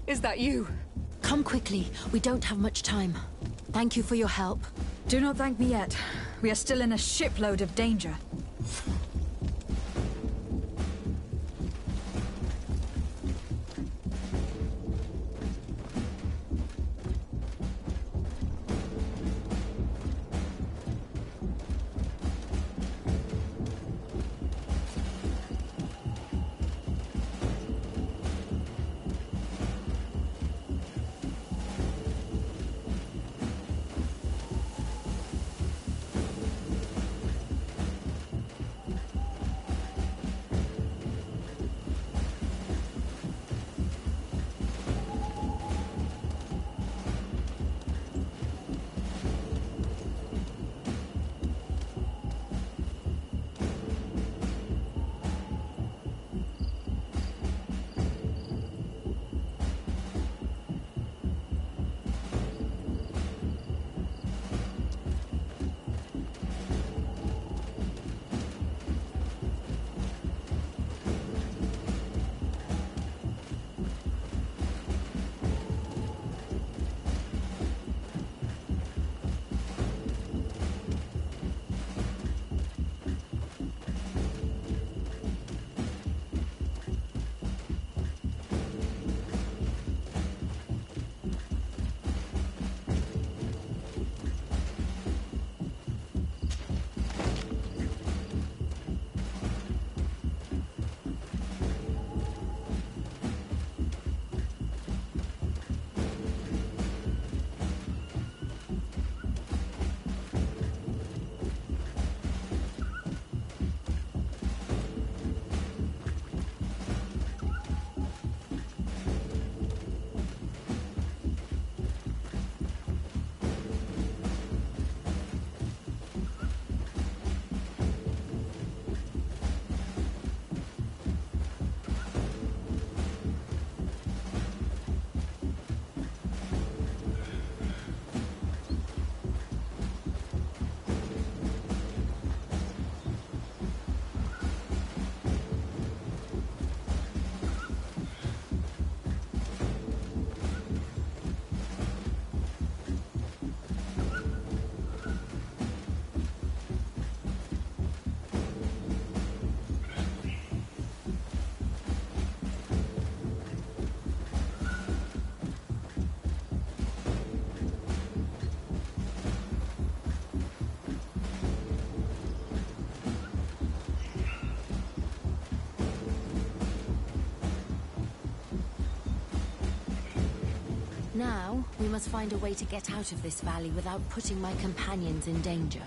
is that you? Come quickly. We don't have much time. Thank you for your help. Do not thank me yet. We are still in a shipload of danger. Now, we must find a way to get out of this valley without putting my companions in danger.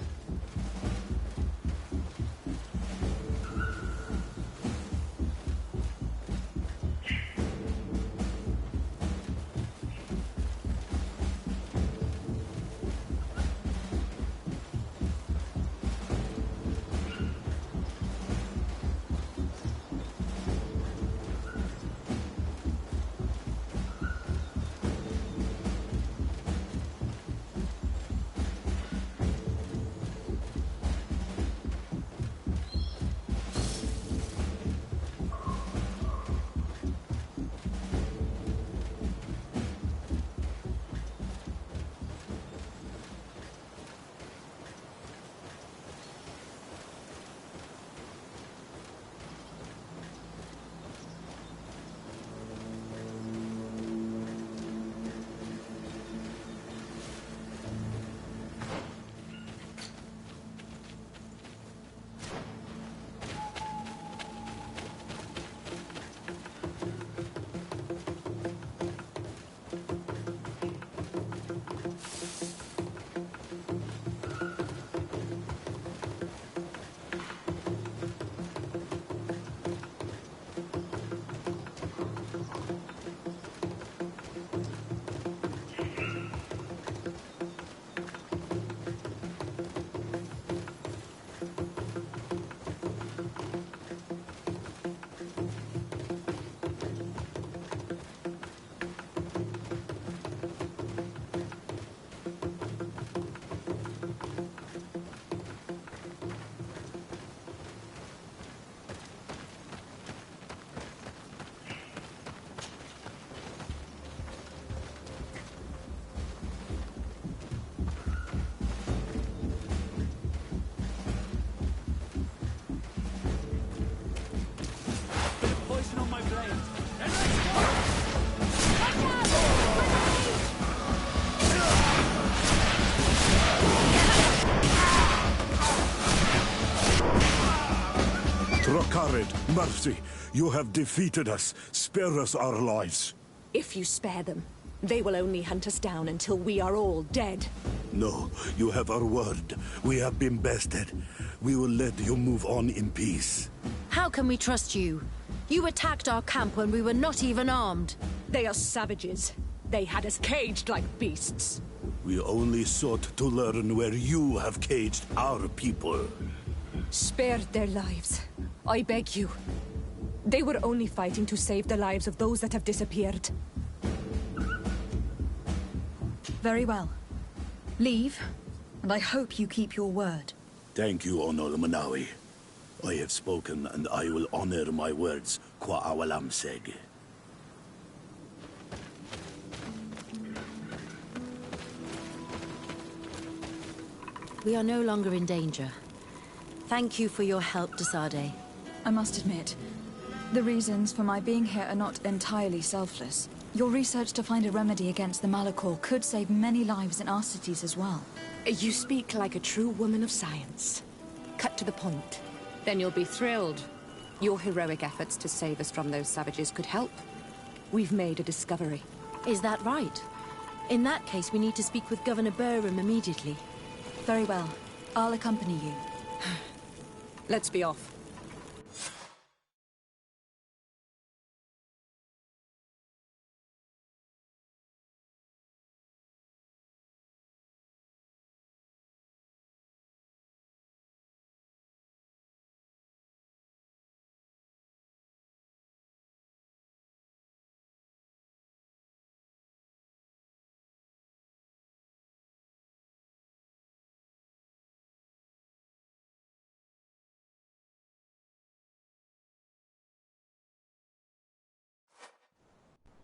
mercy. You have defeated us. Spare us our lives. If you spare them, they will only hunt us down until we are all dead. No, you have our word. We have been bested. We will let you move on in peace. How can we trust you? You attacked our camp when we were not even armed. They are savages. They had us caged like beasts. We only sought to learn where you have caged our people. Spare their lives. I beg you. They were only fighting to save the lives of those that have disappeared. Very well. Leave, and I hope you keep your word. Thank you, Onol Manawi. I have spoken, and I will honor my words, qua awalam seg. We are no longer in danger. Thank you for your help, Desade. I must admit, the reasons for my being here are not entirely selfless. Your research to find a remedy against the Malachor could save many lives in our cities as well. You speak like a true woman of science. Cut to the point. Then you'll be thrilled. Your heroic efforts to save us from those savages could help. We've made a discovery. Is that right? In that case, we need to speak with Governor Burham immediately. Very well. I'll accompany you. Let's be off.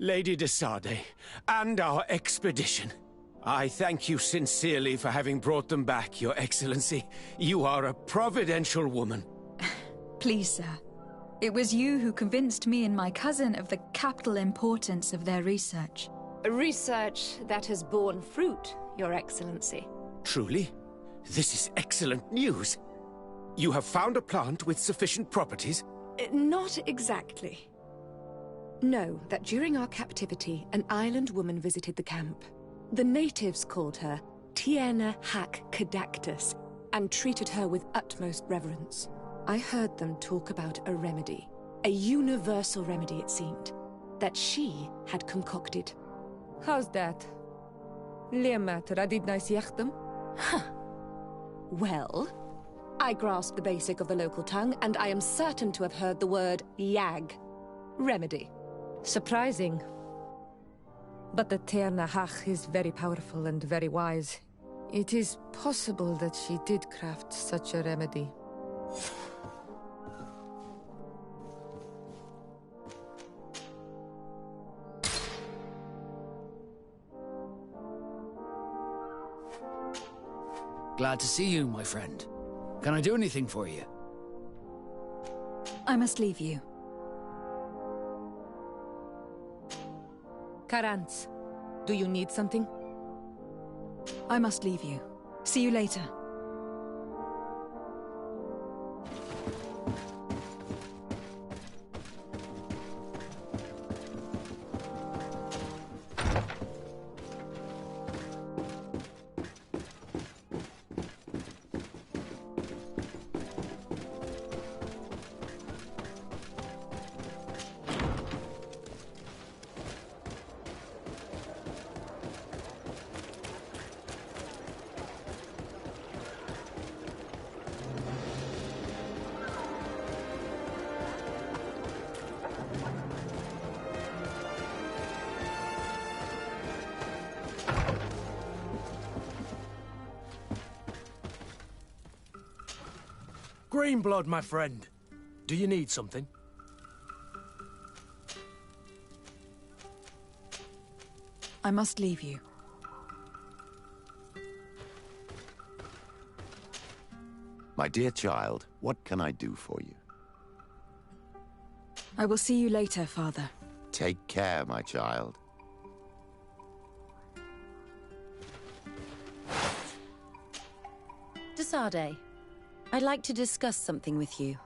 Lady Desade, and our expedition. I thank you sincerely for having brought them back, Your Excellency. You are a providential woman. Please, sir. It was you who convinced me and my cousin of the capital importance of their research. Research that has borne fruit, Your Excellency. Truly? This is excellent news. You have found a plant with sufficient properties? Not exactly. Know that during our captivity, an island woman visited the camp. The natives called her Tierna Hac Cadactus and treated her with utmost reverence. I heard them talk about a remedy, a universal remedy it seemed, that she had concocted. How's that? Huh. Well, I grasped the basic of the local tongue, and I am certain to have heard the word yag. Remedy. Surprising. But the Tierna Hac is very powerful and very wise. It is possible that she did craft such a remedy. Glad to see you, my friend. Can I do anything for you? I must leave you. Karantz, do you need something? I must leave you. See you later. Greenblood, my friend. Do you need something? I must leave you. My dear child, what can I do for you? I will see you later, Father. Take care, my child. Desade, I'd like to discuss something with you.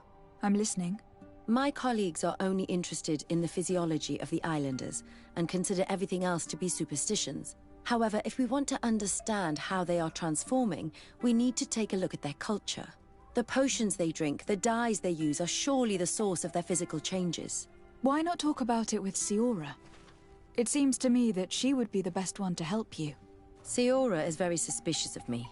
I'm listening. My colleagues are only interested in the physiology of the islanders and consider everything else to be superstitions. However, if we want to understand how they are transforming, we need to take a look at their culture. The potions they drink, the dyes they use are surely the source of their physical changes. Why not talk about it with Siora? It seems to me that she would be the best one to help you. Siora is very suspicious of me.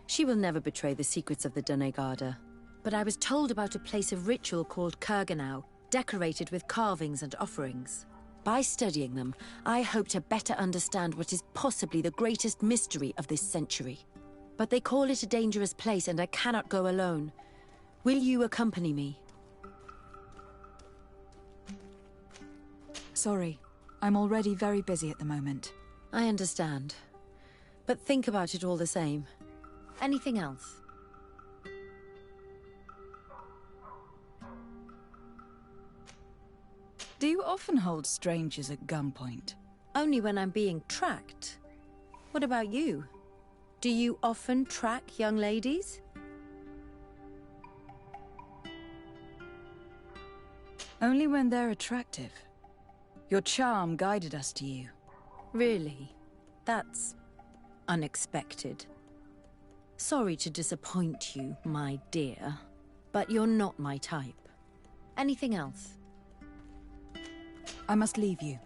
She will never betray the secrets of the Doneigada. But I was told about a place of ritual called Kurganau, decorated with carvings and offerings. By studying them, I hope to better understand what is possibly the greatest mystery of this century. But they call it a dangerous place and I cannot go alone. Will you accompany me? Sorry, I'm already very busy at the moment. I understand. But think about it all the same. Anything else? Do you often hold strangers at gunpoint? Only when I'm being tracked. What about you? Do you often track young ladies? Only when they're attractive. Your charm guided us to you. Really? That's unexpected. Sorry to disappoint you, my dear, but you're not my type. Anything else? I must leave you.